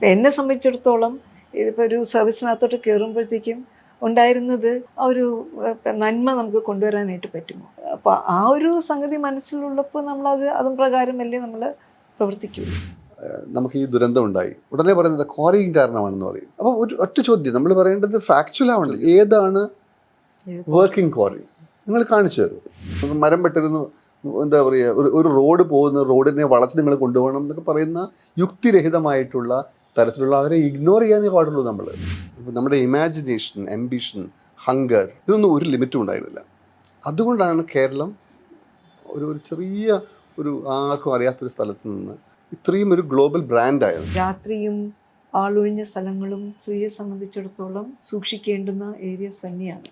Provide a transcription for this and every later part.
എന്നെ സംബന്ധിച്ചിടത്തോളം ഇതിപ്പോൾ ഒരു സർവീസിനകത്തോട്ട് കയറുമ്പോഴത്തേക്കും ഉണ്ടായിരുന്നത് ആ ഒരു നന്മ നമുക്ക് കൊണ്ടുവരാനായിട്ട് പറ്റുമോ? അപ്പോൾ ആ ഒരു സംഗതി മനസ്സിലുള്ളപ്പോൾ നമ്മളത് അതും പ്രകാരമല്ലേ നമ്മൾ പ്രവർത്തിക്കുള്ളൂ. നമുക്ക് ഈ ദുരന്തം ഉണ്ടായി ഉടനെ പറയുന്നത് ക്വാറിങ് കാരണമാണെന്ന് പറയും. അപ്പോൾ ഒരു ഒറ്റ ചോദ്യം നമ്മൾ പറയേണ്ടത് ഫാക്ച്വൽ ആവണല്ലോ, ഏതാണ് വർക്കിംഗ് ക്വാറി? നിങ്ങൾ കാണിച്ചു തരും. മരം വെട്ടരുന്ന് എന്താ പറയുക, ഒരു റോഡ് പോകുന്ന റോഡിനെ വളച്ച് നിങ്ങൾ കൊണ്ടുപോകണം എന്നൊക്കെ പറയുന്ന യുക്തിരഹിതമായിട്ടുള്ള തരത്തിലുള്ള അവരെ ഇഗ്നോർ ചെയ്യാനേ പാടുള്ളൂ നമ്മൾ. ഇപ്പോൾ നമ്മുടെ ഇമാജിനേഷൻ, ആംബിഷൻ, ഹങ്കർ, ഇതൊന്നും ഒരു ലിമിറ്റും ഉണ്ടായിരുന്നില്ല. അതുകൊണ്ടാണ് കേരളം ഒരു ചെറിയ ഒരു ആർക്കും അറിയാത്തൊരു സ്ഥലത്ത് നിന്ന് ഇത്രയും ഒരു ഗ്ലോബൽ ബ്രാൻഡായത്. രാത്രിയും ആളൊഴിഞ്ഞ സ്ഥലങ്ങളും സ്ത്രീയെ സംബന്ധിച്ചിടത്തോളം സൂക്ഷിക്കേണ്ടുന്ന ഏരിയസ് തന്നെയാണ്.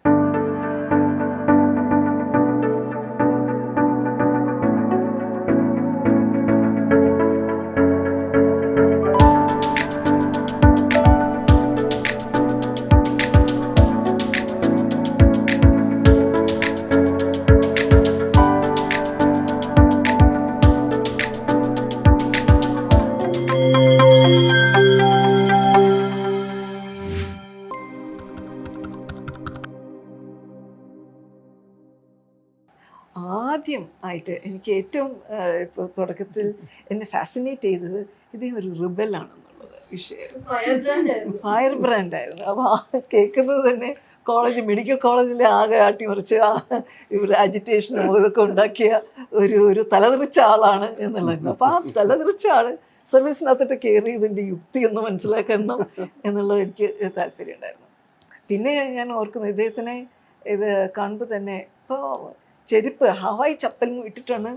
ആദ്യം ആയിട്ട് എനിക്ക് ഏറ്റവും ഇപ്പോൾ തുടക്കത്തിൽ എന്നെ ഫാസിനേറ്റ് ചെയ്തത് ഇതേ ഒരു റിബലാണെന്നുള്ളത് വിഷയം. ഫയർ ബ്രാൻഡായിരുന്നു. അപ്പോൾ കേൾക്കുന്നത് തന്നെ മെഡിക്കൽ കോളേജിലെ ആകെ ആട്ടിമറിച്ച് ഇവർ അജിറ്റേഷനും ഇതൊക്കെ ഉണ്ടാക്കിയ ഒരു തലതെറിച്ച ആളാണ് എന്നുള്ളത്. അപ്പോൾ ആ തലതെറിച്ച ആൾ സർവീസിനകത്തോട്ട് കയറി ഇതിൻ്റെ യുക്തി ഒന്ന് മനസ്സിലാക്കണം എന്നുള്ളത് എനിക്ക് താല്പര്യം ഉണ്ടായിരുന്നു. പിന്നെ ഞാൻ ഓർക്കുന്നു ഇദ്ദേഹത്തിനെ ഇത് കാണുമ്പോൾ തന്നെ ഇപ്പോൾ ചെരുപ്പ് ഹവായി ചപ്പലും ഇട്ടിട്ടാണ്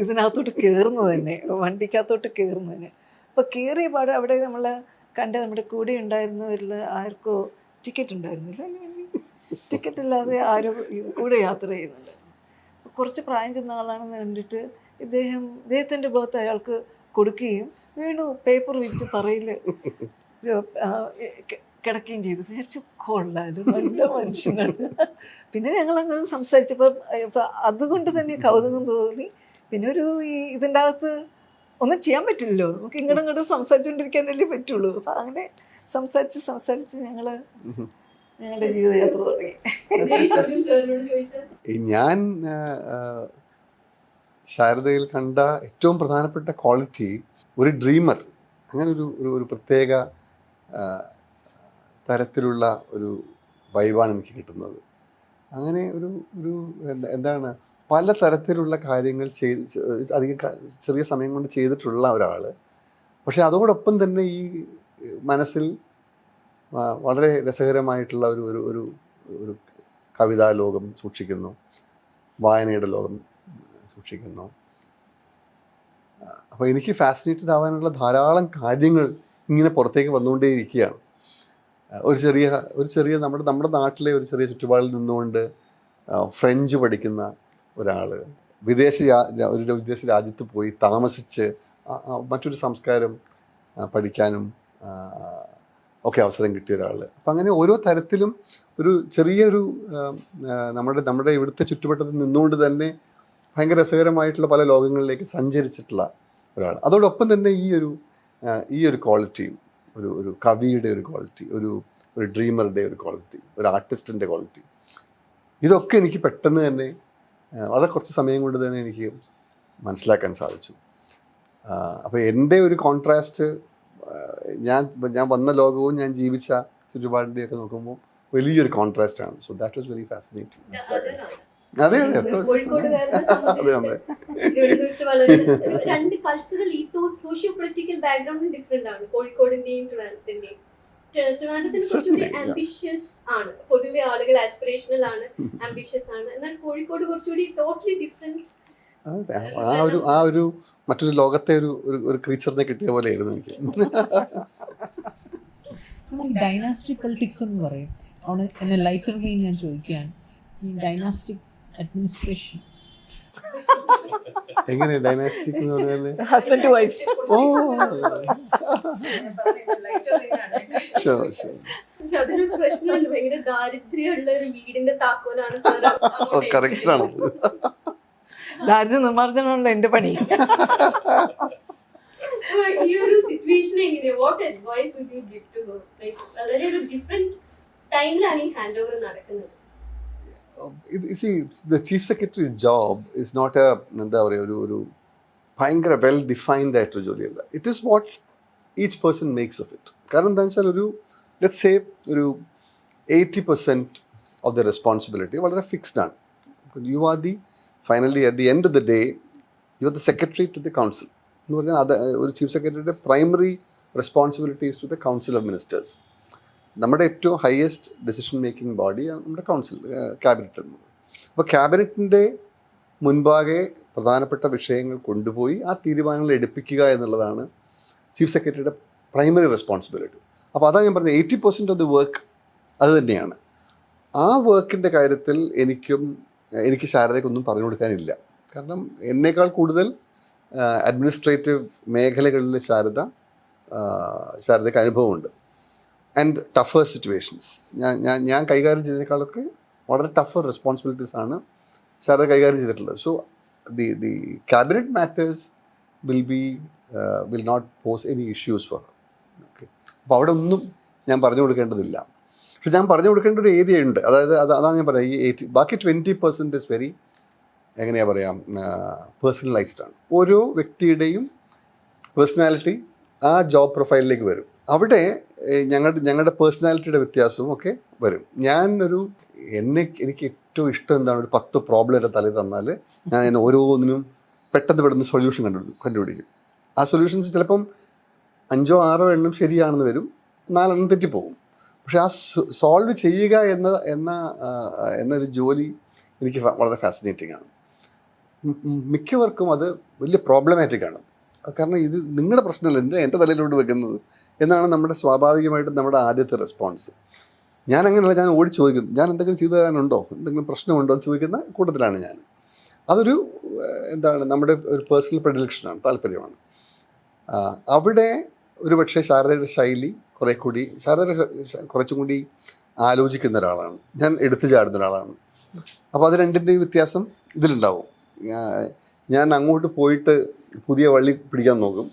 ഇതിനകത്തോട്ട് കയറുന്നത് തന്നെ, വണ്ടിക്കകത്തോട്ട് കയറുന്നതിന്. അപ്പോൾ കയറിയ പാട് അവിടെ നമ്മൾ നമ്മുടെ കൂടെ ഉണ്ടായിരുന്നവരിൽ ആർക്കോ ടിക്കറ്റ് ഉണ്ടായിരുന്നില്ല, ടിക്കറ്റ് ഇല്ലാതെ ആരും കൂടെ യാത്ര ചെയ്യുന്നുണ്ട്. കുറച്ച് പ്രായം ചെന്ന ആളാണെന്ന് കണ്ടിട്ട് ഇദ്ദേഹത്തിൻ്റെ ഭാഗത്ത് അയാൾക്ക് കൊടുക്കുകയും വീണു പേപ്പർ വെച്ച് തറയിൽ കിടക്കുകയും ചെയ്തു. വിചാരിച്ചു കൊള്ളാല് നല്ല മനുഷ്യനാണ്. പിന്നെ ഞങ്ങളങ്ങനെ സംസാരിച്ചപ്പോൾ അതുകൊണ്ട് തന്നെ കൗതുകം തോന്നി. പിന്നെ ഇതിൻ്റെ അകത്ത് ഒന്നും ചെയ്യാൻ പറ്റില്ലല്ലോ, നമുക്ക് ഇങ്ങോട്ട് സംസാരിച്ചുകൊണ്ടിരിക്കാനല്ലേ പറ്റുള്ളൂ. അപ്പം അങ്ങനെ സംസാരിച്ച് ഞങ്ങളുടെ ജീവിതയാത്ര തുടങ്ങി. ഞാൻ ശാരദയിൽ കണ്ട ഏറ്റവും പ്രധാനപ്പെട്ട ക്വാളിറ്റി ഒരു ഡ്രീമർ, അങ്ങനെ ഒരു പ്രത്യേക തരത്തിലുള്ള ഒരു വൈബാണ് എനിക്ക് കിട്ടുന്നത്. അങ്ങനെ എന്താണ് പല തരത്തിലുള്ള കാര്യങ്ങൾ അധികം ചെറിയ സമയം കൊണ്ട് ചെയ്തിട്ടുള്ള ഒരാൾ, പക്ഷെ അതോടൊപ്പം തന്നെ ഈ മനസ്സിൽ വളരെ രസകരമായിട്ടുള്ള ഒരു കവിതാ ലോകം സൂക്ഷിക്കുന്നു, വായനയുടെ ലോകം സൂക്ഷിക്കുന്നു. അപ്പോൾ എനിക്ക് ഫാസിനേറ്റഡ് ആവാനുള്ള ധാരാളം കാര്യങ്ങൾ ഇങ്ങനെ പുറത്തേക്ക് വന്നുകൊണ്ടേയിരിക്കുകയാണ്. ഒരു ചെറിയ നമ്മുടെ നാട്ടിലെ ഒരു ചെറിയ ചുറ്റുപാടിൽ നിന്നുകൊണ്ട് ഫ്രഞ്ച് പഠിക്കുന്ന ഒരാൾ, വിദേശ രാജ്യത്ത് പോയി താമസിച്ച് മറ്റൊരു സംസ്കാരം പഠിക്കാനും ഒക്കെ അവസരം കിട്ടിയ ഒരാൾ. അപ്പം അങ്ങനെ ഓരോ തരത്തിലും ഒരു ചെറിയൊരു നമ്മുടെ ഇവിടുത്തെ ചുറ്റുവട്ടത്തിൽ നിന്നുകൊണ്ട് തന്നെ ഭയങ്കര രസകരമായിട്ടുള്ള പല ലോകങ്ങളിലേക്ക് സഞ്ചരിച്ചിട്ടുള്ള ഒരാൾ. അതോടൊപ്പം തന്നെ ഈ ഒരു ക്വാളിറ്റിയും ഒരു കവിയുടെ ഒരു ക്വാളിറ്റി, ഒരു ഡ്രീമറുടെ ഒരു ക്വാളിറ്റി, ഒരു ആർട്ടിസ്റ്റിൻ്റെ ക്വാളിറ്റി, ഇതൊക്കെ എനിക്ക് പെട്ടെന്ന് തന്നെ വളരെ കുറച്ച് സമയം കൊണ്ട് തന്നെ എനിക്ക് മനസ്സിലാക്കാൻ സാധിച്ചു. അപ്പോൾ എൻ്റെ ഒരു കോൺട്രാസ്റ്റ് ഞാൻ വന്ന ലോകവും ഞാൻ ജീവിച്ച ചുറ്റുപാടിൻ്റെയൊക്കെ നോക്കുമ്പോൾ വലിയൊരു കോൺട്രാസ്റ്റാണ്. So that was very fascinating. അതെ രണ്ട് കൾച്ചറൽ ഈത്തോസ് സോഷ്യോ പൊളിറ്റിക്കൽ ബാക്ക്ഗ്രൗണ്ടും ഡിഫറെന്റ് ആണ് കോഴിക്കോടിന്റെയും ട്രിവാൻഡ്രത്തിന്റെയും. ട്രിവാൻഡ്രത്തിന് കുറച്ചുകൂടി ആംബിഷ്യസ് ആണ്, പൊതുവെ ആളുകൾ ആസ്പിറേഷണൽ ആണ്, ആംബിഷ്യസ് ആണ്. എന്നാൽ കോഴിക്കോട് കുറച്ചുകൂടി ടോട്ടലി ഡിഫറെന്റ്. മറ്റൊരു ലോകത്തെ ഒരു ക്രീച്ചറിനെ കിട്ടിയ പോലെ ആയിരുന്നു എനിക്ക്. ഡൈനാസ്റ്റിക് പൊളിറ്റിക്സ് എന്ന് പറയും. എന്നെ ലൈറ്റർ വെയിൻ ഞാൻ ചോദിക്കുകയാണ്, ഈ ഡൈനാസ്റ്റിക് അഡ്മിനിസ്ട്രേഷൻ എങ്ങനെ ഡൈനാസ്റ്റിക് എന്ന് പറഞ്ഞാൽ ഹസ്ബൻഡ് വൈഫ്. അതൊരു പ്രശ്നമുണ്ട്, ഭയങ്കര ദാരിദ്ര്യമുള്ള ഒരു വീടിന്റെ താക്കോലാണ് സാർ. കറക്റ്റ് ആണ്. ദാരിദ്ര്യ നിർമ്മാർജ്ജനമുള്ള എന്റെ പണി. ഈ ഒരു സിറ്റുവേഷൻ അന്വേഷണം എങ്ങനെയാ? What advice would you give to her? Like വളരെ ഒരു ഡിഫറെന്റ് ടൈമിലാണ് ഈ ഹാൻഡ് ഓവർ നടക്കുന്നത്. See, the chief secretary's job is not a എന്താ പറയുക ഒരു ഭയങ്കര വെൽ ഡിഫൈൻഡ് ആയിട്ടൊരു ജോലിയല്ല. It is what each person makes of it. കാരണം എന്താ വെച്ചാൽ ലെറ്റ്സ് സേ ഒരു 80% ഓഫ് ദ റെസ്പോൺസിബിലിറ്റി വളരെ ഫിക്സ്ഡ് ആണ്. You are finally at the end of the day you are the secretary to the council എന്ന് പറഞ്ഞാൽ അത് ഒരു ചീഫ് സെക്രട്ടറിയുടെ primary responsibilities to the council of ministers. നമ്മുടെ ഏറ്റവും ഹയസ്റ്റ് ഡെസിഷൻ മേക്കിംഗ് ബോഡിയാണ് നമ്മുടെ കൗൺസിൽ, ക്യാബിനറ്റ് എന്നത്. അപ്പോൾ ക്യാബിനറ്റിൻ്റെ മുൻപാകെ പ്രധാനപ്പെട്ട വിഷയങ്ങൾ കൊണ്ടുപോയി ആ തീരുമാനങ്ങൾ എടുപ്പിക്കുക എന്നുള്ളതാണ് ചീഫ് സെക്രട്ടറിയുടെ പ്രൈമറി റെസ്പോൺസിബിലിറ്റി. അപ്പോൾ അതാണ് ഞാൻ പറഞ്ഞത്, 80% ഓഫ് ദി വർക്ക് അത് തന്നെയാണ്. ആ വർക്കിൻ്റെ കാര്യത്തിൽ എനിക്ക് ശാരദയ്ക്കൊന്നും പറഞ്ഞു കൊടുക്കാനില്ല. കാരണം എന്നേക്കാൾ കൂടുതൽ അഡ്മിനിസ്ട്രേറ്റീവ് മേഖലകളിൽ ശാരദയ്ക്ക് അനുഭവമുണ്ട്. ആൻഡ് ടഫർ സിറ്റുവേഷൻസ് ഞാൻ കൈകാര്യം ചെയ്തതിനേക്കാളൊക്കെ വളരെ ടഫർ റെസ്പോൺസിബിലിറ്റീസ് ആണ് ശാരദ കൈകാര്യം ചെയ്തിട്ടുള്ളത്. So the cabinet matters will not pose any issues for. Okay, അപ്പോൾ അവിടെ ഒന്നും ഞാൻ പറഞ്ഞു കൊടുക്കേണ്ടതില്ല. പക്ഷെ ഞാൻ പറഞ്ഞു കൊടുക്കേണ്ട ഒരു ഏരിയ ഉണ്ട്. അതാണ് ഞാൻ പറയാം, ഈ ബാക്കി 20% ഇസ് വെരി എങ്ങനെയാണ് പറയാം പേഴ്സണലൈസ്ഡ് ആണ്. ഓരോ വ്യക്തിയുടെയും പേഴ്സണാലിറ്റി ആ ജോബ് പ്രൊഫൈലിലേക്ക് വരും. അവിടെ ഞങ്ങളുടെ പേഴ്സണാലിറ്റിയുടെ വ്യത്യാസവും ഒക്കെ വരും. എനിക്ക് ഏറ്റവും ഇഷ്ടം എന്താണ്, ഒരു 10 പ്രോബ്ലം എൻ്റെ തലയിൽ തന്നാൽ ഞാൻ ഓരോന്നിനും പെട്ടെന്ന് സൊല്യൂഷൻ കണ്ടുപിടിക്കും. ആ സൊല്യൂഷൻസ് ചിലപ്പം 5 or 6 എണ്ണം ശരിയാണെന്ന് വരും, 4 എണ്ണം തെറ്റിപ്പോകും. പക്ഷെ ആ സോൾവ് ചെയ്യുക എന്നൊരു ജോലി എനിക്ക് വളരെ ഫാസിനേറ്റിംഗ് ആണ്. മിക്കവർക്കും അത് വലിയ പ്രോബ്ലമാറ്റിക് ആണ്. കാരണം ഇത് നിങ്ങളുടെ പ്രശ്നമല്ല, എന്തിനാ എൻ്റെ തലയിലോട്ട് വെക്കുന്നത് എന്നാണ് സ്വാഭാവികമായിട്ടും നമ്മുടെ ആദ്യത്തെ റെസ്പോൺസ്. ഞാൻ അങ്ങനെയല്ല, ഞാൻ ഓടി ചോദിക്കും, ഞാൻ എന്തെങ്കിലും ചെയ്തു തരാനുണ്ടോ, എന്തെങ്കിലും പ്രശ്നമുണ്ടോ എന്ന് ചോദിക്കുന്ന കൂട്ടത്തിലാണ് ഞാൻ. അതൊരു നമ്മുടെ ഒരു പേഴ്സണൽ പ്രെഡിലക്ഷനാണ്, താല്പര്യമാണ്. അവിടെ ഒരു പക്ഷേ ശാരദയുടെ ശൈലി കുറച്ചും കൂടി ആലോചിക്കുന്ന ഒരാളാണ്, ഞാൻ എടുത്തു ചാടുന്ന ഒരാളാണ്. അപ്പോൾ അത് രണ്ടിൻ്റെയും വ്യത്യാസം ഇതിലുണ്ടാവും. ഞാൻ അങ്ങോട്ട് പോയിട്ട് പുതിയ വള്ളി പിടിക്കാൻ നോക്കും,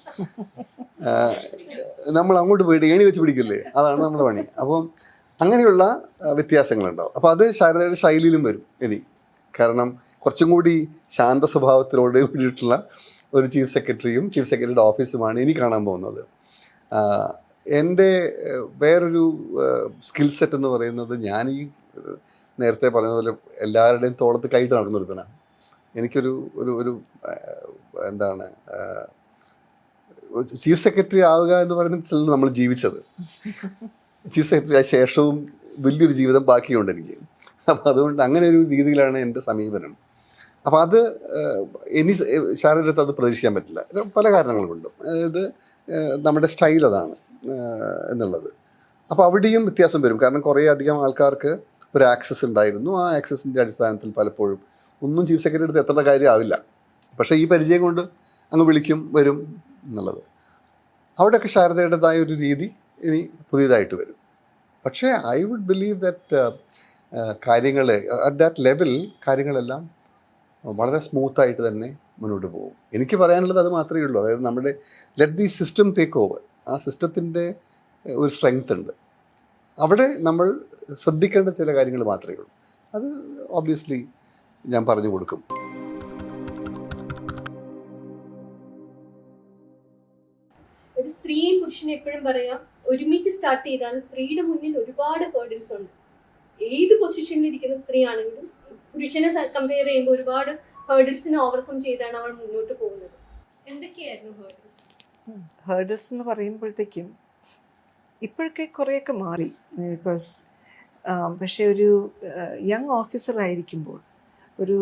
നമ്മൾ അങ്ങോട്ട് പോയിട്ട് ഏണി വെച്ച് പിടിക്കില്ലേ, അതാണ് നമ്മുടെ പണി. അപ്പം അങ്ങനെയുള്ള വ്യത്യാസങ്ങളുണ്ടാവും. അപ്പോൾ അത് ശാരദയുടെ ശൈലിയിലും വരും ഇനി. കാരണം കുറച്ചും കൂടി ശാന്ത സ്വഭാവത്തിലോട് കൂടിയിട്ടുള്ള ഒരു ചീഫ് സെക്രട്ടറിയുടെ ഓഫീസുമാണ് ഇനി കാണാൻ പോകുന്നത്. എൻ്റെ വേറൊരു സ്കിൽ സെറ്റ് എന്ന് പറയുന്നത്, ഞാൻ ഈ നേരത്തെ പറഞ്ഞതുപോലെ എല്ലാവരുടെയും തോളത്ത് കൈയിട്ട് നടന്നൊരുത്തനാണ്. എനിക്കൊരു ചീഫ് സെക്രട്ടറി ആവുക എന്ന് പറയുന്നില്ല നമ്മൾ ജീവിച്ചത്. ചീഫ് സെക്രട്ടറി ആയ ശേഷവും വലിയൊരു ജീവിതം ബാക്കിയുണ്ട് എനിക്ക്. അപ്പം അതുകൊണ്ട് അങ്ങനെ ഒരു രീതിയിലാണ് എൻ്റെ സമീപനം. അപ്പം അത് ശാരദത്ത് അത് പ്രതീക്ഷിക്കാൻ പറ്റില്ല, പല കാരണങ്ങൾ കൊണ്ടും. അതായത് നമ്മുടെ സ്റ്റൈൽ അതാണ് എന്നുള്ളത്. അപ്പോൾ അവിടെയും വ്യത്യാസം വരും. കാരണം കുറേ അധികം ആൾക്കാർക്ക് ഒരു ആക്സസ് ഉണ്ടായിരുന്നു. ആ ആക്സസിൻ്റെ അടിസ്ഥാനത്തിൽ പലപ്പോഴും ഒന്നും ചീഫ് സെക്രട്ടറി അടുത്ത് എത്തേണ്ട കാര്യമാവില്ല. പക്ഷേ ഈ പരിചയം കൊണ്ട് അങ്ങ് വിളിക്കും, വരും എന്നുള്ളത്. അവിടെയൊക്കെ ശാരദയുടേതായ ഒരു രീതി ഇനി പുതിയതായിട്ട് വരും. പക്ഷേ I would believe that at that level കാര്യങ്ങളെല്ലാം വളരെ സ്മൂത്തായിട്ട് തന്നെ മുന്നോട്ട് പോകും. എനിക്ക് പറയാനുള്ളത് അത് മാത്രമേ ഉള്ളൂ. അതായത് നമ്മുടെ let the system take over. ആ സിസ്റ്റത്തിൻ്റെ ഒരു സ്ട്രെങ്ത് ഉണ്ട്. അവിടെ നമ്മൾ ശ്രദ്ധിക്കേണ്ട ചില കാര്യങ്ങൾ മാത്രമേ ഉള്ളൂ. അത് ഓബ്വിയസ്ലി ഞാൻ പറഞ്ഞു കൊടുക്കും. ഒരു സ്ത്രീയും പുരുഷനും എപ്പോഴും പറയാം, ഒരുമിച്ച് സ്റ്റാർട്ട് ചെയ്താൽ സ്ത്രീയുടെ മുന്നിൽ ഒരുപാട് ഹേർഡിൽസ് ഉണ്ട്. ഏത് പൊസിഷനിൽ ഇരിക്കുന്ന സ്ത്രീ ആണെങ്കിലും പുരുഷനെ കമ്പയർ ചെയ്യുമ്പോൾ ഒരുപാട് ഹേർഡിൽസിനെ ഓവർകം ചെയ്താണ് അവൾ മുന്നോട്ട് പോകുന്നത്. എന്തൊക്കെയായിരുന്നു ഹേർഡിൽസ് എന്ന് പറയുമ്പോഴത്തേക്കും ഇപ്പോഴൊക്കെ കുറേയൊക്കെ മാറി. ബിക്കോസ് പക്ഷേ ഒരു യങ് ഓഫീസറായിരിക്കുമ്പോൾ ഒരു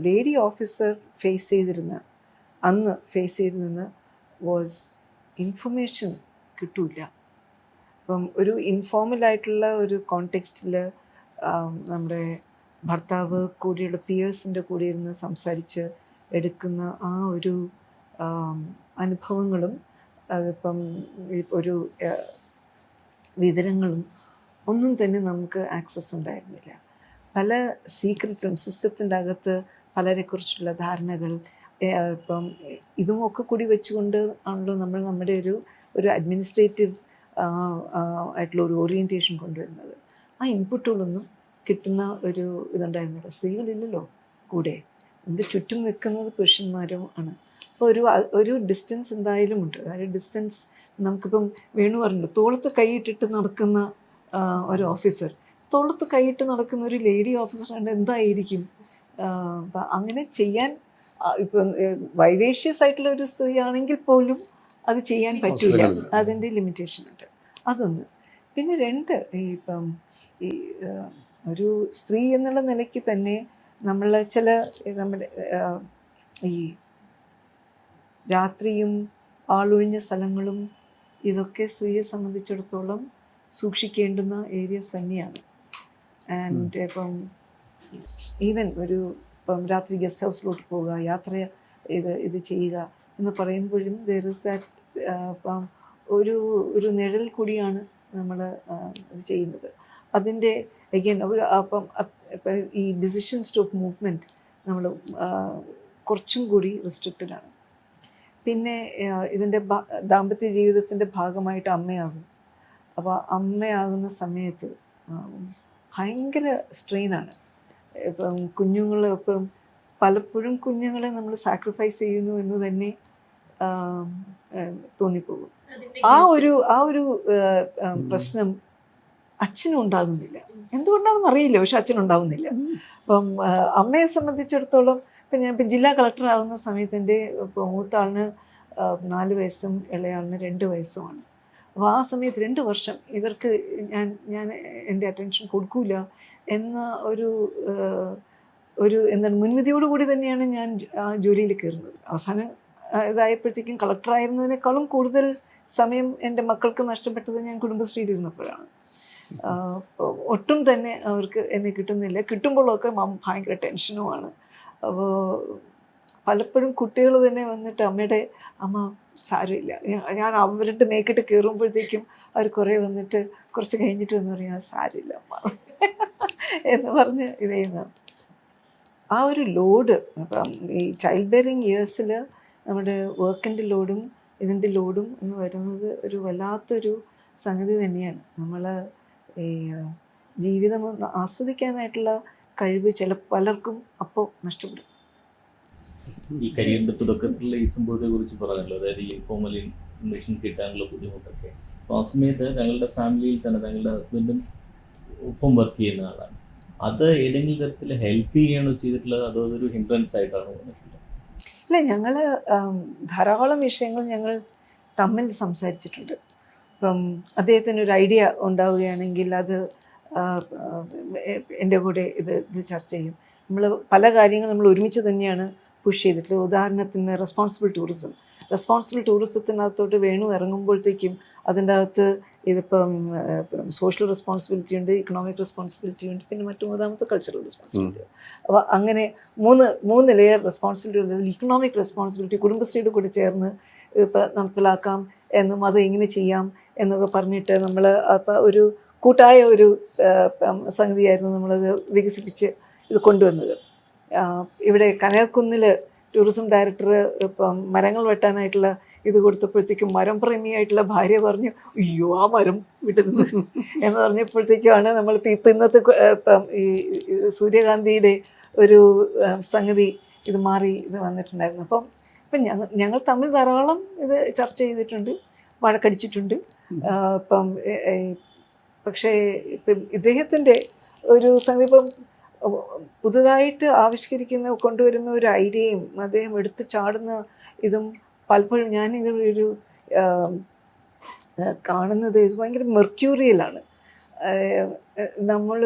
ലേഡി ഓഫീസർ ഫേസ് ചെയ്തിരുന്ന വാസ് ഇൻഫർമേഷൻ കിട്ടൂല. അപ്പം ഒരു ഇൻഫോർമലായിട്ടുള്ള ഒരു കോണ്ടെക്സ്റ്റിൽ നമ്മുടെ ഭർത്താവ് കൂടിയുള്ള പിയേഴ്സിൻ്റെ കൂടെ ഇരുന്ന് സംസാരിച്ച് എടുക്കുന്ന ആ ഒരു അനുഭവങ്ങളും അതിപ്പം ഒരു വിവരങ്ങളും ഒന്നും തന്നെ നമുക്ക് ആക്സസ് ഉണ്ടായിരുന്നില്ല. പല സീക്രട്ടും സിസ്റ്റത്തിൻ്റെ അകത്ത് പലരെക്കുറിച്ചുള്ള ധാരണകൾ ഇപ്പം ഇതുമൊക്കെ കൂടി വെച്ചുകൊണ്ട് ആണല്ലോ നമ്മൾ നമ്മുടെ ഒരു ഒരു അഡ്മിനിസ്ട്രേറ്റീവ് ആയിട്ടുള്ള ഒരു ഓറിയൻറ്റേഷൻ കൊണ്ടുവരുന്നത്. ആ ഇൻപുട്ടുകളൊന്നും കിട്ടുന്ന ഒരു ഇതുണ്ടായിരുന്നില്ല. സ്ത്രീകളില്ലല്ലോ കൂടെ, നമ്മുടെ ചുറ്റും നിൽക്കുന്നത് പുരുഷന്മാരും ആണ്. അപ്പോൾ ഒരു ഡിസ്റ്റൻസ് എന്തായാലും ഉണ്ട്. ആ ഒരു ഡിസ്റ്റൻസ് നമുക്കിപ്പം വേണു പറഞ്ഞു, തോളത്ത് കൈയിട്ടിട്ട് നടക്കുന്ന ഒരു ഓഫീസർ, തോളത്ത് കൈയിട്ട് നടക്കുന്ന ഒരു ലേഡി ഓഫീസർ എന്തായിരിക്കും? അപ്പം അങ്ങനെ ചെയ്യാൻ ഇപ്പം വൈവേഷ്യസ് ആയിട്ടുള്ള ഒരു സ്ത്രീ ആണെങ്കിൽ പോലും അത് ചെയ്യാൻ പറ്റില്ല. അതിൻ്റെ ലിമിറ്റേഷൻ ഉണ്ട്. അതൊന്ന്. പിന്നെ രണ്ട്, ഇപ്പം ഈ ഒരു സ്ത്രീ എന്നുള്ള നിലയ്ക്ക് തന്നെ നമ്മൾ ചില നമ്മുടെ ഈ രാത്രിയും ആളൊഴിഞ്ഞ സ്ഥലങ്ങളും ഇതൊക്കെ സ്ത്രീയെ സംബന്ധിച്ചിടത്തോളം സൂക്ഷിക്കേണ്ടുന്ന ഏരിയസ് തന്നെയാണ്. ആൻഡ് ഇപ്പം ഈവൻ ഇപ്പം രാത്രി ഗസ്റ്റ് ഹൗസിലോട്ട് പോവുക, യാത്ര ഇത് ചെയ്യുക എന്ന് പറയുമ്പോഴും ദർ ഇസ് ദാറ്റ് ഇപ്പം ഒരു നിഴൽ കൂടിയാണ് നമ്മൾ ഇത് ചെയ്യുന്നത്. അതിൻ്റെ അഗൈൻ അപ്പം ഈ ഡിസിഷൻസ് ഓഫ് മൂവ്മെൻറ്റ് നമ്മൾ കുറച്ചും കൂടി റെസ്ട്രിക്റ്റഡ് ആണ്. പിന്നെ ഇതിൻ്റെ ദാമ്പത്യ ജീവിതത്തിൻ്റെ ഭാഗമായിട്ട് അമ്മയാകും. അപ്പോൾ അമ്മയാകുന്ന സമയത്ത് ഭയങ്കര സ്ട്രെയിനാണ്. ഇപ്പം ഇപ്പം പലപ്പോഴും കുഞ്ഞുങ്ങളെ നമ്മൾ സാക്രിഫൈസ് ചെയ്യുന്നു എന്ന് തന്നെ തോന്നിപ്പോകും. ആ ഒരു പ്രശ്നം അച്ഛനും ഉണ്ടാകുന്നില്ല. എന്തുകൊണ്ടാണെന്ന് അറിയില്ല, പക്ഷെ അച്ഛനുണ്ടാവുന്നില്ല. അപ്പം അമ്മയെ സംബന്ധിച്ചിടത്തോളം ഇപ്പം ജില്ലാ കളക്ടർ ആകുന്ന സമയത്ത് എൻ്റെ മൂത്ത ആളിന് 4 വയസ്സും ഇളയാളിന് 2 വയസ്സുമാണ്. അപ്പോൾ ആ സമയത്ത് 2 വർഷം ഇവർക്ക് ഞാൻ എൻ്റെ അറ്റൻഷൻ കൊടുക്കൂല എന്ന എന്താണ് മുൻവിധിയോടുകൂടി തന്നെയാണ് ഞാൻ ജോലിയിൽ കയറുന്നത്. അവസാനം ഇതായപ്പോഴത്തേക്കും കളക്ടറായിരുന്നതിനേക്കാളും കൂടുതൽ സമയം എൻ്റെ മക്കൾക്ക് നഷ്ടപ്പെട്ടത് ഞാൻ കുടുംബശ്രീയിൽ ഇരുന്നപ്പോഴാണ്. ഒട്ടും തന്നെ അവർക്ക് എന്നെ കിട്ടുന്നില്ല. കിട്ടുമ്പോഴൊക്കെ ഭയങ്കര ടെൻഷനുമാണ്. അപ്പോൾ പലപ്പോഴും കുട്ടികൾ തന്നെ വന്നിട്ട് അമ്മ സാരമില്ല, ഞാൻ അവരുടെ മേക്കിട്ട് കയറുമ്പോഴത്തേക്കും അവർ കുറേ വന്നിട്ട് കുറച്ച് കഴിഞ്ഞിട്ട് വന്ന് പറയാം സാരമില്ല അമ്മ എന്ന് പറഞ്ഞ് ഇത് ചെയ്യുന്നത്. ആ ഒരു ലോഡ് ഇപ്പം ഈ ചൈൽഡ് ബെയറിങ് ഇയേഴ്സിൽ നമ്മുടെ വർക്കിൻ്റെ ലോഡും ഇതിൻ്റെ ലോഡും എന്ന് വരുന്നത് ഒരു വല്ലാത്തൊരു സംഗതി തന്നെയാണ്. നമ്മൾ ഈ ജീവിതം ആസ്വദിക്കാനായിട്ടുള്ള കഴിവ് പലർക്കും അപ്പോൾ നഷ്ടപ്പെടും. ഈ കരിയറിന്റെ തുടക്കത്തിലുള്ള ഈ സംഭവത്തെ കുറിച്ച് പറഞ്ഞല്ലോ, അതായത് ഈ ഇൻഫോർമൽ ഇൻഫർമേഷൻ കിട്ടാനുള്ള ബുദ്ധിമുട്ടൊക്കെ. അപ്പോൾ ആ സമയത്ത് ഞങ്ങളുടെ ഫാമിലിയിൽ തന്നെ ഞങ്ങളുടെ ഹസ്ബൻഡും ഒപ്പം വർക്ക് ചെയ്യുന്ന ആളാണ്. അത് ഏതെങ്കിലും തരത്തിൽ ഹെൽപ്പ് ചെയ്യുകയാണോ ചെയ്തിട്ടുള്ളത്, അതോ അതൊരു ഹിൻഡ്രൻസ് ആയിട്ടാണോ വന്നിട്ടുള്ളത്? ഇല്ല, ഞങ്ങൾ ധാരാളം വിഷയങ്ങൾ ഞങ്ങൾ തമ്മിൽ സംസാരിച്ചിട്ടുണ്ട്. ഇപ്പം അദ്ദേഹത്തിന് ഒരു ഐഡിയ ഉണ്ടാവുകയാണെങ്കിൽ അത് എൻ്റെ കൂടെ ഇത് ചർച്ച ചെയ്യും. നമ്മൾ പല കാര്യങ്ങളും നമ്മൾ ഒരുമിച്ച് തന്നെയാണ് പുഷ് ചെയ്തിട്ടുള്ളത്. ഉദാഹരണത്തിന് റെസ്പോൺസിബിൾ ടൂറിസത്തിനകത്തോട്ട് വേണു ഇറങ്ങുമ്പോഴത്തേക്കും അതിൻ്റെ അകത്ത് ഇതിപ്പം സോഷ്യൽ റെസ്പോൺസിബിലിറ്റി ഉണ്ട്, ഇക്കണോമിക് റെസ്പോൺസിബിലിറ്റി ഉണ്ട്, പിന്നെ മൂന്നാമത്തെ കൾച്ചറൽ റെസ്പോൺസിബിലിറ്റി. അപ്പോൾ അങ്ങനെ മൂന്ന് ലെയർ റെസ്പോൺസിബിലിറ്റി ഉള്ളത്. ഇക്കണോമിക് റെസ്പോൺസിബിലിറ്റി കുടുംബശ്രീയുടെ കൂടെ ചേർന്ന് ഇപ്പം നടപ്പിലാക്കാം എന്നും അത് എങ്ങനെ ചെയ്യാം എന്നൊക്കെ പറഞ്ഞിട്ട് നമ്മൾ അപ്പം ഒരു കൂട്ടായ ഒരു സംഗതിയായിരുന്നു നമ്മളത് വികസിപ്പിച്ച് ഇത് കൊണ്ടുവന്നത്. ഇവിടെ കനകക്കുന്നിൽ ടൂറിസം ഡയറക്ടർ ഇപ്പം മരങ്ങൾ വെട്ടാനായിട്ടുള്ള ഇത് കൊടുത്തപ്പോഴത്തേക്കും മരം പ്രേമിയായിട്ടുള്ള ഭാര്യ പറഞ്ഞു, അയ്യോ ആ മരം വിടരുത് എന്ന് പറഞ്ഞപ്പോഴത്തേക്കുമാണ് നമ്മളിപ്പോൾ ഇന്നത്തെ ഇപ്പം ഈ സൂര്യകാന്തിയുടെ ഒരു സംഗതി ഇത് മാറി ഇത് വന്നിട്ടുണ്ടായിരുന്നു. അപ്പം ഞങ്ങൾ തമ്മിൽ ധാരാളം ഇത് ചർച്ച ചെയ്തിട്ടുണ്ട്, വഴക്കടിച്ചിട്ടുണ്ട്. ഇപ്പം പക്ഷേ ഇപ്പം ഇദ്ദേഹത്തിൻ്റെ ഒരു സംഗതി ഇപ്പം പുതുതായിട്ട് കൊണ്ടുവരുന്ന ഒരു ഐഡിയയും അദ്ദേഹം എടുത്ത് ചാടുന്ന ഇതും പലപ്പോഴും ഞാൻ ഇതൊരു കാണുന്നത് ഭയങ്കര മെർക്യൂറിയലാണ്. നമ്മൾ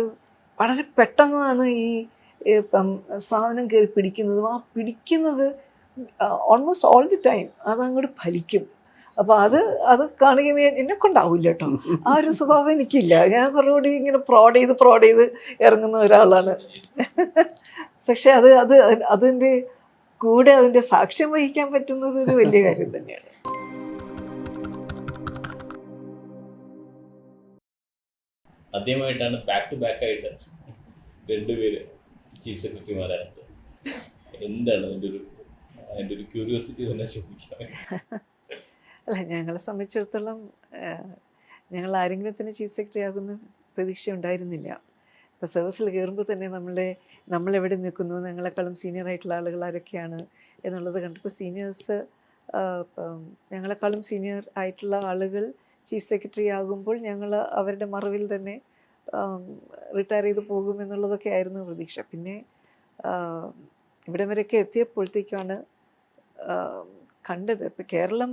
വളരെ പെട്ടെന്നാണ് ഈ സാധനം കയറി പിടിക്കുന്നത് ഓൾമോസ്റ്റ് ഓൾ ദി ടൈം അതങ്ങോട്ട് ഫലിക്കും. അപ്പോൾ അത് കാണുകയും എന്നെ കൊണ്ടാവില്ല കേട്ടോ, ആ ഒരു സ്വഭാവം എനിക്കില്ല. ഞാൻ കുറച്ചുകൂടി ഇങ്ങനെ പ്രോഡ് ചെയ്ത് ഇറങ്ങുന്ന ഒരാളാണ്. പക്ഷെ അതിൻ്റെ കൂടെ അതിൻ്റെ സാക്ഷ്യം വഹിക്കാൻ പറ്റുന്നത് ഒരു വലിയ കാര്യം തന്നെയാണ്. ആദ്യമായിട്ടാണ് ബാക്ക് ടു ബാക്ക് ആയിട്ട് 2 പേര് ചീഫ് സെക്രട്ടറിമാരായത്. എന്താണ് അതിൻ്റെ ഒരു ക്യൂരിയോസിറ്റി തന്നെ ചോദിക്കാം. അല്ല, ഞങ്ങളെ സംബന്ധിച്ചിടത്തോളം ഞങ്ങൾ ആരെങ്കിലും തന്നെ ചീഫ് സെക്രട്ടറി ആകുന്ന പ്രതീക്ഷ ഉണ്ടായിരുന്നില്ല. ഇപ്പോൾ സർവീസിൽ കയറുമ്പോൾ തന്നെ നമ്മളെവിടെ നിൽക്കുന്നു, ഞങ്ങളെക്കാളും സീനിയർ ആയിട്ടുള്ള ആളുകൾ ആരൊക്കെയാണ് എന്നുള്ളത് കണ്ടപ്പോൾ സീനിയേഴ്സ്, ഞങ്ങളെക്കാളും സീനിയർ ആയിട്ടുള്ള ആളുകൾ ചീഫ് സെക്രട്ടറി ആകുമ്പോൾ ഞങ്ങൾ അവരുടെ മറവിൽ തന്നെ റിട്ടയർ ചെയ്ത് പോകും എന്നുള്ളതൊക്കെ ആയിരുന്നു പ്രതീക്ഷ. പിന്നെ ഇവിടെ വരെയൊക്കെ എത്തിയപ്പോഴത്തേക്കാണ് കണ്ടത്. ഇപ്പോൾ കേരളം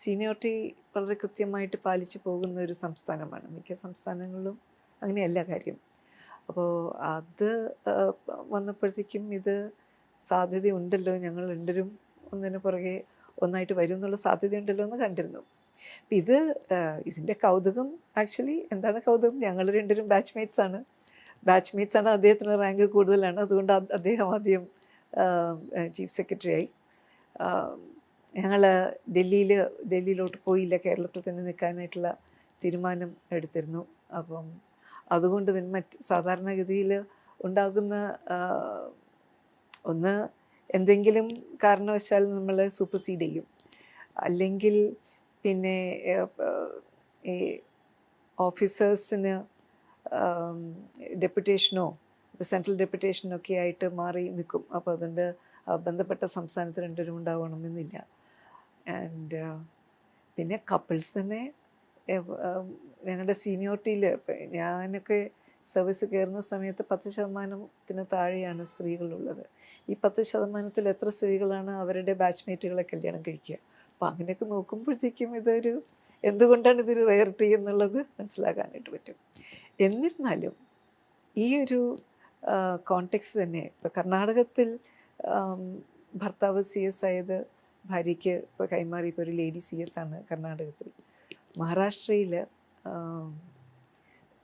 സീനിയോറിറ്റി വളരെ കൃത്യമായിട്ട് പാലിച്ചു പോകുന്ന ഒരു സംസ്ഥാനമാണ്. മിക്ക സംസ്ഥാനങ്ങളിലും അങ്ങനെയല്ല കാര്യം. അപ്പോൾ അത് വന്നപ്പോഴത്തേക്കും ഇത് സാധ്യതയുണ്ടല്ലോ, ഞങ്ങൾ രണ്ടരും ഒന്നിന് പുറകെ ഒന്നായിട്ട് വരും എന്നുള്ള സാധ്യതയുണ്ടല്ലോ എന്ന് കണ്ടിരുന്നു. അപ്പം ഇതിൻ്റെ കൗതുകം, ആക്ച്വലി എന്താണ് കൗതുകം, ഞങ്ങൾ രണ്ടരും ബാച്ച്മേറ്റ്സ് ആണ്. അദ്ദേഹത്തിന് റാങ്ക് കൂടുതലാണ്, അതുകൊണ്ട് അദ്ദേഹം ആദ്യം ചീഫ് സെക്രട്ടറി ആയി. ഞങ്ങൾ ഡൽഹിയിലോട്ട് പോയില്ല, കേരളത്തിൽ തന്നെ നിൽക്കാനായിട്ടുള്ള തീരുമാനം എടുത്തിരുന്നു. അപ്പം അതുകൊണ്ട് തന്നെ സാധാരണഗതിയിൽ ഉണ്ടാകുന്ന ഒന്ന്, എന്തെങ്കിലും കാരണവശാൽ നമ്മൾ സൂപ്പർസീഡ് ചെയ്യും, അല്ലെങ്കിൽ പിന്നെ ഈ ഓഫീസേഴ്സിന് ഡെപ്യൂട്ടേഷനോ സെൻട്രൽ ഡെപ്യൂട്ടേഷനോ ഒക്കെ ആയിട്ട് മാറി നിൽക്കും. അപ്പോൾ അതുകൊണ്ട് ബന്ധപ്പെട്ട സംസ്ഥാനത്ത് രണ്ടുപേരും ഉണ്ടാവണമെന്നില്ല. ആൻഡ് പിന്നെ കപ്പിൾസ് തന്നെ ഞങ്ങളുടെ സീനിയോറിറ്റിയിൽ, ഞാനൊക്കെ സർവീസ് കയറുന്ന സമയത്ത് 10% താഴെയാണ് സ്ത്രീകളുള്ളത്. ഈ 10% എത്ര സ്ത്രീകളാണ് അവരുടെ ബാച്ച്മേറ്റുകളെ കല്യാണം കഴിക്കുക? അപ്പോൾ അങ്ങനെയൊക്കെ നോക്കുമ്പോഴത്തേക്കും എന്തുകൊണ്ടാണ് ഇതൊരു റയറിറ്റി എന്നുള്ളത് മനസ്സിലാക്കാനായിട്ട് പറ്റും. എന്നിരുന്നാലും ഈ ഒരു കോണ്ടെക്സ്റ്റ് തന്നെ, ഇപ്പോൾ കർണാടകത്തിൽ ഭർത്താവ് CS ആയത് ഭാര്യയ്ക്ക് ഇപ്പോൾ കൈമാറി, ഇപ്പോൾ ഒരു ലേഡി CS ആണ് കർണാടകത്തിൽ. മഹാരാഷ്ട്രയിൽ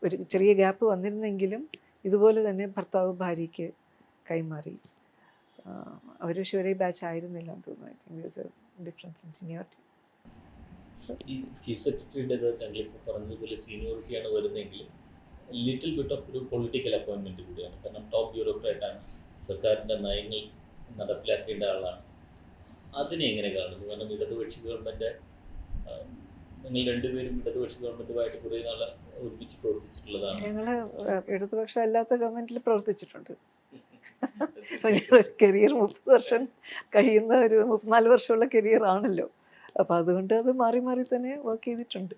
ഒരു ചെറിയ ഗ്യാപ്പ് വന്നിരുന്നെങ്കിലും ഇതുപോലെ തന്നെ ഭർത്താവ് ഭാര്യയ്ക്ക് കൈമാറി. അവർ ഒരേ ബാച്ച് ആയിരുന്നില്ല എന്ന് തോന്നുന്നു. I think there's a difference in seniority. ഈ ചീഫ് സെക്രട്ടറിയുടേത് ഞങ്ങളിപ്പോൾ പറഞ്ഞതുപോലെ സീനിയോറിറ്റിയാണ് വരുന്നതെങ്കിലും ലിറ്റിൽ ബിറ്റ് ഓഫ് ഒരു പൊളിറ്റിക്കൽ അപ്പോയിൻമെൻറ്റ് കൂടിയാണ്. കാരണം ടോപ്പ് ബ്യൂറോക്രാറ്റാണ്, സർക്കാരിൻ്റെ നയങ്ങൾ നടപ്പിലാക്കേണ്ട ആളാണ്. അതിനെ എങ്ങനെ കാണുന്നു? കാരണം ഇടതുപക്ഷ ഗവൺമെൻറ്, നിങ്ങൾ രണ്ടുപേരും ഇടതുപക്ഷ ഗവൺമെൻറ്റുമായിട്ട് കുറേ നാൾ ഒരുമിച്ച് പ്രവർത്തിച്ചിട്ടുള്ളതാണ്. ഞങ്ങൾ ഇടതുപക്ഷം അല്ലാത്ത ഗവൺമെൻറ്റിൽ പ്രവർത്തിച്ചിട്ടുണ്ട്. കരിയർ 30 വർഷം കഴിയുന്ന ഒരു 34 വർഷമുള്ള കരിയർ ആണല്ലോ. അപ്പോൾ അതുകൊണ്ട് അത് മാറി മാറി തന്നെ വർക്ക് ചെയ്തിട്ടുണ്ട്.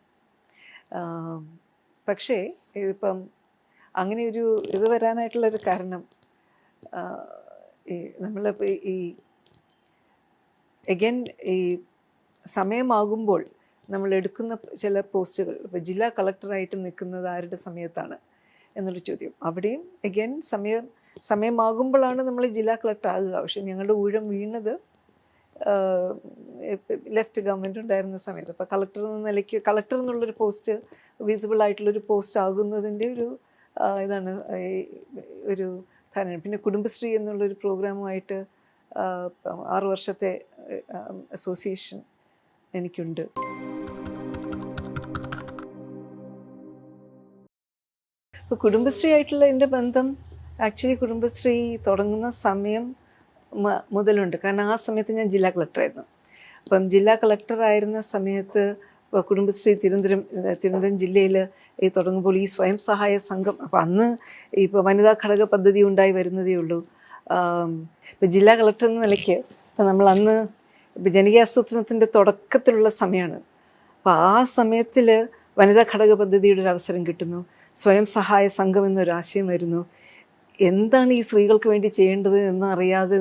പക്ഷേ ഇതിപ്പം അങ്ങനെ ഇത് വരാനായിട്ടുള്ളൊരു കാരണം, നമ്മളിപ്പോൾ ഈ സമയമാകുമ്പോൾ നമ്മൾ എടുക്കുന്ന ചില പോസ്റ്റുകൾ, ഇപ്പോൾ ജില്ലാ കളക്ടറായിട്ട് നിൽക്കുന്നത് ആരുടെ സമയത്താണ് എന്നുള്ള ചോദ്യം. അവിടെയും അഗൈൻ സമയമാകുമ്പോഴാണ് നമ്മൾ ജില്ലാ കളക്ടർ ആകുക. പക്ഷെ ഞങ്ങളുടെ ഊഴം വീണത് ലെഫ്റ്റ് ഗവൺമെൻറ് ഉണ്ടായിരുന്ന സമയത്ത്. അപ്പോൾ കളക്ടർ എന്നുള്ളൊരു പോസ്റ്റ് വിസിബിൾ ആയിട്ടുള്ളൊരു പോസ്റ്റ് ആകുന്നതിൻ്റെ ഇതാണ് ഒരു ധാരണ. പിന്നെ കുടുംബശ്രീ എന്നുള്ളൊരു പ്രോഗ്രാമുമായിട്ട് 6 വർഷത്തെ അസോസിയേഷൻ എനിക്കുണ്ട്. ഇപ്പോൾ കുടുംബശ്രീ ആയിട്ടുള്ള എൻ്റെ ബന്ധം ആക്ച്വലി കുടുംബശ്രീ തുടങ്ങുന്ന സമയം മുതലുണ്ട്. കാരണം ആ സമയത്ത് ഞാൻ ജില്ലാ കളക്ടറായിരുന്നു. അപ്പം ജില്ലാ കളക്ടറായിരുന്ന സമയത്ത് ഇപ്പോൾ കുടുംബശ്രീ തിരുവനന്തപുരം ജില്ലയിൽ ഈ തുടങ്ങുമ്പോൾ ഈ സ്വയം സഹായ സംഘം, അപ്പോൾ അന്ന് ഇപ്പോൾ വനിതാ ഘടക പദ്ധതി ഉണ്ടായി വരുന്നതേ ഉള്ളൂ. ഇപ്പോൾ ജില്ലാ കളക്ടർ എന്ന നിലയ്ക്ക് ഇപ്പോൾ നമ്മൾ അന്ന് ഇപ്പോൾ ജനകീയാസൂത്രണത്തിൻ്റെ തുടക്കത്തിലുള്ള സമയമാണ്. അപ്പോൾ ആ സമയത്തിൽ വനിതാ ഘടക പദ്ധതിയുടെ ഒരു അവസരം കിട്ടുന്നു. സ്വയം സഹായ സംഘം എന്നൊരാശയം വരുന്നു. എന്താണ് ഈ സ്ത്രീകൾക്ക് വേണ്ടി ചെയ്യേണ്ടത് എന്നറിയാതെ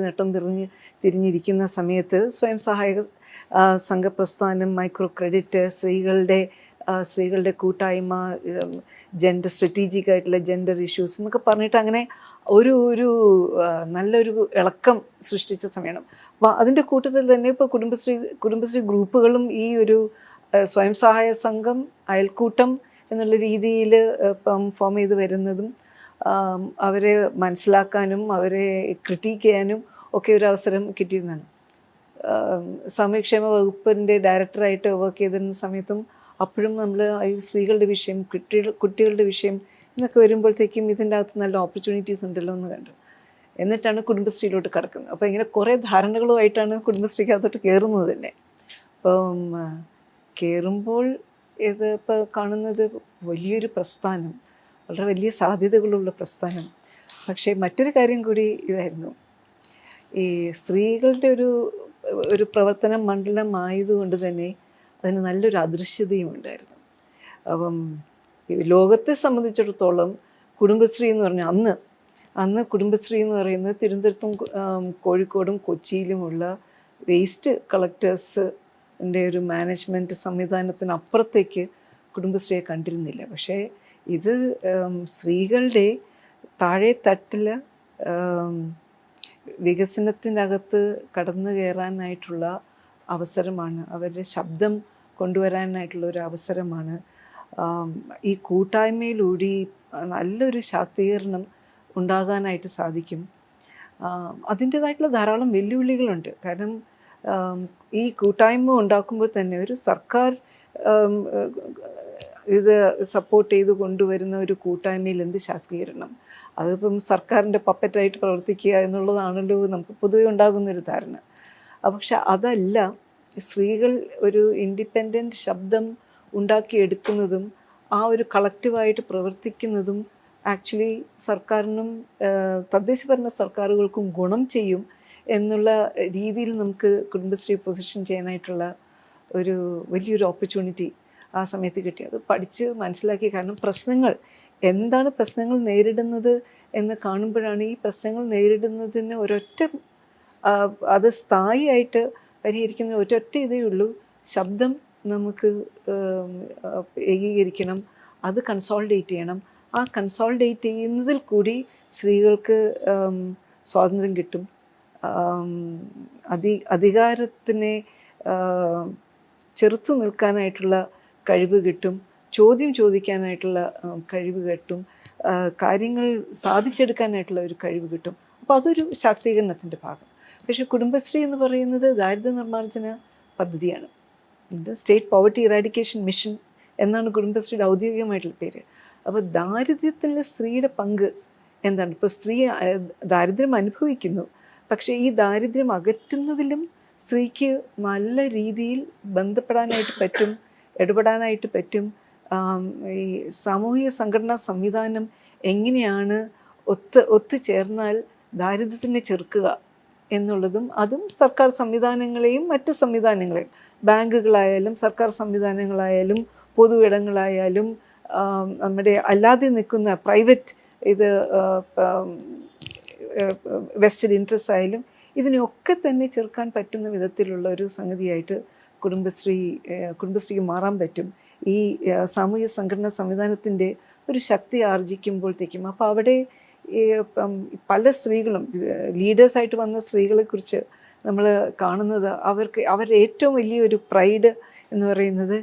തിരിഞ്ഞിരിക്കുന്ന സമയത്ത് സ്വയം സഹായക സംഘപ്രസ്ഥാനം, മൈക്രോ ക്രെഡിറ്റ്, സ്ത്രീകളുടെ കൂട്ടായ്മ, ജെൻഡർ സ്ട്രാറ്റജിക് ആയിട്ടുള്ള ജെൻഡർ ഇഷ്യൂസ് എന്നൊക്കെ പറഞ്ഞിട്ട് അങ്ങനെ ഒരു നല്ലൊരു ഇളക്കം സൃഷ്ടിച്ച സമയമാണ്. അപ്പോൾ അതിൻ്റെ കൂട്ടത്തിൽ തന്നെ ഇപ്പോൾ കുടുംബശ്രീ ഗ്രൂപ്പുകളും ഈ ഒരു സ്വയം സഹായ സംഘം, അയൽക്കൂട്ടം എന്നുള്ള രീതിയിൽ ഇപ്പം ഫോം ചെയ്ത് വരുന്നതും അവരെ മനസ്സിലാക്കാനും അവരെ ക്രിട്ടിക്ക് ചെയ്യാനും ഒക്കെ ഒരു അവസരം കിട്ടിയിരുന്നതാണ്. സാമൂഹ്യക്ഷേമ വകുപ്പിൻ്റെ ഡയറക്ടറായിട്ട് വർക്ക് ചെയ്തിരുന്ന സമയത്തും അപ്പോഴും നമ്മൾ ഈ സ്ത്രീകളുടെ വിഷയം, കുട്ടികളുടെ വിഷയം എന്നൊക്കെ വരുമ്പോഴത്തേക്കും ഇതിൻ്റെ അകത്ത് നല്ല ഓപ്പർച്യൂണിറ്റീസ് ഉണ്ടല്ലോ എന്ന് കണ്ടു. എന്നിട്ടാണ് കുടുംബശ്രീയിലോട്ട് കടക്കുന്നത്. അപ്പോൾ ഇങ്ങനെ കുറേ ധാരണകളുമായിട്ടാണ് കുടുംബശ്രീക്കകത്തോട്ട് കയറുന്നത് തന്നെ. അപ്പം കയറുമ്പോൾ ഇത് ഇപ്പോൾ കാണുന്നത് വലിയൊരു പ്രസ്ഥാനം, വളരെ വലിയ സാധ്യതകളുള്ള പ്രസ്ഥാനം. പക്ഷേ മറ്റൊരു കാര്യം കൂടി ഇതായിരുന്നു, ഈ സ്ത്രീകളുടെ ഒരു പ്രവർത്തന മണ്ഡലം ആയതുകൊണ്ട് തന്നെ അതിന് നല്ലൊരു അദൃശ്യതയും ഉണ്ടായിരുന്നു. അപ്പം ഈ ലോകത്തെ സംബന്ധിച്ചിടത്തോളം കുടുംബശ്രീ എന്ന് പറഞ്ഞാൽ അന്ന് കുടുംബശ്രീ എന്ന് പറയുന്നത് തിരുവനന്തപുരത്തും കോഴിക്കോടും കൊച്ചിയിലുമുള്ള വേസ്റ്റ് കളക്ടേഴ്സിൻ്റെ ഒരു മാനേജ്മെൻറ്റ് സംവിധാനത്തിനപ്പുറത്തേക്ക് കുടുംബശ്രീയെ കണ്ടിരുന്നില്ല. പക്ഷേ ഇത് സ്ത്രീകളുടെ താഴെ തട്ടിൽ വികസനത്തിനകത്ത് കടന്നു കയറാനായിട്ടുള്ള അവസരമാണ്, അവരുടെ ശബ്ദം കൊണ്ടുവരാനായിട്ടുള്ള ഒരു അവസരമാണ്. ഈ കൂട്ടായ്മയിലൂടെ നല്ലൊരു ശാക്തീകരണം ഉണ്ടാകാനായിട്ട് സാധിക്കും. അതിൻ്റേതായിട്ടുള്ള ധാരാളം വെല്ലുവിളികളുണ്ട്. കാരണം ഈ കൂട്ടായ്മ ഉണ്ടാക്കുമ്പോൾ തന്നെ ഒരു സർക്കാർ ഇത് സപ്പോർട്ട് ചെയ്ത് കൊണ്ടുവരുന്ന ഒരു കൂട്ടായ്മയിൽ എന്ത് ശാക്തീകരണം, അതിപ്പം സർക്കാരിൻ്റെ പപ്പറ്റായിട്ട് പ്രവർത്തിക്കുക എന്നുള്ളതാണല്ലോ നമുക്ക് പൊതുവെ ഉണ്ടാകുന്നൊരു ധാരണ. പക്ഷെ അതല്ല, സ്ത്രീകൾ ഒരു ഇൻഡിപെൻഡൻറ്റ് ശബ്ദം ഉണ്ടാക്കിയെടുക്കുന്നതും ആ ഒരു കളക്റ്റീവായിട്ട് പ്രവർത്തിക്കുന്നതും ആക്ച്വലി സർക്കാരിനും തദ്ദേശഭരണ സർക്കാരുകൾക്കും ഗുണം ചെയ്യും എന്നുള്ള രീതിയിൽ നമുക്ക് കുടുംബശ്രീ പൊസിഷൻ ചെയ്യാനായിട്ടുള്ള ഒരു വലിയൊരു ഓപ്പർച്യൂണിറ്റി ആ സമയത്ത് കിട്ടി. അത് പഠിച്ച് മനസ്സിലാക്കി. കാരണം എന്താണ് പ്രശ്നങ്ങൾ നേരിടുന്നത് എന്ന് കാണുമ്പോഴാണ് ഈ പ്രശ്നങ്ങൾ നേരിടുന്നതിന് അത് സ്ഥായിയായിട്ട് പരിഹരിക്കുന്ന ഒരൊറ്റ ഇതേ ഉള്ളൂ, ശബ്ദം നമുക്ക് ഏകീകരിക്കണം, അത് കൺസോളിഡേറ്റ് ചെയ്യണം. ആ കൺസോളിഡേറ്റ് ചെയ്യുന്നതിൽ കൂടി സ്ത്രീകൾക്ക് സ്വാതന്ത്ര്യം കിട്ടും, അധികാരത്തിനെ ചെറുത്തു നിൽക്കാനായിട്ടുള്ള കഴിവ് കിട്ടും, ചോദ്യം ചോദിക്കാനായിട്ടുള്ള കഴിവ് കിട്ടും, കാര്യങ്ങൾ സാധിച്ചെടുക്കാനായിട്ടുള്ള ഒരു കഴിവ് കിട്ടും. അപ്പോൾ അതൊരു ശാക്തീകരണത്തിൻ്റെ ഭാഗം. പക്ഷേ കുടുംബശ്രീ എന്ന് പറയുന്നത് ദാരിദ്ര്യ നിർമ്മാർജ്ജന പദ്ധതിയാണ്. ഇത് സ്റ്റേറ്റ് പോവർട്ടി ഇറാഡിക്കേഷൻ മിഷൻ എന്നാണ് കുടുംബശ്രീയുടെ ഔദ്യോഗികമായിട്ടുള്ള പേര്. അപ്പോൾ ദാരിദ്ര്യത്തിലെ സ്ത്രീയുടെ പങ്ക് എന്താണ്? ഇപ്പോൾ സ്ത്രീ ദാരിദ്ര്യം അനുഭവിക്കുന്നു, പക്ഷേ ഈ ദാരിദ്ര്യം അകറ്റുന്നതിലും സ്ത്രീക്ക് നല്ല രീതിയിൽ ബന്ധപ്പെടാനായിട്ട് പറ്റും, ഇടപെടാനായിട്ട് പറ്റും. ഈ സാമൂഹിക സംഘടനാ സംവിധാനം എങ്ങനെയാണ് ഒത്തുചേർന്നാൽ ദാരിദ്ര്യത്തിനെ ചെറുക്കുക എന്നുള്ളതും, അതും സർക്കാർ സംവിധാനങ്ങളെയും മറ്റ് സംവിധാനങ്ങളെയും, ബാങ്കുകളായാലും സർക്കാർ സംവിധാനങ്ങളായാലും പൊതു ഇടങ്ങളായാലും നമ്മുടെ അല്ലാതെ നിൽക്കുന്ന പ്രൈവറ്റ് വെസ്റ്റഡ് ഇൻട്രസ്റ്റ് ആയാലും ഇതിനെയൊക്കെ തന്നെ ചെറുക്കാൻ പറ്റുന്ന വിധത്തിലുള്ള ഒരു സംഗതിയായിട്ട് കുടുംബശ്രീക്ക് മാറാൻ പറ്റും ഈ സാമൂഹിക സംഘടനാ സംവിധാനത്തിൻ്റെ ഒരു ശക്തി ആർജിക്കുമ്പോഴത്തേക്കും. അപ്പോൾ അവിടെ പല സ്ത്രീകളും ലീഡേഴ്സായിട്ട് വന്ന സ്ത്രീകളെക്കുറിച്ച് നമ്മൾ കാണുന്നത് അവരുടെ ഏറ്റവും വലിയൊരു പ്രൈഡ് എന്ന് പറയുന്നത്,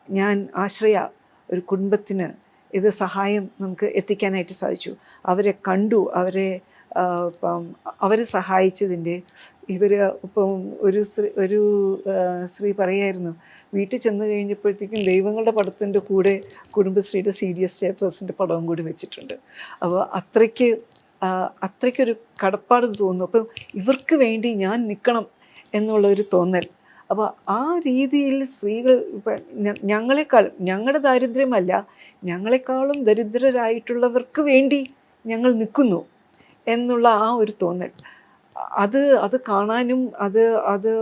ഞാൻ ആശ്രയ ഒരു കുടുംബത്തിന് ഇത് സഹായം നമുക്ക് എത്തിക്കാനായിട്ട് സാധിച്ചു, അവരെ കണ്ടു, അവരെ സഹായിച്ചതിൻ്റെ ഇപ്പം ഒരു സ്ത്രീ പറയായിരുന്നു, വീട്ടിൽ ചെന്ന് കഴിഞ്ഞപ്പോഴത്തേക്കും ദൈവങ്ങളുടെ പടത്തിൻ്റെ കൂടെ കുടുംബശ്രീയുടെ CDS ചെയർപേഴ്സൻ്റെ പടവും കൂടി വെച്ചിട്ടുണ്ട്. അപ്പോൾ അത്രയ്ക്കൊരു കടപ്പാട് തോന്നുന്നു. അപ്പം ഇവർക്ക് വേണ്ടി ഞാൻ നിൽക്കണം എന്നുള്ളൊരു തോന്നൽ. അപ്പോൾ ആ രീതിയിൽ സ്ത്രീകൾ ഞങ്ങളുടെ ദാരിദ്ര്യമല്ല, ഞങ്ങളെക്കാളും ദരിദ്രരായിട്ടുള്ളവർക്ക് വേണ്ടി ഞങ്ങൾ നിൽക്കുന്നു എന്നുള്ള ആ ഒരു തോന്നൽ, അത് കാണാനും അത്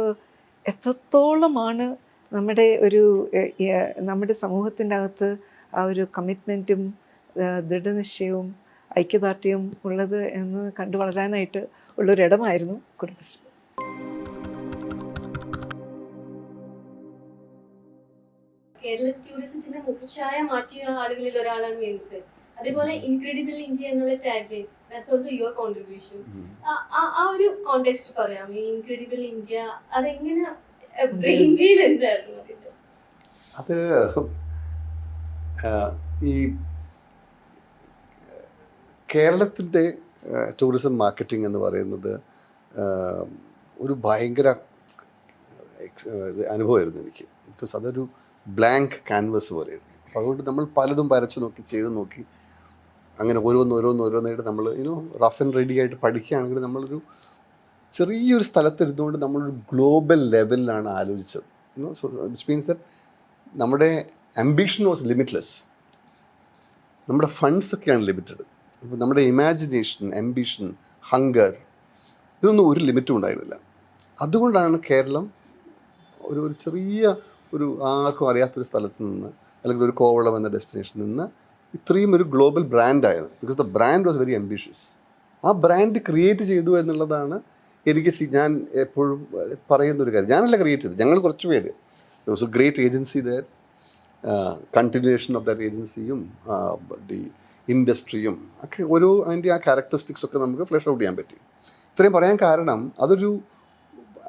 എത്രത്തോളമാണ് നമ്മുടെ സമൂഹത്തിൻ്റെ അകത്ത് ആ ഒരു കമ്മിറ്റ്മെൻറ്റും ദൃഢനിശ്ചയവും ഐക്യദാർഢ്യവും ഉള്ളത് എന്ന് കണ്ടു വളരാനായിട്ട് ഉള്ളൊരിടമായിരുന്നു കുടുംബശ്രീ. കേരള ടൂറിസത്തിന്റെ മുഖച്ഛായ മാറ്റിയ ആളുകളിൽ ഒരാളാണ് വേണു സർ. അതേപോലെ ഇൻക്രെഡിബിൾ ഇന്ത്യ എന്നുള്ള tagline, that's also your contribution. ആ ഒരു കോണ്ടെക്സ്റ്റ് പറയാം, ഈ ഇൻക്രെഡിബിൾ ഇന്ത്യ അതെങ്ങനെ ബ്രെയിൻ ഡ്രെയിൻ എന്തായിരുന്നു അതിന്റെ? അത് ഈ കേരളത്തിൻ്റെ ടൂറിസം മാർക്കറ്റിംഗ് എന്ന് പറയുന്നത് ഒരു ഭയങ്കര അനുഭവമായിരുന്നു എനിക്ക്. ബിക്കോസ് അതൊരു ബ്ലാങ്ക് ക്യാൻവസ് പോലെയായിരുന്നു. അപ്പോൾ അതുകൊണ്ട് നമ്മൾ പലതും വരച്ച് നോക്കി ചെയ്ത് നോക്കി അങ്ങനെ ഓരോന്നായിട്ട് നമ്മൾ റഫ് ആൻഡ് റെഡി ആയിട്ട് പഠിക്കുകയാണെങ്കിൽ നമ്മളൊരു ചെറിയൊരു സ്ഥലത്തിരുന്നുകൊണ്ട് നമ്മളൊരു ഗ്ലോബൽ ലെവലിലാണ് ആലോചിച്ചത്. സോ വിച്ച് മീൻസ് ദാറ്റ് നമ്മുടെ ആംബിഷൻ വാസ് ലിമിറ്റ്ലെസ്. നമ്മുടെ ഫണ്ട്സ് ഒക്കെയാണ് ലിമിറ്റഡ്. അപ്പോൾ നമ്മുടെ ഇമാജിനേഷൻ, ആംബിഷൻ, ഹങ്കർ, ഇതൊന്നും ഒരു ലിമിറ്റും ഉണ്ടായിരുന്നില്ല. അതുകൊണ്ടാണ് കേരളം ഒരു ചെറിയ ആർക്കും അറിയാത്തൊരു സ്ഥലത്ത് നിന്ന്, അല്ലെങ്കിൽ ഒരു കോവളം എന്ന ഡെസ്റ്റിനേഷനിൽ നിന്ന് ഇത്രയും ഒരു ഗ്ലോബൽ ബ്രാൻഡായത്. Because the brand was very ambitious. ആ ബ്രാൻഡ് ക്രിയേറ്റ് ചെയ്തു എന്നുള്ളതാണ് ഞാൻ എപ്പോഴും പറയുന്നൊരു കാര്യം. ഞാനല്ല ക്രിയേറ്റ് ചെയ്തത്, ഞങ്ങൾ കുറച്ച് പേര്. There was a great agency there. Continuation of that ഏജൻസിയും ദി ഇൻഡസ്ട്രിയും ഒക്കെ അതിൻ്റെ ആ ക്യാരക്ടറിസ്റ്റിക്സ് ഒക്കെ നമുക്ക് ഫ്ലഷ് ഔട്ട് ചെയ്യാൻ പറ്റി. ഇത്രയും പറയാൻ കാരണം അതൊരു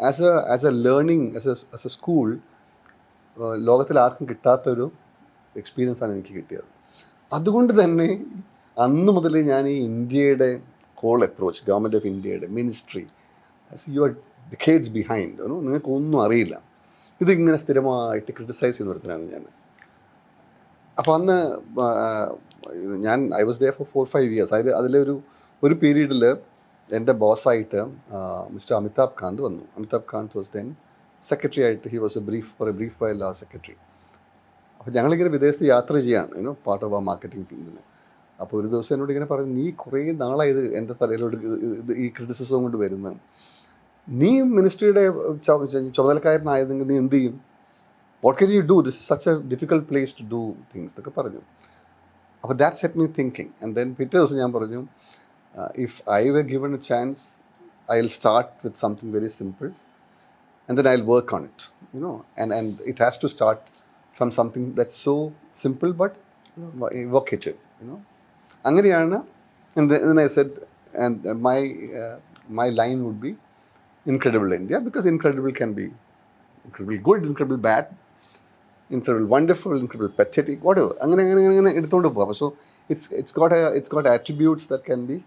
as A learning, as A school ലോകത്തിൽ ആർക്കും കിട്ടാത്തൊരു എക്സ്പീരിയൻസാണ് എനിക്ക് കിട്ടിയത്. അതുകൊണ്ട് തന്നെ അന്ന് മുതൽ ഞാൻ ഈ ഇന്ത്യയുടെ ഹോൾ അപ്രോച്ച്, ഗവൺമെൻറ് ഓഫ് ഇന്ത്യയുടെ ministry, you are decades behind, നിങ്ങൾക്കൊന്നും അറിയില്ല. ഇതിങ്ങനെ സ്ഥിരമായിട്ട് ക്രിട്ടിസൈസ് ചെയ്യുന്ന ഒരുത്തനാണ് ഞാൻ. അപ്പോൾ അന്ന് I was there for 4-5 years. അതിലൊരു പീരീഡിൽ എൻ്റെ ബോസായിട്ട് മിസ്റ്റർ അമിതാഭ് കാന്ത് വന്നു. Amitabh Kant was then secretary ആയിട്ട്. He was a brief while secretary. അപ്പോൾ ഞങ്ങളിങ്ങനെ വിദേശത്ത് യാത്ര ചെയ്യാണ്, പാർട്ട് ഓഫ് ആ മാർക്കറ്റിംഗ് ടീമിന്. അപ്പോൾ ഒരു ദിവസം എന്നോട് ഇങ്ങനെ പറഞ്ഞു, നീ കുറേ നാളായത് എൻ്റെ തലയിലോട്ട് ഈ ക്രിറ്റിസിസം കൊണ്ട് വരുന്നത്, നീ മിനിസ്ട്രിയുടെ ചുമതലക്കാരനായതെങ്കിൽ നീ എന്ത് ചെയ്യും? What can you do? This is such a difficult place to do things എന്നൊക്കെ പറഞ്ഞു. അപ്പോൾ that set me thinking. And then പിറ്റേ ദിവസം ഞാൻ പറഞ്ഞു, if I were given a chance, I will start with something very simple and then I will work on it, and it has to start from something that's so simple but vocative. അങ്ങനെയാണ്. I said, and my line would be Incredible India, because incredible can be incredible good, incredible bad, incredible wonderful, incredible pathetic, whatever. അങ്ങനെ എടുത്തുകൊണ്ട് പോകാം. So it's got attributes that can be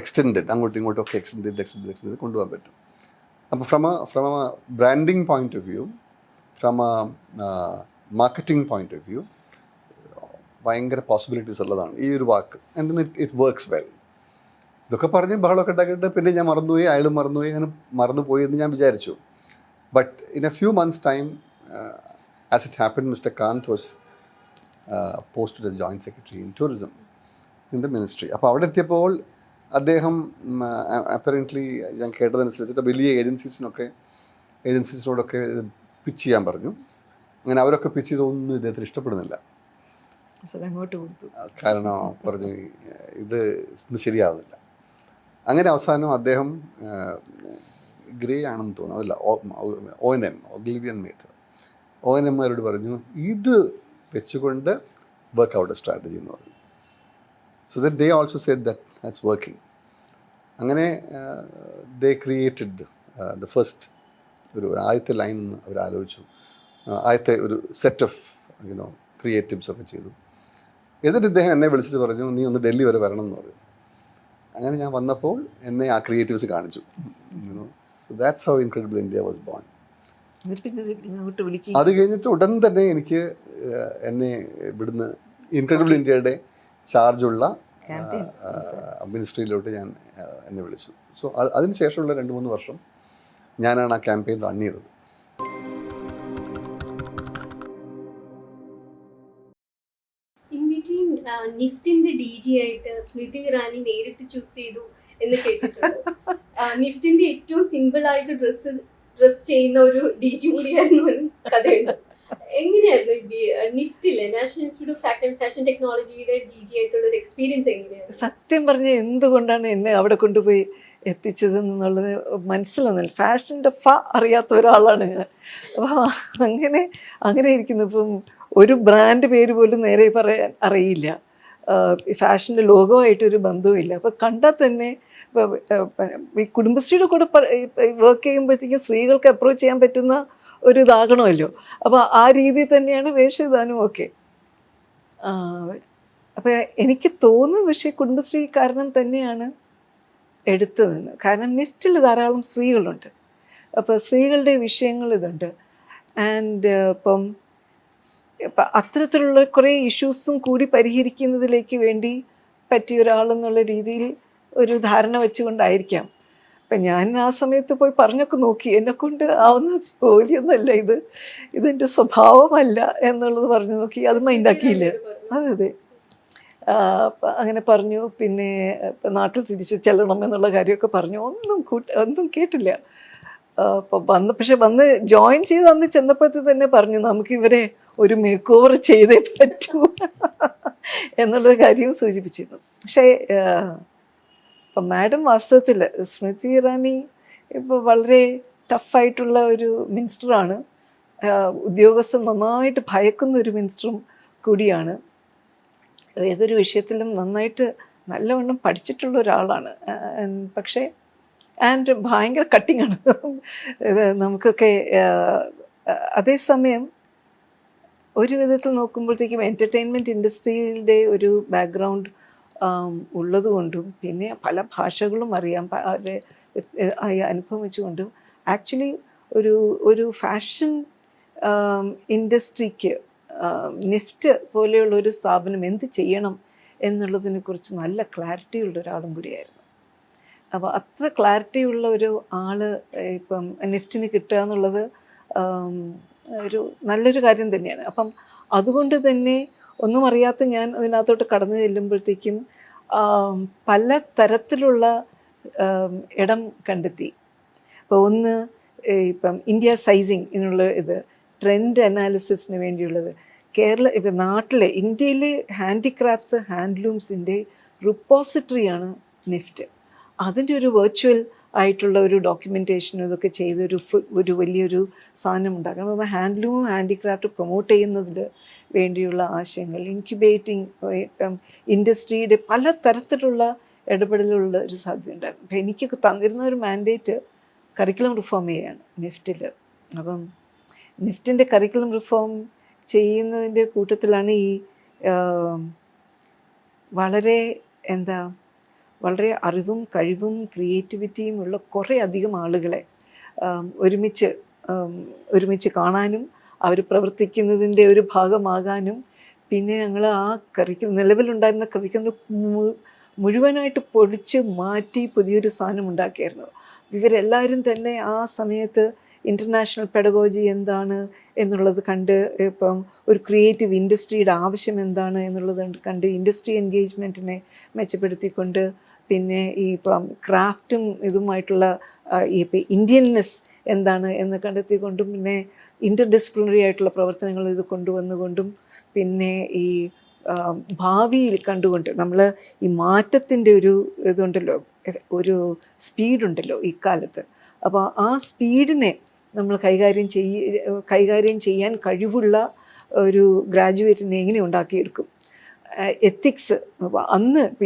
extended, അങ്ങോട്ടും ഇങ്ങോട്ടും ഒക്കെ extend ചെയ്ത് കൊണ്ടുപോകാൻ പറ്റും. അപ്പോൾ from a branding point of view, from a marketing point of view, ഭയങ്കര പോസിബിലിറ്റീസ് ഉള്ളതാണ് ഈ ഒരു വാക്ക്. And then it works well. ഇതൊക്കെ പറഞ്ഞ് ബഹളമൊക്കെ ഉണ്ടാക്കിയിട്ട് പിന്നെ ഞാൻ മറന്നുപോയി, അയാളും മറന്നുപോയി, അങ്ങനെ മറന്നുപോയി എന്ന് ഞാൻ വിചാരിച്ചു. But in a few months time, as it happen, mister Kant was posted as joint secretary in tourism in the ministry. അപ്പോൾ അവിടെ എത്തിയപ്പോൾ അദ്ദേഹം അപ്പറൻ്റ്ലി ഞാൻ കേട്ടതനുസരിച്ചിട്ട് വലിയ ഏജൻസീസിനോടൊക്കെ പിച്ച് ചെയ്യാൻ പറഞ്ഞു. അങ്ങനെ അവരൊക്കെ പിച്ച് ചെയ്തൊന്നും ഇദ്ദേഹത്തിന് ഇഷ്ടപ്പെടുന്നില്ല. അങ്ങോട്ട് കൊടുത്തു. കാരണം പറഞ്ഞു ഇത് ശരിയാവുന്നില്ല. അങ്ങനെ അവസാനം അദ്ദേഹം ഗ്രേ ആണെന്ന് തോന്നുന്നു, അതല്ല ONM, ഒഗ്ലിവിയൻ മേത്ത്, ONM-മാരോട് പറഞ്ഞു, ഇത് വെച്ചുകൊണ്ട് വർക്ക്ഔട്ട് സ്ട്രാറ്റജി എന്ന് പറഞ്ഞു. So that they also said that's working. അങ്ങനെ ദേ ക്രിയേറ്റഡ് ദ ഫസ്റ്റ് ആദ്യത്തെ ലൈൻ അവർ ആലോചിച്ചു, ആദ്യത്തെ ഒരു സെറ്റ് ഓഫ് ക്രിയേറ്റീവ്സ് ഒക്കെ ചെയ്തു. എന്നിട്ട് ഇദ്ദേഹം എന്നെ വിളിച്ചിട്ട് പറഞ്ഞു, നീ ഒന്ന് ഡൽഹി വരെ വരണം എന്ന് പറഞ്ഞു. അങ്ങനെ ഞാൻ വന്നപ്പോൾ എന്നെ ആ ക്രിയേറ്റീവ്സ് കാണിച്ചു. So that's how incredible India was born. അത് കഴിഞ്ഞിട്ട് ഉടൻ തന്നെ എനിക്ക് എന്നെ ഇവിടുന്ന് ഇൻക്രെഡിബിൾ ഇന്ത്യയുടെ ചാർജുള്ള മിനിസ്ട്രിയിലോട്ട് എന്നെ വിളിച്ചു. സോ അതിന് ശേഷമുള്ള 2-3 വർഷം ഞാനാണ് ആ ക്യാമ്പയിൻ റൺ ചെയ്തത്. നിഫ്റ്റിന്റെ DG ആയിട്ട് സ്മൃതി ഇറാനി നേരിട്ട് ചൂസ് ചെയ്തു എന്ന് കേട്ടിട്ടുണ്ട്. നിഫ്റ്റിന്റെ ഏറ്റവും സിമ്പിൾ ആയിട്ട് ഡ്രസ് ചെയ്യുന്ന ഒരു DG കൂടിയായിരുന്നു ഒരു കഥയുണ്ട്. എങ്ങനെയായിരുന്നു നിഫ്റ്റിലെ national institute of fact and fashion ടെക്നോളജിയുടെ DG ആയിട്ടുള്ള ഒരു എക്സ്പീരിയൻസ് എങ്ങനെയായിരുന്നു? സത്യം പറഞ്ഞ എന്തുകൊണ്ടാണ് എന്നെ അവിടെ കൊണ്ടുപോയി എത്തിച്ചതെന്നുള്ളത് മനസ്സിലൊന്നുമില്ല. ഫാഷൻ്റെ അറിയാത്ത ഒരാളാണ് ഞാൻ. അപ്പോൾ അങ്ങനെ ഇരിക്കുന്നു. ഇപ്പം ഒരു ബ്രാൻഡ് പേര് പോലും നേരെ പറയാൻ അറിയില്ല. ഫാഷൻ്റെ ലോഗോ ആയിട്ടൊരു ബന്ധവുമില്ല. അപ്പോൾ കണ്ടാൽ തന്നെ ഈ കുടുംബശ്രീയുടെ കൂടെ വർക്ക് ചെയ്യുമ്പോഴത്തേക്കും സ്ത്രീകൾക്ക് അപ്രോച്ച് ചെയ്യാൻ പറ്റുന്ന ഒരു ഇതാകണമല്ലോ. അപ്പോൾ ആ രീതിയിൽ തന്നെയാണ് വേഷവിധാനവും ഒക്കെ. അപ്പോൾ എനിക്ക് തോന്നുന്നു പക്ഷേ കുടുംബശ്രീ കാരണം തന്നെയാണ് എടുത്തതെന്ന്. കാരണം നിഫ്റ്റിൽ ധാരാളം സ്ത്രീകളുണ്ട്. അപ്പോൾ സ്ത്രീകളുടെ വിഷയങ്ങൾ ഇതുണ്ട്. ആൻഡ് ഇപ്പം അത്തരത്തിലുള്ള കുറേ ഇഷ്യൂസും കൂടി പരിഹരിക്കുന്നതിലേക്ക് വേണ്ടി പറ്റിയ ഒരാളെന്നുള്ള രീതിയിൽ ഒരു ധാരണ വെച്ചുകൊണ്ടായിരിക്കാം അപ്പം ഞാൻ ആ സമയത്ത് പോയി പറഞ്ഞൊക്കെ നോക്കി, എന്നെക്കൊണ്ട് ആവുന്ന ജോലിയൊന്നുമല്ല ഇത്, ഇതെൻ്റെ സ്വഭാവമല്ല എന്നുള്ളത് പറഞ്ഞു നോക്കി, അത് മൈൻഡാക്കിയില്ല. അതെ അതെ. അപ്പം അങ്ങനെ പറഞ്ഞു. പിന്നെ ഇപ്പം നാട്ടിൽ തിരിച്ച് ചെല്ലണം എന്നുള്ള കാര്യമൊക്കെ പറഞ്ഞു. ഒന്നും കേട്ടില്ല. അപ്പം പക്ഷെ വന്ന് ജോയിൻ ചെയ്ത് അന്ന് ചെന്നപ്പോഴത്തേക്ക് തന്നെ പറഞ്ഞു, നമുക്കിവരെ ഒരു മേക്ക് ഓവർ ചെയ്തേ പറ്റൂ എന്നുള്ളൊരു കാര്യവും സൂചിപ്പിച്ചിരുന്നു. പക്ഷേ ഇപ്പം മാഡം വാസ്തവത്തിൽ സ്മൃതി ഇറാനി ഇപ്പോൾ വളരെ ടഫായിട്ടുള്ള ഒരു മിനിസ്റ്ററാണ്. ഉദ്യോഗസ്ഥർ നന്നായിട്ട് ഭയക്കുന്ന ഒരു മിനിസ്റ്ററും കൂടിയാണ്. ഏതൊരു വിഷയത്തിലും നന്നായിട്ട് നല്ലവണ്ണം പഠിച്ചിട്ടുള്ള ഒരാളാണ്. പക്ഷേ ഭയങ്കര കട്ടിങ്ങാണ് ഇത് നമുക്കൊക്കെ. അതേസമയം ഒരു വിധത്തിൽ നോക്കുമ്പോഴത്തേക്കും എൻ്റർടൈൻമെൻറ്റ് ഇൻഡസ്ട്രിയുടെ ഒരു ബാക്ക്ഗ്രൗണ്ട് ഉള്ളതുകൊണ്ടും പിന്നെ പല ഭാഷകളും അറിയാം, അനുഭവം വെച്ചുകൊണ്ടും ആക്ച്വലി ഒരു ഫാഷൻ ഇൻഡസ്ട്രിക്ക് നിഫ്റ്റ് പോലെയുള്ള ഒരു സ്ഥാപനം എന്ത് ചെയ്യണം എന്നുള്ളതിനെക്കുറിച്ച് നല്ല ക്ലാരിറ്റി ഉള്ള ഒരാളും കൂടിയായിരുന്നു. അപ്പോൾ അത്ര ക്ലാരിറ്റി ഉള്ള ഒരു ആൾ ഇപ്പം നിഫ്റ്റിന് കിട്ടുക എന്നുള്ളത് ഒരു നല്ലൊരു കാര്യം തന്നെയാണ്. അപ്പം അതുകൊണ്ട് തന്നെ ഒന്നും അറിയാത്ത ഞാൻ അതിനകത്തോട്ട് കടന്നു ചെല്ലുമ്പോഴത്തേക്കും പല തരത്തിലുള്ള ഇടം കണ്ടെത്തി. അപ്പോൾ ഒന്ന് ഇപ്പം ഇന്ത്യ സൈസിങ് എന്നുള്ള ഇത്, ട്രെൻഡ് അനാലിസിസിന് വേണ്ടിയുള്ളത്. ഇപ്പം നാട്ടിലെ ഇന്ത്യയിലെ ഹാൻഡിക്രാഫ്റ്റ്സ് ഹാൻഡ്ലൂംസിൻ്റെ റിപ്പോസിറ്ററിയാണ് നിഫ്റ്റ്. അതിൻ്റെ ഒരു വെർച്വൽ ആയിട്ടുള്ള ഒരു ഡോക്യുമെൻറ്റേഷൻ ഇതൊക്കെ ഒരു വലിയൊരു സാധനം ഉണ്ടാക്കണം. അപ്പോൾ ഹാൻഡ്ലൂമും ഹാൻഡിക്രാഫ്റ്റ് പ്രൊമോട്ട് ചെയ്യുന്നതിൽ വേണ്ടിയുള്ള ആശയങ്ങൾ, ഇൻക്യുബേറ്റിംഗ് ഇൻഡസ്ട്രിയുടെ പല തരത്തിലുള്ള ഇടപെടലുള്ള ഒരു സാധ്യത ഉണ്ടായിരുന്നു. അപ്പോൾ എനിക്കൊക്കെ തന്നിരുന്ന ഒരു മാൻഡേറ്റ് കരിക്കുലം റിഫോം ചെയ്യാണ് നിഫ്റ്റിൽ. അപ്പം നിഫ്റ്റിൻ്റെ കരിക്കുലം റിഫോം ചെയ്യുന്നതിൻ്റെ കൂട്ടത്തിലാണ് ഈ വളരെ അറിവും കഴിവും ക്രിയേറ്റിവിറ്റിയും ഉള്ള കുറേ അധികം ആളുകളെ ഒരുമിച്ച് കാണാനും അവർ പ്രവർത്തിക്കുന്നതിൻ്റെ ഒരു ഭാഗമാകാനും, പിന്നെ ഞങ്ങൾ ആ നിലവിലുണ്ടായിരുന്ന കരിക്കുലം മുഴുവനായിട്ട് പൊളിച്ച് മാറ്റി പുതിയൊരു സാധനം ഉണ്ടാക്കിയായിരുന്നു. ഇവരെല്ലാവരും തന്നെ ആ സമയത്ത് ഇൻ്റർനാഷണൽ പെഡഗോജി എന്താണ് എന്നുള്ളത് കണ്ട്, ഇപ്പം ഒരു ക്രിയേറ്റീവ് ഇൻഡസ്ട്രിയുടെ ആവശ്യം എന്താണ് എന്നുള്ളത് കണ്ട് ഇൻഡസ്ട്രി എൻഗേജ്മെൻറ്റിനെ മെച്ചപ്പെടുത്തിക്കൊണ്ട്, പിന്നെ ഈ ഇപ്പം ക്രാഫ്റ്റും ഇതുമായിട്ടുള്ള ഈ ഇന്ത്യൻനെസ് എന്താണ് എന്ന് കണ്ടെത്തിക്കൊണ്ടും, പിന്നെ ഇൻ്റർ ഡിസിപ്ലിനറി ആയിട്ടുള്ള പ്രവർത്തനങ്ങൾ ഇത് കൊണ്ടുവന്നുകൊണ്ടും, പിന്നെ ഈ ഭാവിയിൽ കണ്ടുകൊണ്ട് നമ്മൾ ഈ മാറ്റത്തിൻ്റെ ഒരു ഇതുണ്ടല്ലോ, ഒരു സ്പീഡുണ്ടല്ലോ ഇക്കാലത്ത്. അപ്പോൾ ആ സ്പീഡിനെ നമ്മൾ കൈകാര്യം ചെയ്യാൻ കഴിവുള്ള ഒരു ഗ്രാജുവേറ്റിനെ എങ്ങനെ ഉണ്ടാക്കിയെടുക്കും. എത്തിക്സ്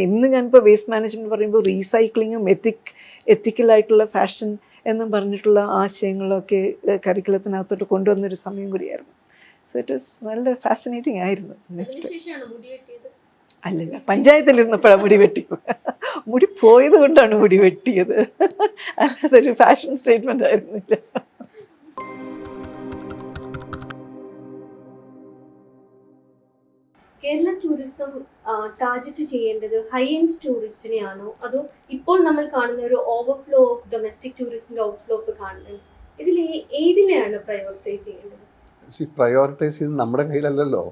ഇന്ന് ഞാനിപ്പോൾ വേസ്റ്റ് മാനേജ്മെൻറ്റ് പറയുമ്പോൾ റീസൈക്ലിങ്ങും എത്തിക്കലായിട്ടുള്ള ഫാഷൻ എന്നും പറഞ്ഞിട്ടുള്ള ആശയങ്ങളൊക്കെ കരിക്കുലത്തിനകത്തോട്ട് കൊണ്ടുവന്നൊരു സമയം കൂടിയായിരുന്നു. സോ ഇറ്റ് ഈസ് നല്ല ഫാസിനേറ്റിംഗ് ആയിരുന്നു. അല്ലല്ല, പഞ്ചായത്തിലിരുന്നപ്പോഴാണ് മുടി വെട്ടിയത്. മുടി പോയത് കൊണ്ടാണ് മുടി വെട്ടിയത്, അല്ലാതൊരു ഫാഷൻ സ്റ്റേറ്റ്മെൻ്റ് ആയിരുന്നില്ല. കേരള ടൂറിസം ടാർഗറ്റ് ചെയ്യേണ്ടത് ഹൈ എൻഡ് ടൂറിസ്റ്റിനെയാണോ, അതോ ഇപ്പോൾ നമ്മൾ കാണുന്ന ഒരു ഓവർഫ്ലോ ഓഫ് ഡൊമസ്റ്റിക് ടൂറിസ്റ്റിന്റെ ഓവർഫ്ലോ ഒക്കെ കാണുന്നത്? ഏതിനെയാണ് പ്രയോറിറ്റൈസ് ചെയ്യേണ്ടത്? പ്രയോറിറ്റൈസ് ചെയ്ത് നമ്മുടെ കയ്യിലല്ലല്ലോ.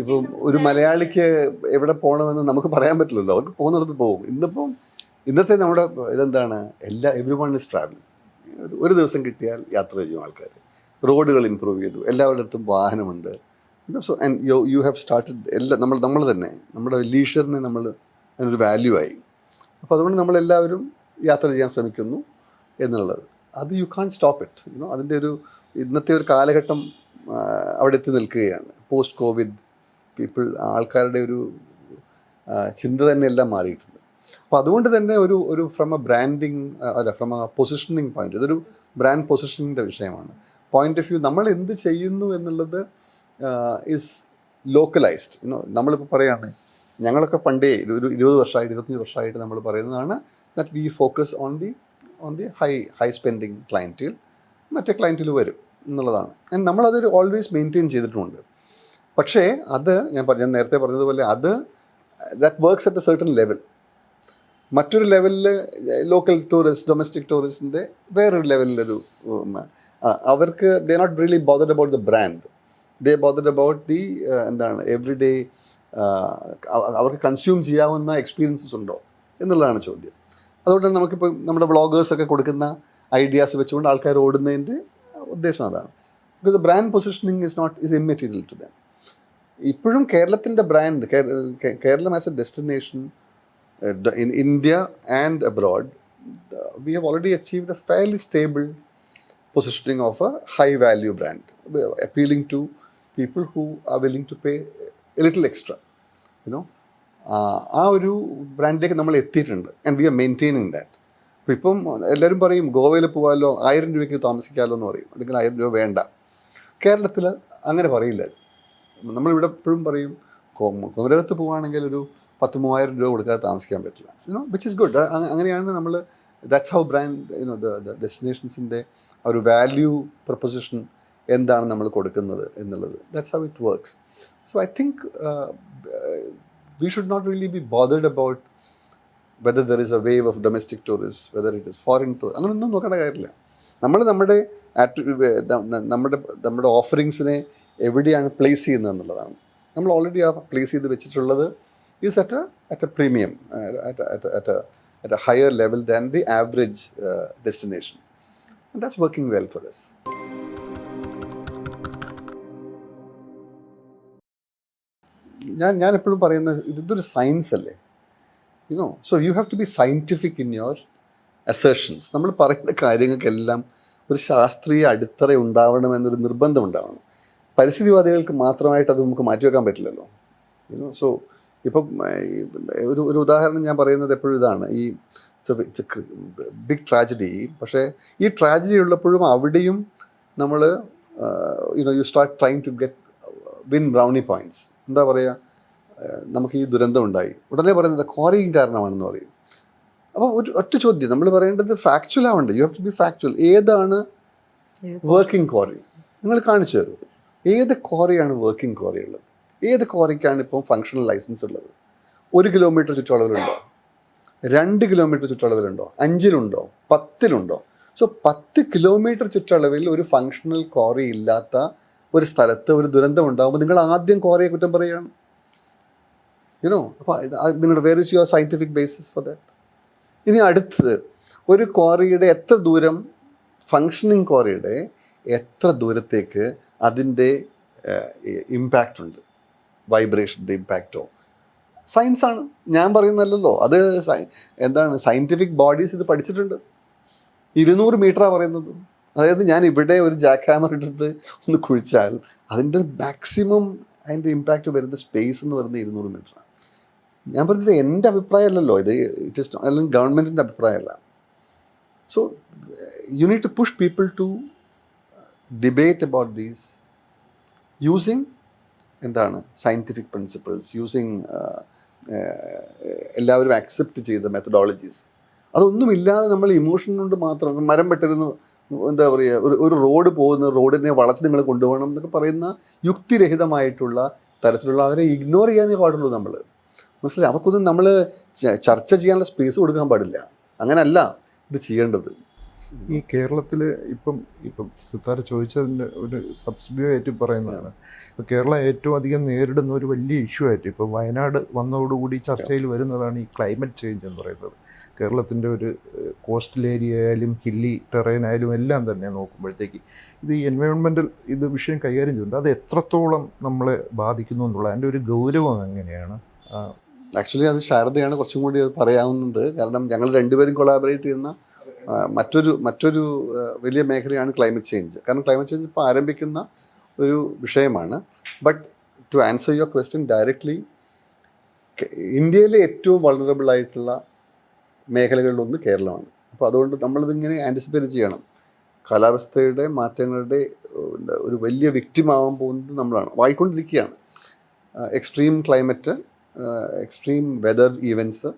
ഇപ്പം ഒരു മലയാളിക്ക് എവിടെ പോകണമെന്ന് നമുക്ക് പറയാൻ പറ്റില്ലല്ലോ, അവർക്ക് പോകുന്നിടത്ത് പോകും. ഇന്നത്തെ നമ്മുടെ ഇതെന്താണ്, എവ്രി വൺ ഇസ് ട്രാവലിംഗ്. ഒരു ദിവസം കിട്ടിയാൽ യാത്ര ചെയ്യും ആൾക്കാർ. റോഡുകൾ ഇമ്പ്രൂവ് ചെയ്തു, എല്ലാവരുടെ അടുത്തും വാഹനമുണ്ട്. So and you have started നമ്മൾ തന്നെ നമ്മുടെ ലീഷറിനെ അതിനൊരു വാല്യൂ ആയി. അപ്പോൾ അതുകൊണ്ട് നമ്മളെല്ലാവരും യാത്ര ചെയ്യാൻ ശ്രമിക്കുന്നു എന്നുള്ളത്, അത് യു കാൻ സ്റ്റോപ്പ് ഇറ്റ്. അതിൻ്റെ ഇന്നത്തെ ഒരു കാലഘട്ടം അവിടെ എത്തി നിൽക്കുകയാണ്. പോസ്റ്റ് കോവിഡ് ആൾക്കാരുടെ ഒരു ചിന്ത തന്നെ എല്ലാം മാറിയിട്ടുണ്ട്. അപ്പോൾ അതുകൊണ്ട് തന്നെ ഒരു from A branding from A positioning point, ഇതൊരു ബ്രാൻഡ് പൊസിഷനിങ്ങിൻ്റെ വിഷയമാണ്. പോയിന്റ് ഓഫ് വ്യൂ നമ്മൾ എന്ത് ചെയ്യുന്നു എന്നുള്ളത് ഈസ് ലോക്കലൈസ്ഡ്. നമ്മളിപ്പോൾ പറയുകയാണ്, ഞങ്ങളൊക്കെ പണ്ടേ ഒരു 20 വർഷമായിട്ട് 25 വർഷമായിട്ട് നമ്മൾ പറയുന്നതാണ് that we focus on the high spending ക്ലയൻറ്റിൽ. മറ്റേ ക്ലയൻറ്റിൽ വരും എന്നുള്ളതാണ്. ആൻഡ് നമ്മളതൊരു ഓൾവേസ് മെയിൻറ്റെയിൻ ചെയ്തിട്ടുമുണ്ട്. പക്ഷേ അത് ഞാൻ നേരത്തെ പറഞ്ഞതുപോലെ that works at a certain level. മറ്റൊരു ലെവലിൽ ലോക്കൽ ടൂറിസ്റ്റ്, ഡൊമസ്റ്റിക് ടൂറിസ്റ്റിൻ്റെ വേറൊരു ലെവലിലൊരു അവർക്ക് they not really bothered about the brand, they bothered about the എന്താണ് എവറി ഡേ അവർക്ക് കൺസ്യൂം ചെയ്യാവുന്ന എക്സ്പീരിയൻസസ് ഉണ്ടോ എന്നുള്ളതാണ് ചോദ്യം. അതുകൊണ്ടാണ് നമുക്കിപ്പോൾ നമ്മുടെ വ്ളോഗേഴ്സൊക്കെ കൊടുക്കുന്ന ഐഡിയാസ് വെച്ചുകൊണ്ട് ആൾക്കാർ ഓടുന്നതിൻ്റെ ഉദ്ദേശം അതാണ്. Because the brand positioning is immaterial to them. ഇപ്പോഴും കേരളത്തിൻ്റെ brand, Keralam as a destination in India and abroad, we have already achieved a fairly stable positioning of a high value brand, appealing to people who are willing to pay a little extra, you know. ആ ഒരു ബ്രാൻഡിലേക്ക് നമ്മൾ എത്തിയിട്ടുണ്ട്, and we are maintaining that. അപ്പോൾ ഇപ്പം എല്ലാവരും പറയും ഗോവയിൽ പോകാമല്ലോ, 1000 രൂപയ്ക്ക് താമസിക്കാമല്ലോ എന്ന് പറയും, അല്ലെങ്കിൽ 1000 രൂപ വേണ്ട. കേരളത്തിൽ അങ്ങനെ പറയില്ല. നമ്മളിവിടെ എപ്പോഴും പറയും കുമരകത്ത് പോവുകയാണെങ്കിൽ ഒരു 10,000-3000 രൂപ കൊടുക്കാതെ താമസിക്കാൻ പറ്റില്ല, യുനോ, വിച്ച് ഇസ് ഗുഡ്. അങ്ങനെയാണ് നമ്മൾ, that's how brand, you know, the ഡെസ്റ്റിനേഷൻസിൻ്റെ ഒരു വാല്യൂ പ്രൊപ്പോസിഷൻ എന്താണ് നമ്മൾ കൊടുക്കുന്നത് എന്നുള്ളത്, that's how it works. So I think we should not really be bothered about whether there is a wave of domestic tourists, whether it is foreign tourists. അങ്ങനെയൊന്നും നോക്കേണ്ട കാര്യമില്ല. നമ്മൾ നമ്മുടെ ഓഫറിങ്സിനെ എവിടെയാണ് പ്ലേസ് ചെയ്യുന്നത് എന്നുള്ളതാണ്. നമ്മൾ ഓൾറെഡി ആ പ്ലേസ് ചെയ്ത് വെച്ചിട്ടുള്ളത് is at a premium, at a higher level than the average destination, and that's working well for us. ഞാൻ എപ്പോഴും പറയുന്നത് ഇതൊരു സയൻസ് അല്ലേ, you know. So you have to be scientific in your assertions. നമ്മൾ പറയുന്ന കാര്യങ്ങൾക്കെല്ലാം ഒരു ശാസ്ത്രീയ അടിത്തറ ഉണ്ടാവണമെന്നൊരു നിർബന്ധം ഉണ്ടാവണം. പരിസ്ഥിതിവാദികൾക്ക് മാത്രമായിട്ട് അത് നമുക്ക് മാറ്റിവെക്കാൻ പറ്റില്ലല്ലോ, യുനോ. സോ ഇപ്പം ഒരു ഉദാഹരണം ഞാൻ പറയുന്നത് എപ്പോഴും ഇതാണ്, ഈ ബിഗ് ട്രാജഡി. പക്ഷേ ഈ ട്രാജഡി ഉള്ളപ്പോഴും അവിടെയും നമ്മൾ you start trying to win brownie points. എന്താ പറയുക, നമുക്ക് ഈ ദുരന്തം ഉണ്ടായി, ഉടനെ പറയുന്നത് ക്വാറിങ് കാരണമാണെന്ന് പറയും. അപ്പോൾ ഒറ്റ ചോദ്യം നമ്മൾ പറയേണ്ടത് ഫാക്ച്വൽ ആവണ്ടേ, you have to be factual. ഏതാണ് വർക്കിംഗ് ക്വാറി? നിങ്ങൾ കാണിച്ചു തരൂ, ഏത് ക്വാറിയാണ് വർക്കിംഗ് ക്വാറി ഉള്ളത്? ഏത് ക്വാറിക്കാണ് ഇപ്പോൾ ഫങ്ഷണൽ ലൈസൻസ് ഉള്ളത്? 1 കിലോമീറ്റർ ചുറ്റളവിലുണ്ടോ? 2 കിലോമീറ്റർ ചുറ്റളവിലുണ്ടോ? 5-ലുണ്ടോ? 10-ലുണ്ടോ? സോ 10 കിലോമീറ്റർ ചുറ്റളവിൽ ഒരു ഫങ്ഷണൽ ക്വാറി ഇല്ലാത്ത ഒരു സ്ഥലത്ത് ഒരു ദുരന്തം ഉണ്ടാകുമ്പോൾ നിങ്ങൾ ആദ്യം ക്വാറിയെ കുറ്റം പറയുകയാണ്, യുനോ. അപ്പോൾ നിങ്ങളുടെ where is your scientific basis for that? ഇനി അടുത്തത്, ഒരു ക്വാറിയുടെ എത്ര ദൂരം, ഫങ്ഷനിങ് ക്വാറിയുടെ എത്ര ദൂരത്തേക്ക് അതിൻ്റെ ഇമ്പാക്റ്റ് ഉണ്ട്, വൈബ്രേഷൻ്റെ ഇമ്പാക്റ്റോ? സയൻസാണ്, ഞാൻ പറയുന്നതല്ലല്ലോ. അത് എന്താണ്, സയൻറ്റിഫിക് ബോഡീസ് ഇത് പഠിച്ചിട്ടുണ്ട്. 200 മീറ്ററാണ് പറയുന്നത്. അതായത് ഞാൻ ഇവിടെ ഒരു ജാക്ക് ഹാമർ ഇട്ടിട്ട് ഒന്ന് കുഴിച്ചാൽ അതിൻ്റെ മാക്സിമം അതിൻ്റെ ഇമ്പാക്റ്റ് വരുന്ന സ്പേസ് എന്ന് പറയുന്നത് 200 മീറ്ററാണ്. ഞാൻ പറഞ്ഞത് എൻ്റെ അഭിപ്രായമല്ലല്ലോ ഇത്, ഇറ്റ് ഇസ് അല്ലെങ്കിൽ ഗവൺമെൻറ്റിൻ്റെ അഭിപ്രായമല്ല. So you need to push people to debate about these using എന്താണ് സയൻറ്റിഫിക് പ്രിൻസിപ്പിൾസ്, യൂസിങ് എല്ലാവരും അക്സെപ്റ്റ് ചെയ്ത മെത്തഡോളജീസ്. അതൊന്നുമില്ലാതെ നമ്മൾ ഇമോഷൻ കൊണ്ട് മാത്രം മരം വെട്ടരുന്നു, എന്താ പറയുക, ഒരു റോഡ് പോകുന്ന റോഡിനെ വളച്ച് നിങ്ങൾ കൊണ്ടുപോകണം എന്നൊക്കെ പറയുന്ന യുക്തിരഹിതമായിട്ടുള്ള തരത്തിലുള്ള അവരെ ഇഗ്നോർ ചെയ്യാനേ പാടുള്ളൂ നമ്മൾ. മനസ്സിലായി? അവർക്കൊന്നും നമ്മൾ ചർച്ച ചെയ്യാനുള്ള സ്പേസ് കൊടുക്കാൻ പാടില്ല. അങ്ങനല്ല ഇത് ചെയ്യേണ്ടത്. ഈ കേരളത്തിൽ ഇപ്പം സിത്താര ചോദിച്ചതിൻ്റെ ഒരു സബ്സിഡി ആയിട്ട് പറയുന്നതാണ്. ഇപ്പോൾ കേരളം ഏറ്റവും അധികം നേരിടുന്ന ഒരു വലിയ ഇഷ്യൂ ആയിട്ട് ഇപ്പോൾ വയനാട് വന്നതോടുകൂടി ചർച്ചയിൽ വരുന്നതാണ് ഈ ക്ലൈമറ്റ് ചേഞ്ച് എന്ന് പറയുന്നത്. കേരളത്തിൻ്റെ ഒരു കോസ്റ്റൽ ഏരിയ ആയാലും ഹില്ലി ടെറൈൻ ആയാലും എല്ലാം തന്നെ നോക്കുമ്പോഴത്തേക്ക് ഇത് ഈ എൻവയോൺമെൻറ്റൽ ഇത് വിഷയം കൈകാര്യം ചെയ്യുന്നുണ്ട്. അത് എത്രത്തോളം നമ്മളെ ബാധിക്കുന്നു എന്നുള്ള അതിൻ്റെ ഒരു ഗൗരവം എങ്ങനെയാണ്? ആക്ച്വലി അത് ശാരദയാണ് കുറച്ചും കൂടി അത് പറയാവുന്നത്. കാരണം ഞങ്ങൾ രണ്ടുപേരും കൊളാബറേറ്റ് ചെയ്യുന്ന മറ്റൊരു വലിയ മേഖലയാണ് ക്ലൈമറ്റ് ചേഞ്ച്. കാരണം ക്ലൈമറ്റ് ചേഞ്ച് ഇപ്പോൾ ആരംഭിക്കുന്ന ഒരു വിഷയമാണ്. But to answer your question directly, ഇന്ത്യയിലെ ഏറ്റവും വൾണറബിൾ ആയിട്ടുള്ള മേഖലകളിലൊന്ന് കേരളമാണ്. അപ്പോൾ അതുകൊണ്ട് നമ്മളിതിങ്ങനെ ആൻറ്റിസിപ്പേറ്റ് ചെയ്യണം. കാലാവസ്ഥയുടെ മാറ്റങ്ങളുടെ ഒരു വലിയ വിക്റ്റിമാവാൻ പോകുന്നത് നമ്മളാണ്, ആയിക്കൊണ്ടിരിക്കുകയാണ്. Extreme climate, extreme weather events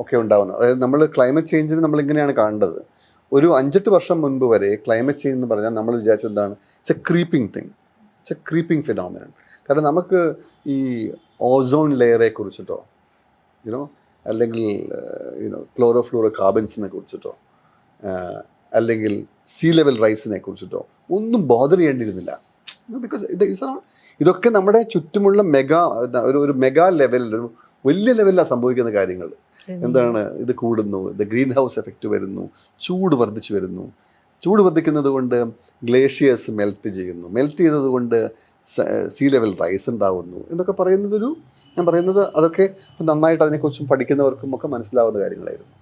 ഒക്കെ ഉണ്ടാകുന്നത്. അതായത് നമ്മൾ ക്ലൈമറ്റ് ചേഞ്ചിന് നമ്മളിങ്ങനെയാണ് കാണേണ്ടത്. ഒരു 5-8 വർഷം മുൻപ് വരെ ക്ലൈമറ്റ് ചേഞ്ച് എന്ന് പറഞ്ഞാൽ നമ്മൾ വിചാരിച്ചത് എന്താണ്, it's A creeping thing, it's A creeping phenomenon. കാരണം നമുക്ക് ഈ ഓസോൺ ലെയറെ കുറിച്ചിട്ടോ, യുനോ, അല്ലെങ്കിൽ ക്ലോറോ ഫ്ലൂറോ കാർബൺസിനെ കുറിച്ചിട്ടോ അല്ലെങ്കിൽ സീ ലെവൽ റൈസിനെ കുറിച്ചിട്ടോ ഒന്നും ബോദർ ചെയ്യേണ്ടിയിരുന്നില്ല. ബിക്കോസ് ഇതൊക്കെ നമ്മുടെ ചുറ്റുമുള്ള ഒരു മെഗാ ലെവലിൽ, ഒരു വലിയ ലെവലിലാണ് സംഭവിക്കുന്ന കാര്യങ്ങൾ. എന്താണ് ഇത് കൂടുന്നു, ഇത് ഗ്രീൻ ഹൗസ് എഫക്റ്റ് വരുന്നു, ചൂട് വർദ്ധിച്ചു വരുന്നു. ചൂട് വർദ്ധിക്കുന്നത് കൊണ്ട് ഗ്ലേഷ്യേഴ്സ് മെൽറ്റ് ചെയ്യുന്നു, മെൽറ്റ് ചെയ്തത് കൊണ്ട് സീ ലെവൽ റൈസ് ഉണ്ടാവുന്നു എന്നൊക്കെ പറയുന്നതൊരു, ഞാൻ പറയുന്നത് അതൊക്കെ നന്നായിട്ട് അതിനെക്കുറിച്ചും പഠിക്കുന്നവർക്കും ഒക്കെ മനസ്സിലാവുന്ന കാര്യങ്ങളായിരുന്നു.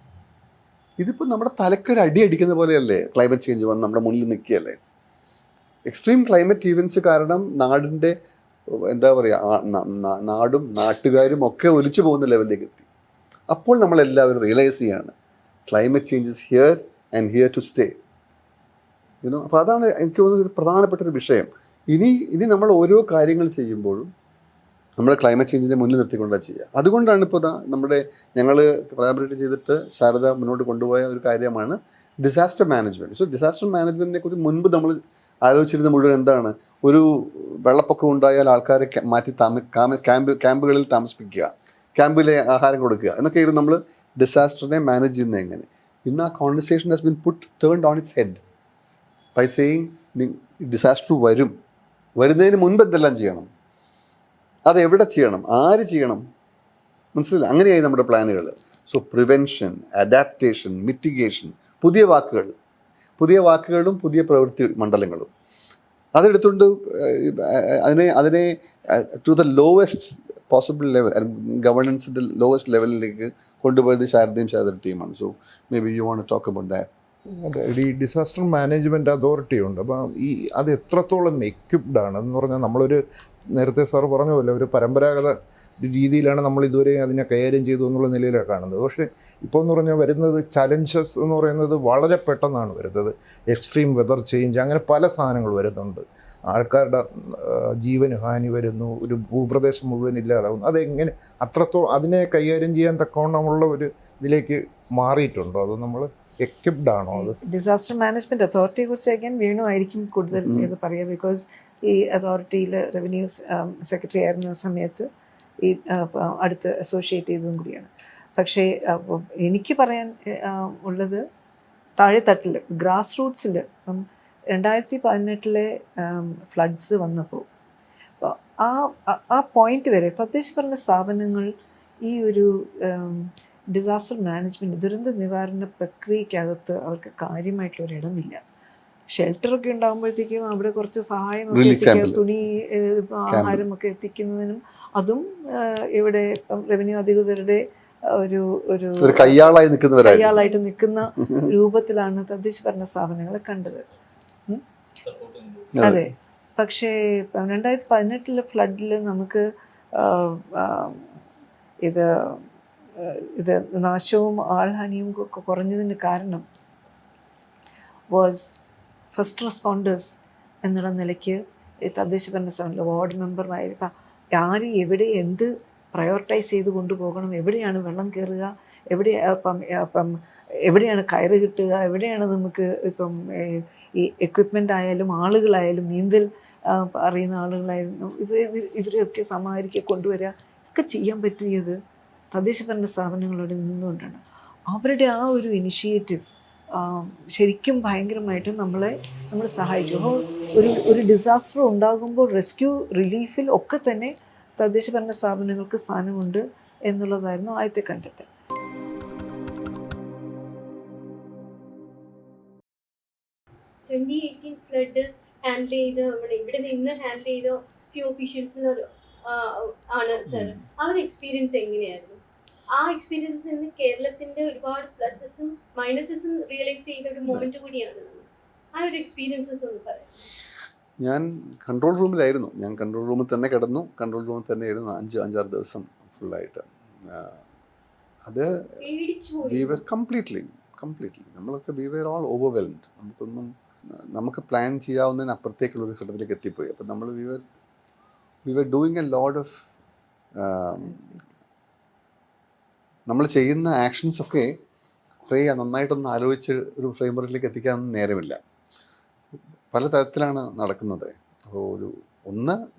ഇതിപ്പോൾ നമ്മുടെ തലക്കൊരു അടി അടിക്കുന്ന പോലെയല്ലേ ക്ലൈമറ്റ് ചേഞ്ച് വന്ന് നമ്മുടെ മുന്നിൽ നിൽക്കുകയല്ലേ. എക്സ്ട്രീം ക്ലൈമറ്റ് ഈവൻറ്റ്സ് കാരണം നാടിൻ്റെ എന്താ പറയുക, നാടും നാട്ടുകാരും ഒക്കെ ഒലിച്ചു പോകുന്ന ലെവലിലേക്ക് എത്തി. അപ്പോൾ നമ്മളെല്ലാവരും റിയലൈസ് ചെയ്യാണ് climate change is here and here to stay. അപ്പോൾ അതാണ് എനിക്ക് തോന്നുന്നത് ഒരു പ്രധാനപ്പെട്ടൊരു വിഷയം. ഇനി നമ്മൾ ഓരോ കാര്യങ്ങൾ ചെയ്യുമ്പോഴും നമ്മൾ ക്ലൈമറ്റ് ചേഞ്ചിനെ മുന്നിൽ നിർത്തിക്കൊണ്ടാണ് ചെയ്യുക. അതുകൊണ്ടാണ് ഇപ്പോൾ ഞങ്ങൾ കൊളാബറേറ്റ് ചെയ്തിട്ട് ശാരദ മുന്നോട്ട് കൊണ്ടുപോയ ഒരു കാര്യമാണ് ഡിസാസ്റ്റർ മാനേജ്മെൻറ്റ്. സോ ഡിസാസ്റ്റർ മാനേജ്മെൻറ്റിനെ കുറിച്ച് മുൻപ് നമ്മൾ ആലോചിച്ചിരുന്ന മുഴുവൻ എന്താണ്, ഒരു വെള്ളപ്പൊക്കം ഉണ്ടായാൽ ആൾക്കാരെ മാറ്റി ക്യാമ്പുകളിൽ താമസിപ്പിക്കുക, ക്യാമ്പിലെ ആഹാരം കൊടുക്കുക എന്നൊക്കെയായിരുന്നു നമ്മൾ ഡിസാസ്റ്ററിനെ മാനേജ് ചെയ്യുന്നത് എങ്ങനെ. ഇന്ന് ആ conversation has been turned on its head by saying disaster വരുന്നതിന് മുൻപ് എന്തെല്ലാം ചെയ്യണം, അതെവിടെ ചെയ്യണം, ആര് ചെയ്യണം, മനസ്സിലായില്ല. അങ്ങനെയായി നമ്മുടെ പ്ലാനുകൾ. സോ പ്രിവെൻഷൻ, അഡാപ്റ്റേഷൻ, മിറ്റിഗേഷൻ, പുതിയ വാക്കുകളും പുതിയ പ്രവൃത്തി മണ്ഡലങ്ങളും അതെടുത്തുകൊണ്ട് അതിനെ to the lowest possible level, ഗവർണൻസിൻ്റെ ലോവസ്റ്റ് ലെവലിലേക്ക് കൊണ്ടുപോയത് ശാരദ ടീമാണ്. So may be you want to talk about that. അതെ, ഈ ഡിസാസ്റ്റർ മാനേജ്മെൻറ്റ് അതോറിറ്റി ഉണ്ട്. അപ്പം അത് എത്രത്തോളം എക്യുപ്ഡ് ആണ് എന്ന് പറഞ്ഞാൽ, നമ്മളൊരു നേരത്തെ സാർ പറഞ്ഞ പോലെ ഒരു പരമ്പരാഗത രീതിയിലാണ് നമ്മൾ ഇതുവരെ അതിനെ കൈകാര്യം ചെയ്തു എന്നുള്ള നിലയിലാണ് കാണുന്നത്. പക്ഷേ ഇപ്പോൾ എന്ന് പറഞ്ഞാൽ വരുന്നത് ചലഞ്ചസ് എന്ന് പറയുന്നത് വളരെ പെട്ടെന്നാണ് വരുന്നത്. എക്സ്ട്രീം വെതർ ചേഞ്ച്, അങ്ങനെ പല സാധനങ്ങൾ വരുന്നുണ്ട്. ആൾക്കാരുടെ ജീവന് ഹാനി വരുന്നു, ഒരു ഭൂപ്രദേശം മുഴുവൻ ഇല്ലാതാവുന്നു. അതെങ്ങനെ അതിനെ കൈകാര്യം ചെയ്യാൻ തക്കവണ്ണമുള്ള ഒരു ഇതിലേക്ക് മാറിയിട്ടുണ്ടോ, അത് നമ്മൾ എക്യുപ്ഡ് ആണോ? അത് ഡിസാസ്റ്റർ മാനേജ്മെൻറ്റ് അതോറിറ്റിയെ കുറിച്ച് അഗൈൻ വേണു ആയിരിക്കും കൂടുതൽ ഇത് പറയുക. ബിക്കോസ് ഈ അതോറിറ്റിയിൽ റവന്യൂ സെക്രട്ടറി ആയിരുന്ന സമയത്ത് ഈ അടുത്ത് അസോസിയേറ്റ് ചെയ്തതും കൂടിയാണ്. പക്ഷേ എനിക്ക് പറയാൻ ഉള്ളത് താഴെത്തട്ടിൽ ഗ്രാസ് റൂട്ട്സിൽ 2018 ഫ്ലഡ്സ് വന്നപ്പോൾ ആ പോയിന്റ് വരെ തദ്ദേശ ഭരണ സ്ഥാപനങ്ങൾ ഈ ഒരു ഡിസാസ്റ്റർ മാനേജ്മെൻറ്റ്, ദുരന്ത നിവാരണ പ്രക്രിയക്കകത്ത് അവർക്ക് കാര്യമായിട്ടുള്ളൊരിടമില്ല. ഷെൽട്ടറൊക്കെ ഉണ്ടാകുമ്പോഴത്തേക്കും അവിടെ കുറച്ച് സഹായമൊക്കെ എത്തിക്കുക, തുണി ആഹാരമൊക്കെ എത്തിക്കുന്നതിനും അതും ഇവിടെ റവന്യൂ അധികൃതരുടെ ഒരു കയ്യാളായിട്ട് നിൽക്കുന്ന രൂപത്തിലാണ് തദ്ദേശ ഭരണ സ്ഥാപനങ്ങളെ കണ്ടത്. അതെ, പക്ഷേ 2018 ഫ്ലഡിൽ നമുക്ക് ഇത് നാശവും ആൾഹാനിയും ഒക്കെ കുറഞ്ഞതിന് കാരണം വാസ് ഫസ്റ്റ് റെസ്പോണ്ടേഴ്സ് എന്നുള്ള നിലയ്ക്ക് തദ്ദേശ ഭരണ സ്ഥാപനത്തിൽ വാർഡ് മെമ്പർമാർ ആര് എവിടെ എന്ത് പ്രയോറിറ്റൈസ് ചെയ്ത് കൊണ്ടുപോകണം, എവിടെയാണ് വെള്ളം കയറുക, എവിടെയാണ് കയറ് കിട്ടുക, എവിടെയാണ് നമുക്ക് ഇപ്പം ഈ എക്വിപ്മെൻ്റ് ആയാലും ആളുകളായാലും നീന്തൽ അറിയുന്ന ആളുകളായിരുന്നു ഇവരെയൊക്കെ സമാഹരിക്കുക കൊണ്ടുവരിക ഒക്കെ ചെയ്യാൻ പറ്റിയത് തദ്ദേശ ഭരണ സ്ഥാപനങ്ങളോട് നിന്നുകൊണ്ടാണ്. അവരുടെ ആ ഒരു ഇനിഷ്യേറ്റീവ് ശരിക്കും ഭയങ്കരമായിട്ട് നമ്മൾ സഹായിച്ചു. അപ്പോൾ ഒരു ഡിസാസ്റ്റർ ഉണ്ടാകുമ്പോൾ റെസ്ക്യൂ റിലീഫിൽ ഒക്കെ തന്നെ തദ്ദേശ ഭരണ സ്ഥാപനങ്ങൾക്ക് സ്ഥാനമുണ്ട് എന്നുള്ളതായിരുന്നു ആദ്യത്തെ കണ്ടെത്തൽ. ഫ്ലഡ് ഹാൻഡിൽ ചെയ്ത് ഇവിടെ നിന്ന് ഹാൻഡിൽ ചെയ്ത ഫ്യൂ ഒഫീഷ്യൽസിന് ആണ് സാർ, ആ ഒരു എക്സ്പീരിയൻസ് എങ്ങനെയായിരുന്നു? ആ എക്സ്പീരിയൻസിൽ നിന്ന് കേരളത്തിന്റെ ഒരുപാട് പ്ലസസും മൈനസസും റിയലൈസ് ചെയ്ത ഒരു മൊമെന്റ് കൂടിയാണ്. ആ ഒരു എക്സ്പീരിയൻസസ് ഒന്ന് പറയാം. ഞാൻ കൺട്രോൾ റൂമിലായിരുന്നു. ഞാൻ കൺട്രോൾ റൂമിൽ തന്നെ കിടന്നു. കൺട്രോൾ റൂമിൽ തന്നെ ആയിരുന്നു 5-6 ദിവസം ഫുള്ളായിട്ട്. അത് വി വർ കംപ്ലീറ്റ്ലി നമ്മളൊക്കെ വി വർ ഓൾ ഓവർവെൽംഡ്. നമുക്ക് പ്ലാൻ ചെയ്യാവുന്നതിന് അപ്പുറത്തേക്കുള്ളൊരു ഘട്ടത്തിലേക്ക് എത്തിപ്പോയി. അപ്പം നമ്മൾ we were doing a lot of നമ്മൾ ചെയ്യുന്ന ആക്ഷൻസൊക്കെ കുറേ നന്നായിട്ടൊന്ന് ആലോചിച്ച് ഒരു ഫ്രെയിംവർക്കിലേക്ക് എത്തിക്കാനൊന്നും നേരമില്ല. പല തരത്തിലാണ് നടക്കുന്നത്. അപ്പോൾ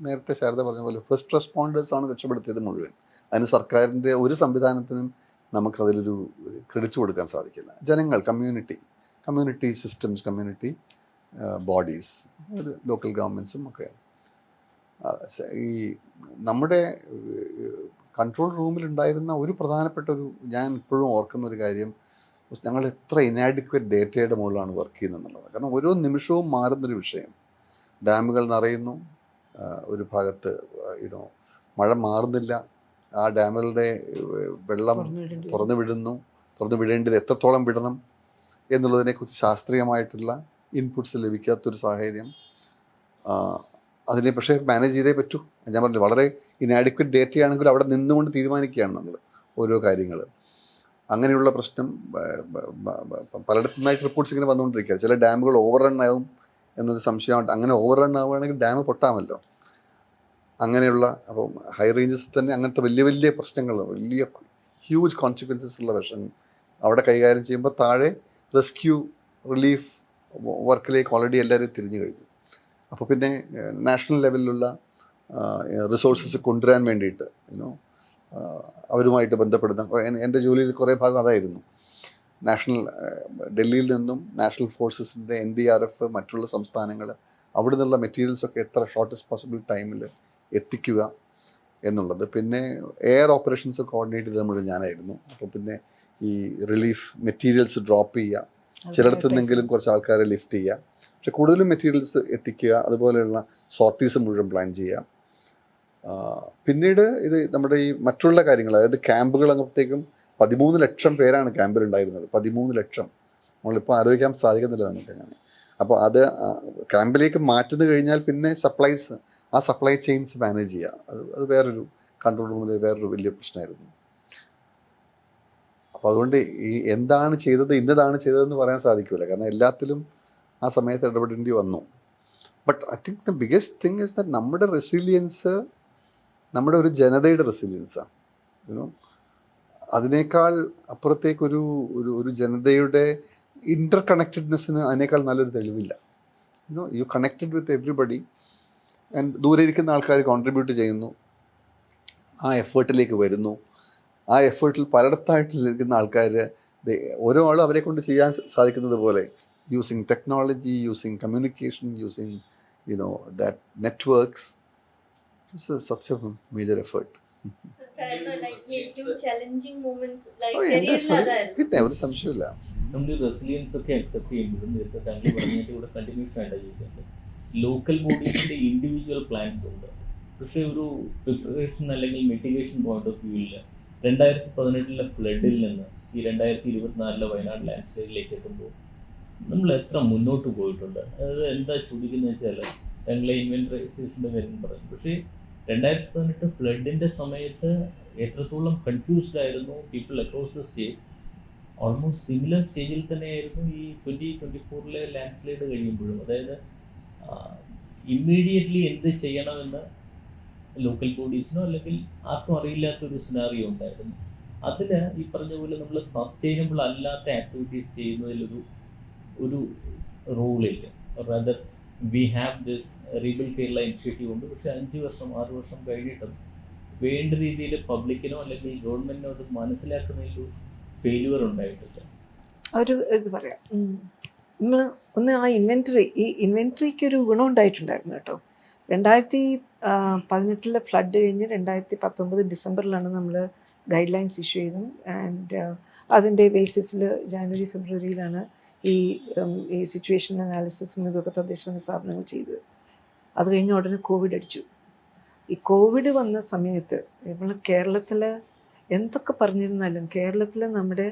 നേരത്തെ ശാരദ പറഞ്ഞ പോലെ ഫസ്റ്റ് റെസ്പോണ്ടേഴ്സാണ് രക്ഷപ്പെടുത്തിയത് മുഴുവൻ. അതിന് സർക്കാരിൻ്റെ ഒരു സംവിധാനത്തിനും നമുക്കതിലൊരു ക്രെഡിറ്റ് കൊടുക്കാൻ സാധിക്കില്ല. ജനങ്ങൾ, കമ്മ്യൂണിറ്റി സിസ്റ്റംസ്, കമ്മ്യൂണിറ്റി ബോഡീസ്, ഒരു ലോക്കൽ ഗവൺമെൻറ്റ്സും ഒക്കെ ഈ നമ്മുടെ കൺട്രോൾ റൂമിലുണ്ടായിരുന്ന ഒരു പ്രധാനപ്പെട്ട ഞാൻ ഇപ്പോഴും ഓർക്കുന്ന ഒരു കാര്യം, ഞങ്ങൾ എത്ര ഇനാഡിക്വേറ്റ് ഡേറ്റയുടെ മുകളിലാണ് വർക്ക് ചെയ്യുന്നത്. കാരണം ഓരോ നിമിഷവും മാറുന്നൊരു വിഷയം. ഡാമുകൾ നിറയുന്നു, ഒരു ഭാഗത്ത് മഴ മാറുന്നില്ല, ആ ഡാമുകളുടെ വെള്ളം തുറന്നു വിടേണ്ടത് എത്രത്തോളം വിടണം എന്നുള്ളതിനെക്കുറിച്ച് ശാസ്ത്രീയമായിട്ടുള്ള ഇൻപുട്സ് ലഭിക്കാത്തൊരു സാഹചര്യം. അതിനെ പക്ഷേ മാനേജ് ചെയ്തേ പറ്റൂ. ഞാൻ പറഞ്ഞു, വളരെ ഇനാഡിക്വേറ്റ് ഡേറ്റയാണെങ്കിൽ അവിടെ നിന്നുകൊണ്ട് തീരുമാനിക്കുകയാണ് നമ്മൾ ഓരോ കാര്യങ്ങൾ. അങ്ങനെയുള്ള പ്രശ്നം പലയിടത്തു നിന്നായിട്ട് റിപ്പോർട്ട്സ് ഇങ്ങനെ വന്നുകൊണ്ടിരിക്കുകയാണ്. ചില ഡാമുകൾ ഓവർ റൺ ആവും എന്നൊരു സംശയമായിട്ട്. അങ്ങനെ ഓവർ റൺ ആവുകയാണെങ്കിൽ ഡാം പൊട്ടാമല്ലോ. അങ്ങനെയുള്ള അപ്പോൾ ഹൈ റേഞ്ചസ് തന്നെ അങ്ങനത്തെ വലിയ വലിയ പ്രശ്നങ്ങൾ, വലിയ ഹ്യൂജ് കോൺസിക്വൻസസ് ഉള്ള വിഷയം അവിടെ കൈകാര്യം ചെയ്യുമ്പോൾ താഴെ റെസ്ക്യൂ റിലീഫ് വർക്കിലേക്ക് ഓൾറെഡി എല്ലാവരും തിരിഞ്ഞു കഴിഞ്ഞു. അപ്പോൾ പിന്നെ നാഷണൽ ലെവലിലുള്ള റിസോഴ്സസ് കൊണ്ടുവരാൻ വേണ്ടിയിട്ട് അവരുമായിട്ട് ബന്ധപ്പെടുന്ന എൻ്റെ ജോലിയിൽ കുറേ ഭാഗം അതായിരുന്നു. ഡൽഹിയിൽ നിന്നും നാഷണൽ ഫോഴ്സസിൻ്റെ NDRF, മറ്റുള്ള സംസ്ഥാനങ്ങൾ, അവിടെ നിന്നുള്ള മെറ്റീരിയൽസൊക്കെ എത്ര ഷോർട്ടസ്റ്റ് പോസിബിൾ ടൈമിൽ എത്തിക്കുക എന്നുള്ളത്. പിന്നെ എയർ ഓപ്പറേഷൻസ് കോർഡിനേറ്റ് ചെയ്ത് മുഴുവൻ ഞാനായിരുന്നു. അപ്പോൾ പിന്നെ ഈ റിലീഫ് മെറ്റീരിയൽസ് ഡ്രോപ്പ് ചെയ്യുക, ചിലയിടത്തു നിന്നെങ്കിലും കുറച്ച് ആൾക്കാരെ ലിഫ്റ്റ് ചെയ്യുക, പക്ഷെ കൂടുതലും മെറ്റീരിയൽസ് എത്തിക്കുക, അതുപോലെയുള്ള സോർട്ടീസ് മുഴുവൻ പ്ലാൻ ചെയ്യുക. പിന്നീട് ഇത് നമ്മുടെ ഈ മറ്റുള്ള കാര്യങ്ങൾ, അതായത് ക്യാമ്പുകൾ അങ്ങനത്തേക്കും 13 ലക്ഷം പേരാണ് ക്യാമ്പിലുണ്ടായിരുന്നത്. 13 ലക്ഷം നമ്മളിപ്പോൾ ആലോചിക്കാൻ സാധിക്കുന്നില്ല നമുക്ക് അങ്ങനെ. അപ്പോൾ അത് ക്യാമ്പിലേക്ക് മാറ്റുന്നു കഴിഞ്ഞാൽ പിന്നെ ആ സപ്ലൈ ചെയിൻസ് മാനേജ് ചെയ്യുക, അത് വേറൊരു കൺട്രോൾ റൂമിൽ വേറൊരു വലിയ പ്രശ്നമായിരുന്നു. അപ്പോൾ അതുകൊണ്ട് ഈ എന്താണ് ചെയ്തത്, ഇന്നതാണ് ചെയ്തതെന്ന് പറയാൻ സാധിക്കില്ല. കാരണം എല്ലാത്തിലും ആ സമയത്ത് ഇടപെടേണ്ടി വന്നു. But I think the biggest thing is that നമ്മുടെ റെസിലിയൻസ് നമ്മുടെ ഒരു ജനതയുടെ റെസിലിയൻസാണ്. അതിനേക്കാൾ അപ്പുറത്തേക്കൊരു ഒരു ജനതയുടെ ഇൻ്റർ കണക്റ്റഡ്നെസ്സിന് അതിനേക്കാൾ നല്ലൊരു തെളിവില്ല. You connected with everybody and ദൂരെ ഇരിക്കുന്ന ആൾക്കാർ കോൺട്രിബ്യൂട്ട് ചെയ്യുന്നു, ആ എഫേർട്ടിലേക്ക് വരുന്നു. ആ എഫേർട്ടിൽ പലയിടത്തായിട്ടിരിക്കുന്ന ആൾക്കാർ ഓരോ ആളും അവരെ കൊണ്ട് ചെയ്യാൻ സാധിക്കുന്നത് പോലെ using technology, using communication, using that networks. It's such a major effort. പിന്നെ ഒരു സംശയമില്ല. നമ്മൾ റെസിലിയൻസ് ഒക്കെ അക്സെപ്റ്റ് ചെയ്യുമ്പോഴും നേരത്തെ താങ്കൾ പറഞ്ഞിട്ട് ഇവിടെ കണ്ടിന്യൂസ് ആയിട്ട് ചോദിക്കുന്നത് ലോക്കൽ ബോഡീസിന്റെ ഇൻഡിവിജ്വൽ പ്ലാൻസ് ഉണ്ട്. പക്ഷേ ഒരു പ്രിപ്പറേഷൻ അല്ലെങ്കിൽ മിറ്റിഗേഷൻ പോയിന്റ് ഓഫ് വ്യൂവിൽ 2018 ഫ്ലഡിൽ നിന്ന് ഈ 2024 വയനാട് ലാൻഡ് സ്ലൈഡിലേക്ക് എത്തുമ്പോൾ നമ്മൾ എത്ര മുന്നോട്ട് പോയിട്ടുണ്ട്. അത് എന്താ ചോദിക്കുന്നത് വെച്ചാൽ ഞങ്ങളെ ഇൻവെൻറ്ററൈസേഷൻ്റെ കാര്യം പറയും. പക്ഷേ 2018 ഫ്ലഡിൻ്റെ സമയത്ത് എത്രത്തോളം കൺഫ്യൂസ്ഡ് ആയിരുന്നു people across the state. Almost similar സ്റ്റേജിൽ തന്നെയായിരുന്നു ഈ 2024 ലാൻഡ് സ്ലൈഡ് കഴിയുമ്പോഴും. അതായത് ഇമ്മീഡിയറ്റ്ലി എന്ത് ചെയ്യണമെന്ന് ലോക്കൽ ബോഡീസിനോ അല്ലെങ്കിൽ ആർക്കും അറിയില്ലാത്തൊരു സിനാറിയോ ഉണ്ടായിരുന്നു. അതിൽ ഈ പറഞ്ഞ പോലെ നമ്മൾ സസ്റ്റൈനബിൾ അല്ലാത്ത ആക്ടിവിറ്റീസ് ചെയ്യുന്നതിലൊരു റൂളില്ല. Rather we have this rebuild Kerala initiative ഉണ്ട്. പക്ഷേ 5 വർഷം 6 വർഷം കഴിഞ്ഞിട്ടും വേണ്ട രീതിയിൽ പബ്ലിക്കിനോ അല്ലെങ്കിൽ ഗവൺമെൻറ്റിനോ അത് മനസ്സിലാക്കുന്നതിലൊരു ഫെയിലുവർ ഉണ്ടായിട്ടില്ല. ഒരു ഇത് പറയാം, നമ്മൾ ഒന്ന് ആ ഇൻവെൻറ്ററിക്ക് ഒരു ഗുണം ഉണ്ടായിട്ടുണ്ടായിരുന്നു കേട്ടോ. 2018 ഫ്ലഡ് കഴിഞ്ഞ് 2019 ഡിസംബറിലാണ് നമ്മൾ ഗൈഡ് ലൈൻസ് ഇഷ്യൂ ചെയ്തത്. ആൻഡ് അതിൻ്റെ ബേസിസിൽ ജാനുവരി ഫെബ്രുവരിയിലാണ് ഈ സിറ്റുവേഷൻ അനാലിസിസും ഇതൊക്കെ തദ്ദേശഭരണ സ്ഥാപനങ്ങൾ ചെയ്തത്. അത് കഴിഞ്ഞ് ഉടനെ കോവിഡ് അടിച്ചു. ഈ കോവിഡ് വന്ന സമയത്ത് നമ്മൾ കേരളത്തിൽ എന്തൊക്കെ പറഞ്ഞിരുന്നാലും കേരളത്തിൽ നമ്മുടെ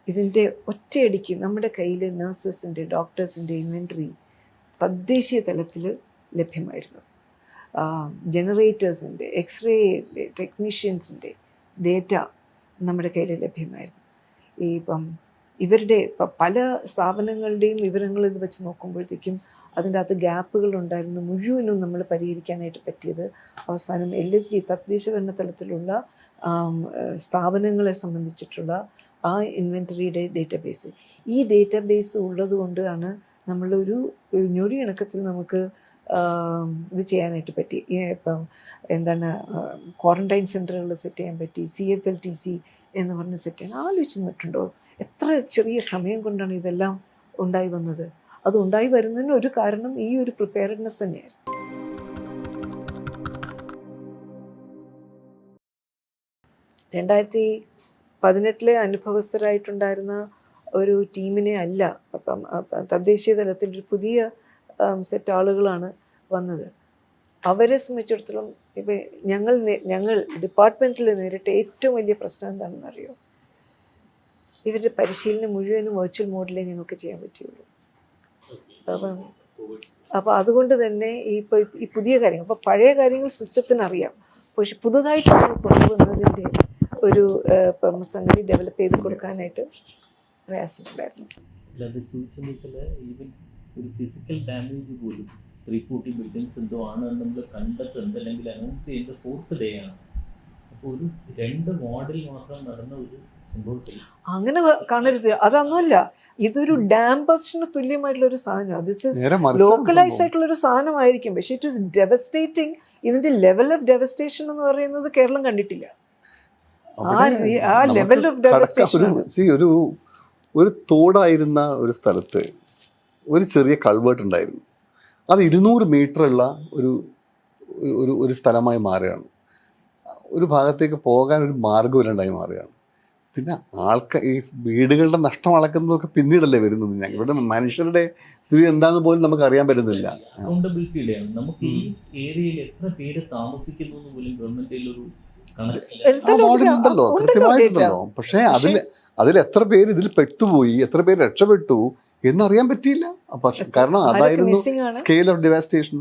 ഇതിൻ്റെ ഒറ്റയടിക്ക് നമ്മുടെ കയ്യിൽ നഴ്സസിൻ്റെ, ഡോക്ടേഴ്സിൻ്റെ ഇൻവെൻറ്ററി തദ്ദേശീയ തലത്തിൽ ലഭ്യമായിരുന്നു. ജനറേറ്റേഴ്സിൻ്റെ, എക്സ്റേൻ്റെ, ടെക്നീഷ്യൻസിൻ്റെ ഡേറ്റ നമ്മുടെ കയ്യിൽ ലഭ്യമായിരുന്നു. ഇപ്പം ഇവരുടെ പല സ്ഥാപനങ്ങളുടെയും വിവരങ്ങൾ ഇത് വെച്ച് നോക്കുമ്പോഴത്തേക്കും അതിൻ്റെ അകത്ത് ഗ്യാപ്പുകൾ ഉണ്ടായിരുന്നു. മുഴുവനും നമ്മൾ പരിഹരിക്കാനായിട്ട് പറ്റിയത് അവസാനം LSD തദ്ദേശഭരണ തലത്തിലുള്ള സ്ഥാപനങ്ങളെ സംബന്ധിച്ചിട്ടുള്ള ആ ഇൻവെൻറ്ററിയുടെ ഡേറ്റാബേസ്. ഈ ഡേറ്റാബേസ് ഉള്ളത് കൊണ്ടാണ് നമ്മളൊരു ഞൊടി ഇണക്കത്തിൽ നമുക്ക് ഇത് ചെയ്യാനായിട്ട് പറ്റി. ഇപ്പം എന്താണ് ക്വാറന്റൈൻ സെൻറ്ററുകൾ സെറ്റ് ചെയ്യാൻ പറ്റി. CFLTC എന്ന് പറഞ്ഞ് സെറ്റ് ചെയ്യാൻ ആലോചിച്ച് നിന്നിട്ടുണ്ടോ? എത്ര ചെറിയ സമയം കൊണ്ടാണ് ഇതെല്ലാം ഉണ്ടായി വന്നത്. അത് ഉണ്ടായി വരുന്നതിന് ഒരു കാരണം ഈ ഒരു പ്രിപ്പയർഡ്നെസ് തന്നെയായിരുന്നു. രണ്ടായിരത്തി 2018 അനുഭവസ്ഥരായിട്ടുണ്ടായിരുന്ന ഒരു ടീമിനെ അല്ല, അപ്പം തദ്ദേശീയ തലത്തിൽ ഒരു പുതിയ സെറ്റ് ആളുകളാണ് വന്നത്. അവരെ സംബന്ധിച്ചിടത്തോളം ഇപ്പം ഞങ്ങൾ ഡിപ്പാർട്ട്മെൻറ്റിൽ നേരിട്ട ഏറ്റവും വലിയ പ്രശ്നം എന്താണെന്ന് അറിയോ? ഇവരുടെ പരിശീലനം മുഴുവനും വെർച്വൽ മോഡിലേ ഞങ്ങൾക്ക് ചെയ്യാൻ പറ്റുള്ളൂ. അപ്പം അതുകൊണ്ട് തന്നെ ഈ പുതിയ കാര്യങ്ങൾ, അപ്പോൾ പഴയ കാര്യങ്ങൾ സിസ്റ്റത്തിന് അറിയാം, പക്ഷെ പുതുതായിട്ട് കൊണ്ടുവന്നതിൻ്റെ ഒരു സംഗതി ഡെവലപ്പ് ചെയ്ത് കൊടുക്കാനായിട്ട് പ്രയാസമുണ്ടായിരുന്നു. ഈവൻ ഒരു ഫിസിക്കൽ ഡാമേജ് പോലും 340 ബിൽഡിങ്സ് എന്തോ ആണ് നമ്മൾ കണ്ടെത്തുന്നത് അല്ലെങ്കിൽ അനൗൺസ് ചെയ്യുന്നത് 4th ഡേ ആണ്. അപ്പോൾ ഒരു 2 വാർഡിൽ മാത്രം നടന്ന ഒരു സംഭവത്തിൽ അങ്ങനെ കാണരുത്. അതൊന്നുമല്ല, ഇതൊരു ഡാം ബസ്റ്റിന് തുല്യമായിട്ടുള്ള ഒരു സാധനം. ദിസ് ഇസ് ലോക്കലൈസ് ആയിട്ടുള്ള ഒരു സാധനമായിരിക്കും, പക്ഷെ ഇറ്റ് ഇസ് ഡെവസ്റ്റേറ്റിംഗ്. ഇതിന്റെ ലെവൽ ഓഫ് ഡെവസ്റ്റേഷൻ എന്ന് പറയുന്നത് കേരളം കണ്ടിട്ടില്ല. ആ ലെവൽ ഓഫ് ഡെവസ്റ്റേഷൻ. ഒരു തോടായിരുന്ന ഒരു സ്ഥലത്ത് ഒരു ചെറിയ കൾവേർട്ട് ഉണ്ടായിരുന്നു. അത് 200 മീറ്ററുള്ള ഒരു സ്ഥലമായി മാറുകയാണ്. ഒരു ഭാഗത്തേക്ക് പോകാൻ ഒരു മാർഗ്ഗമില്ലാണ്ടായി മാറുകയാണ്. പിന്നെ ഈ വീടുകളുടെ നഷ്ടം അളക്കുന്നതൊക്കെ പിന്നീടല്ലേ വരുന്നത്. ഇവിടെ മനുഷ്യരുടെ സ്ഥിതി എന്താണെന്ന് പോലും നമുക്ക് അറിയാൻ പറ്റുന്നില്ല. അക്കൗണ്ടബിലിറ്റിയിലാണ്. നമുക്ക് ഈ ഏരിയയിൽ എത്ര പേര് താമസിക്കുന്നു എന്ന് പോലും ഗവൺമെന്റിൽ ഒരു മോഡലുണ്ടല്ലോ, കൃത്യമായിട്ടുണ്ടല്ലോ. പക്ഷെ അതിൽ എത്ര പേര് ഇതിൽ പെട്ടുപോയി, എത്ര പേര് രക്ഷപ്പെട്ടു എന്നറിയാൻ പറ്റിയില്ല. കാരണം അതായിരുന്നു സ്കെയിൽ ഓഫ് ഡെവാസ്റ്റേഷൻ.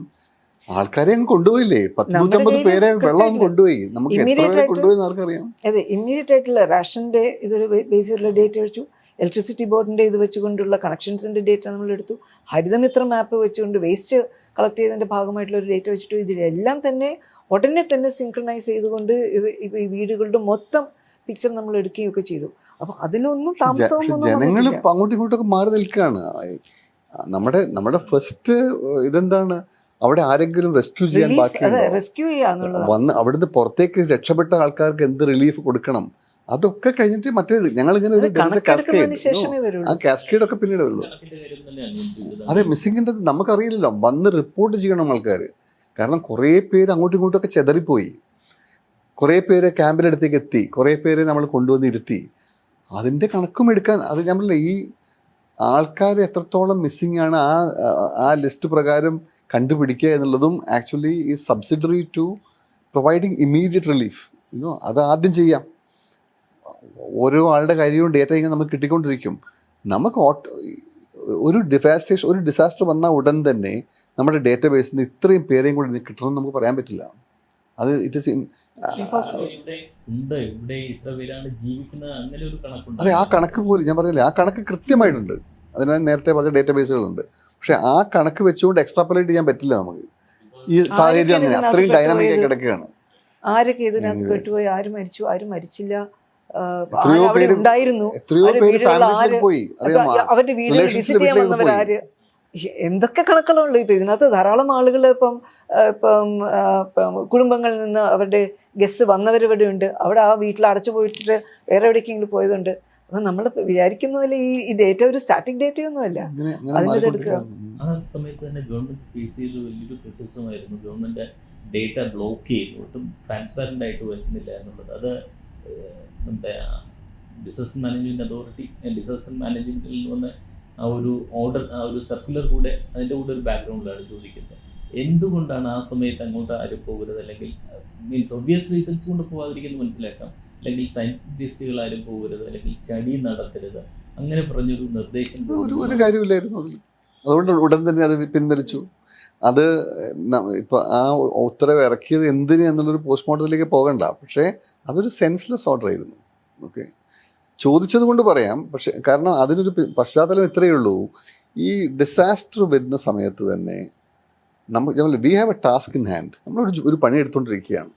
ആൾക്കാരെ അങ്ങ് കൊണ്ടുപോയില്ലേ, 150 പേരെ വെള്ളം കൊണ്ടുപോയി. നമുക്ക് എത്ര പേരെ കൊണ്ടുപോയി ആർക്കറിയാം. അതെ, ഇമ്മീഡിയറ്റ് ആയിട്ടുള്ള റേഷന്റെ ഇതൊരു ബേസിലുള്ള ഡേറ്റ വെച്ചു, ഇലക്ട്രിസിറ്റി ബോർഡിന്റെ ഇത് വെച്ചുകൊണ്ടുള്ള കണക്ഷൻസിന്റെ ഡേറ്റ നമ്മൾ എടുത്തു, ഹരിതമിത്ര മാപ്പ് വെച്ചുകൊണ്ട് വേസ്റ്റ് കളക്ട് ചെയ്തതിന്റെ ഭാഗമായിട്ടുള്ള ഒരു ഡേറ്റ വെച്ചിട്ട് ഇതിലെല്ലാം തന്നെ ഉടനെ തന്നെ സിങ്ക്രണൈസ് ചെയ്തുകൊണ്ട് ഈ വീടുകളുടെ മൊത്തം പിക്ചർ നമ്മൾ എടുക്കുകയൊക്കെ ചെയ്തു. അപ്പൊ അതിലൊന്നും താമസവും ജനങ്ങൾ അങ്ങോട്ടും ഇങ്ങോട്ടൊക്കെ മാറി നിൽക്കുകയാണ്. നമ്മുടെ ഫസ്റ്റ് ഇതെന്താണ്, അവിടെ ആരെങ്കിലും റെസ്ക്യൂ ചെയ്യാൻ വന്ന് അവിടുന്ന് പുറത്തേക്ക് രക്ഷപ്പെട്ട ആൾക്കാർക്ക് എന്ത് റിലീഫ് കൊടുക്കണം, അതൊക്കെ കഴിഞ്ഞിട്ട് മറ്റേ ഞങ്ങളിങ്ങനെ ആ കാസ്കേഡ് ഒക്കെ പിന്നീട് വരുള്ളൂ. അതെ, മിസ്സിങ്ങിൻ്റെ നമുക്കറിയില്ലല്ലോ, വന്ന് റിപ്പോർട്ട് ചെയ്യണം ആൾക്കാർ. കാരണം കുറേ പേര് അങ്ങോട്ടും ഇങ്ങോട്ടൊക്കെ ചെതറിപ്പോയി, കുറേ പേര് ക്യാമ്പിനടുത്തേക്ക് എത്തി, കുറേ പേരെ നമ്മൾ കൊണ്ടുവന്ന് ഇരുത്തി. അതിൻ്റെ കണക്കും എടുക്കാൻ അത് ഞാൻ പറഞ്ഞില്ല, ഈ ആൾക്കാർ എത്രത്തോളം മിസ്സിങ് ആണ് ആ ലിസ്റ്റ് പ്രകാരം കണ്ടുപിടിക്കുക എന്നുള്ളതും ആക്ച്വലി ഈ subsidiary to providing immediate relief. അത് ആദ്യം ചെയ്യാം. ഓരോ ആളുടെ കാര്യവും ഡേറ്റ ഇങ്ങനെ നമുക്ക് കിട്ടിക്കൊണ്ടിരിക്കും. നമുക്ക് ഒരു ഡിസാസ്റ്റർ വന്നാൽ ഉടൻ തന്നെ നമ്മുടെ ഡേറ്റാ ബേസിൽ നിന്ന് ഇത്രയും പേരെയും കൂടി കിട്ടണമെന്ന് നമുക്ക് പറയാൻ പറ്റില്ല. അത് ഇറ്റ് ഇസ് അതെ, ആ കണക്ക് പോലും ഞാൻ പറഞ്ഞില്ലേ, ആ കണക്ക് കൃത്യമായിട്ടുണ്ട്. അതിനാൽ നേരത്തെ പറഞ്ഞ ഡേറ്റാ ബേസുകളുണ്ട്. പക്ഷെ ആ കണക്ക് വെച്ചുകൊണ്ട് എക്സ്ട്രാപ്പുലേറ്റ് ചെയ്യാൻ പറ്റില്ല നമുക്ക്. ഈ സാഹചര്യം അങ്ങനെ അത്രയും ഡൈനാമിക് ആയി കിടക്കുകയാണ്. ആരൊക്കെ ഇതിനകത്ത് പെട്ടുപോയി, ആര് മരിച്ചു, ആര് മരിച്ചില്ല, എത്രയോ പേര് പോയി, അവരുടെ വീട്ടിൽ വിസിറ്റ് ചെയ്യാൻ വന്നവരാര്, എന്തൊക്കെ കണക്കുകളുണ്ട്. ഇപ്പം ഇതിനകത്ത് ധാരാളം ആളുകൾ ഇപ്പം കുടുംബങ്ങളിൽ നിന്ന് അവരുടെ ഗസ്റ്റ് വന്നവരിവിടെ ഉണ്ട്. അവിടെ ആ വീട്ടിൽ അടച്ചു പോയിട്ട് വേറെ എവിടേക്കെങ്കിലും പോയതുണ്ട്. അപ്പം നമ്മൾ വിചാരിക്കുന്ന പോലെ ഈ ഡേറ്റ ഒരു സ്റ്റാറ്റിക് ഡേറ്റയൊന്നുമല്ല. അതിൻ്റെ എടുക്കുക. ആ സമയത്ത് തന്നെ ഗവൺമെന്റ് ഫേസ് ചെയ്ത വലിയൊരു ക്രിറ്റിസിസമായിരുന്നു ഗവൺമെന്റ് ഡേറ്റ ബ്ലോക്ക് ചെയ്തു, ഒട്ടും ട്രാൻസ്പാരന്റ് ആയിട്ട് വരുന്നില്ല എന്നുള്ളത്. അത് നമ്മുടെ ഡിസാസ്റ്റർ മാനേജ്മെന്റ് അതോറിറ്റി, ഡിസാസ്റ്റർ മാനേജ്മെന്റിൽ വന്ന് ആ ഒരു ഓർഡർ, ആ ഒരു സർക്കുലർ കൂടെ അതിൻ്റെ കൂടെ ഒരു ബാക്ക്ഗ്രൗണ്ടിലാണ് ചോദിക്കുന്നത്. എന്തുകൊണ്ടാണ് ആ സമയത്ത് അങ്ങോട്ട് ആരും പോകരുത്, അല്ലെങ്കിൽ മീൻസ് ഒബ്വിയസ് റീസൺസ് കൊണ്ട് പോകാതിരിക്കുന്നത് മനസ്സിലാക്കാം, അല്ലെങ്കിൽ സയന്റിസ്റ്റുകൾ ആരും പോകരുത്, അല്ലെങ്കിൽ സ്റ്റഡി നടത്തരുത്, അങ്ങനെ പറഞ്ഞൊരു നിർദ്ദേശം ഒരു കാര്യമില്ലായിരുന്നു അതിൽ. അതുകൊണ്ട് ഉടൻ തന്നെ അത് പിൻവലിച്ചു. അത് ഇപ്പോൾ ആ ഉത്തരവ് ഇറക്കിയത് എന്തിന് എന്നുള്ളൊരു പോസ്റ്റ്മോർട്ടത്തിലേക്ക് പോകണ്ട. പക്ഷേ അതൊരു സെൻസ്ലെസ് ഓർഡർ ആയിരുന്നു. ഓക്കെ, ചോദിച്ചത് കൊണ്ട് പറയാം. പക്ഷെ കാരണം അതിനൊരു പശ്ചാത്തലം ഇത്രയേ ഉള്ളൂ. ഈ ഡിസാസ്റ്റർ വരുന്ന സമയത്ത് തന്നെ we have A task in hand. നമ്മളൊരു പണി എടുത്തുകൊണ്ടിരിക്കുകയാണ്.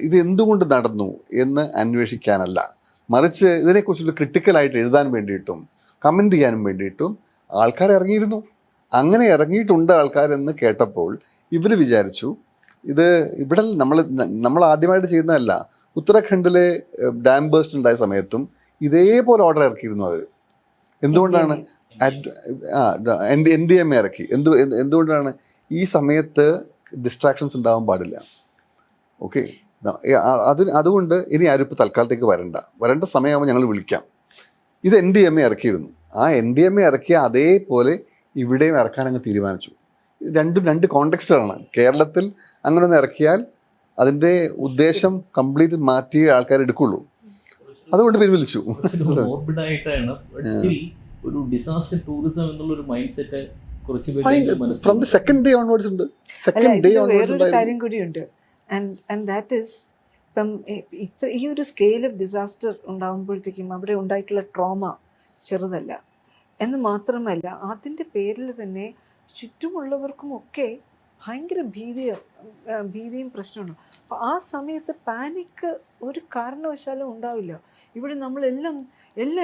ഇത് എന്തുകൊണ്ട് നടന്നു എന്ന് അന്വേഷിക്കാനല്ല, മറിച്ച് ഇതിനെക്കുറിച്ചൊരു ക്രിട്ടിക്കലായിട്ട് എഴുതാൻ വേണ്ടിയിട്ടും കമൻറ്റ് ചെയ്യാനും വേണ്ടിയിട്ടും ആൾക്കാർ ഇറങ്ങിയിരുന്നു. അങ്ങനെ ഇറങ്ങിയിട്ടുണ്ട് ആൾക്കാരെന്ന് കേട്ടപ്പോൾ ഇവർ വിചാരിച്ചു ഇത് ഇവിടെ നമ്മൾ ആദ്യമായിട്ട് ചെയ്യുന്നതല്ല. ഉത്തരാഖണ്ഡിലെ ഡാം ബേസ്റ്റ് ഉണ്ടായ സമയത്തും ഇതേപോലെ ഓർഡർ ഇറക്കിയിരുന്നു അവർ. എന്തുകൊണ്ടാണ്? NDMA ഇറക്കി. എന്തുകൊണ്ടാണ്? ഈ സമയത്ത് ഡിസ്ട്രാക്ഷൻസ് ഉണ്ടാവാൻ പാടില്ല. ഓക്കെ, അതുകൊണ്ട് ഇനി ആരും ഇപ്പോൾ തൽക്കാലത്തേക്ക് വരേണ്ട സമയമാകുമ്പോൾ ഞങ്ങൾ വിളിക്കാം. ഇത് NDMA ഇറക്കിയിരുന്നു. ആ NDMA ഇറക്കിയ അതേപോലെ ഇവിടെയും ഇറക്കാൻ അങ്ങ് തീരുമാനിച്ചു. രണ്ട് കോണ്ടെക്സ്റ്റാണ്. കേരളത്തിൽ അങ്ങനെ ഒന്ന് ഇറക്കിയാൽ അതിൻ്റെ ഉദ്ദേശം കംപ്ലീറ്റ് മാറ്റിയ ആൾക്കാർ എടുക്കുള്ളൂ. അതുകൊണ്ട് പിൻവലിച്ചു. മോർബിഡായിട്ടാണ് ഒരു ഡിസാസ്റ്റർ ടൂറിസം എന്നുള്ള ഒരു മൈൻഡ് സെറ്റ് കുറച്ച് from the second day onwards ഉണ്ട്. സെക്കൻഡ് ഡേ ഓൺവേർഡ്സ് വേറൊരു കാര്യം കൂടിയുണ്ട്. ആൻഡ് ദാറ്റ് ഈസ് ഇപ്പം ഈ ഒരു സ്കെയിൽ ഓഫ് ഡിസാസ്റ്റർ ഉണ്ടാകുമ്പോഴത്തേക്കും അവിടെ ഉണ്ടായിട്ടുള്ള ട്രോമ ചെറുതല്ല എന്ന് മാത്രമല്ല, അതിൻ്റെ പേരിൽ തന്നെ ചുറ്റുമുള്ളവർക്കുമൊക്കെ ഭയങ്കര ഭീതിയും പ്രശ്നമാണ്. അപ്പോൾ ആ സമയത്ത് പാനിക്ക് ഒരു കാരണവശാലും ഉണ്ടാവില്ല. ഇവിടെ നമ്മളെല്ലാം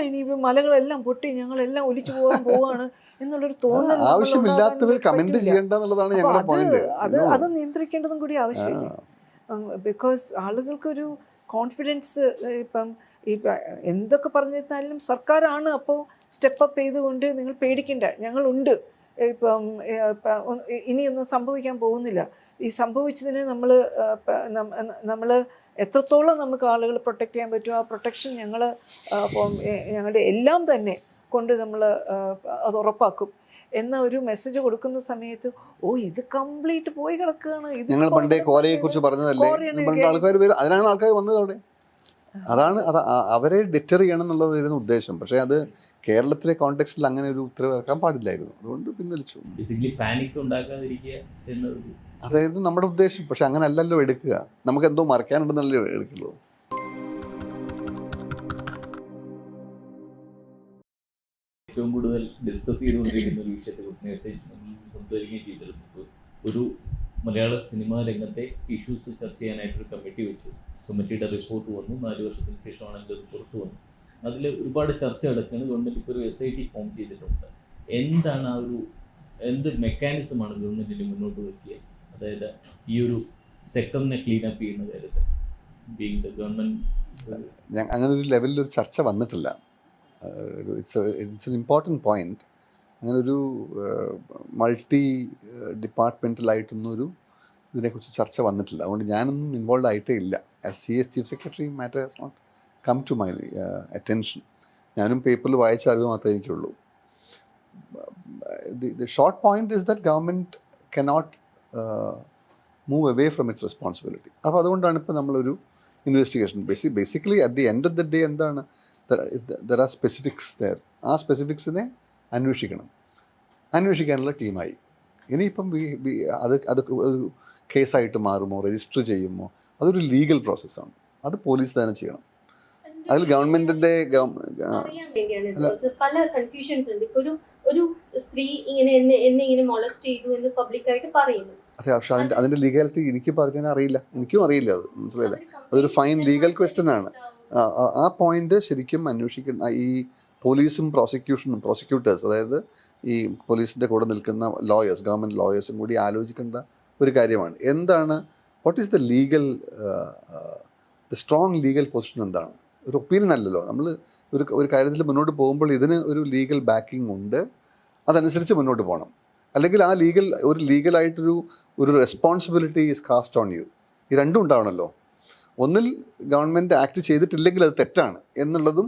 ഇനിയിപ്പോൾ മലകളെല്ലാം പൊട്ടി ഞങ്ങളെല്ലാം ഒലിച്ചു പോവാണ് എന്നുള്ളൊരു തോന്നൽ ആവശ്യമില്ലാത്തവർ കമന്റ് ചെയ്യേണ്ടതാണ് ഞങ്ങളുടെ പോയിന്റ്. അത് നിയന്ത്രിക്കേണ്ടതും കൂടി ആവശ്യമില്ല. ബിക്കോസ് ആളുകൾക്കൊരു കോൺഫിഡൻസ് ഇപ്പം എന്തൊക്കെ പറഞ്ഞിരുന്നാലും സർക്കാരാണ്, അപ്പോൾ സ്റ്റെപ്പ് അപ്പ് ചെയ്തുകൊണ്ട് നിങ്ങൾ പേടിക്കണ്ട, ഞങ്ങളുണ്ട്, ഇപ്പം ഇനിയൊന്നും സംഭവിക്കാൻ പോകുന്നില്ല. ഈ സംഭവിച്ചതിന് നമ്മൾ എത്രത്തോളം നമുക്ക് ആളുകൾ പ്രൊട്ടക്റ്റ് ചെയ്യാൻ പറ്റുമോ ആ പ്രൊട്ടക്ഷൻ ഞങ്ങളുടെ എല്ലാം തന്നെ കൊണ്ട് നമ്മൾ അത് ഉറപ്പാക്കും എന്ന ഒരു മെസ്സേജ് കൊടുക്കുന്ന സമയത്ത് ഇത് കംപ്ലീറ്റ് പോയി കിടക്കുകയാണ്. ഞങ്ങൾ പണ്ടേ കോരയെ കുറിച്ച് പറഞ്ഞതല്ലേ, ആൾക്കാർ അതിനാണ് ആൾക്കാർ വന്നത് അവിടെ. അതാണ് അവരെ ഡിറ്റർ ചെയ്യണം എന്നുള്ളതായിരുന്നു ഉദ്ദേശം. പക്ഷേ അത് കേരളത്തിലെ കോണ്ടെക്സ്റ്റിൽ അങ്ങനെ ഒരു ഉത്തരവ് ഇറക്കാൻ പാടില്ലായിരുന്നു. അതുകൊണ്ട് പിൻവലിച്ചു. അതായിരുന്നു നമ്മുടെ ഉദ്ദേശം. പക്ഷെ അങ്ങനെ അല്ലല്ലോ എടുക്കുക. നമുക്ക് എന്തോ മറക്കാനുണ്ടെന്നല്ലേ എടുക്കുള്ളൂ. ഏറ്റവും കൂടുതൽ ഡിസ്കസ് ചെയ്തുകൊണ്ടിരിക്കുന്ന ഒരു വിഷയത്തെക്കുറിച്ച് നേരത്തെ സംസാരിക്കുകയും ചെയ്തിരുന്നു. ഒരു മലയാള സിനിമാ രംഗത്തെ ഇഷ്യൂസ് ചർച്ച ചെയ്യാനായിട്ടൊരു കമ്മിറ്റി വെച്ചു. കമ്മിറ്റിയുടെ റിപ്പോർട്ട് വന്നു. 4 വർഷത്തിന് ശേഷമാണെങ്കിൽ അത് പുറത്തു വന്നു. അതിൽ ഒരുപാട് ചർച്ച നടക്കുകയാണ്. ഗവൺമെൻറ് ഇപ്പോൾ ഒരു SIT ഫോം ചെയ്തിട്ടുണ്ട്. എന്താണ് ആ ഒരു എന്ത് മെക്കാനിസമാണ് ഗവൺമെൻറ്റിന് മുന്നോട്ട് വയ്ക്കുക? അതായത് ഈ ഒരു സെക്ടറിനെ ക്ലീൻ അപ്പ് ചെയ്യുന്ന കാര്യത്തിൽ ഗവൺമെൻറ് അങ്ങനെ ഒരു ലെവലിൽ ഒരു ചർച്ച വന്നിട്ടില്ല. It's an important point. അങ്ങനെ ഒരു മൾട്ടി ഡിപ്പാർട്ട്മെൻറ്റലായിട്ടൊന്നും ഇതിനെക്കുറിച്ച് ചർച്ച വന്നിട്ടില്ല. അതുകൊണ്ട് ഞാനൊന്നും ഇൻവോൾവ് ആയിട്ടേ ഇല്ല. As CS chief secretary matter has not come to my attention. ഞാനും പേപ്പറിൽ വായിച്ച അറിവ് മാത്രമേ എനിക്കുള്ളൂ. The short point is that government cannot move away from its responsibility. അപ്പോൾ അതുകൊണ്ടാണ് ഇപ്പോൾ നമ്മളൊരു investigation basically at the end of the day എന്താണ്, there are specifics there. ആ സ്പെസിഫിക്സിനെ അന്വേഷിക്കാനുള്ള ടീമായി. ഇനിയിപ്പം അത് ഒരു കേസായിട്ട് മാറുമോ, രജിസ്റ്റർ ചെയ്യുമോ, അതൊരു ലീഗൽ പ്രോസസ്സാണ്. അത് പോലീസ് തന്നെ ചെയ്യണം. അതിൽ ഗവൺമെന്റിന്റെ അറിയാൻ വേണ്ടിയാണ് പല കൺഫ്യൂഷൻസ് ഉണ്ട്. ഇപ്പൊ ഒരു സ്ത്രീ ഇങ്ങനെ എന്നെ മൊളസ്റ്റ് ചെയ്തു എന്ന് പബ്ലിക്കായിട്ട് പറയുന്നു. അതെ, പക്ഷെ അതിന്റെ ലീഗാലിറ്റി എനിക്ക് പറഞ്ഞാൽ അറിയില്ല. എനിക്കും അറിയില്ല. അത് മനസ്സിലായില്ല. അതൊരു ഫൈൻ ലീഗൽ ക്വസ്റ്റ്യൻ ആണ്. ആ പോയിന്റ് ശരിക്കും അന്വേഷിക്കുന്ന ഈ പോലീസും പ്രോസിക്യൂട്ടേഴ്സ്, അതായത് ഈ പോലീസിന്റെ കൂടെ നിൽക്കുന്ന ലോയേഴ്സ്, ഗവൺമെന്റ് ലോയേഴ്സും കൂടി ആലോചിക്കേണ്ട ഒരു കാര്യമാണ്. എന്താണ്, what is the legal strong legal position? എന്താണ്? ഒരു ഒപ്പീനിയൻ അല്ലല്ലോ. നമ്മൾ ഒരു കാര്യത്തിൽ മുന്നോട്ട് പോകുമ്പോൾ ഇതിന് ഒരു ലീഗൽ ബാക്കിംഗ് ഉണ്ട്, അതനുസരിച്ച് മുന്നോട്ട് പോകണം. അല്ലെങ്കിൽ ആ ലീഗലായിട്ടൊരു responsibility is cast on you. ഈ രണ്ടും ഉണ്ടാവണമല്ലോ. ഒന്നിൽ ഗവൺമെൻറ് ആക്ട് ചെയ്തിട്ടില്ലെങ്കിൽ അത് തെറ്റാണ് എന്നുള്ളതും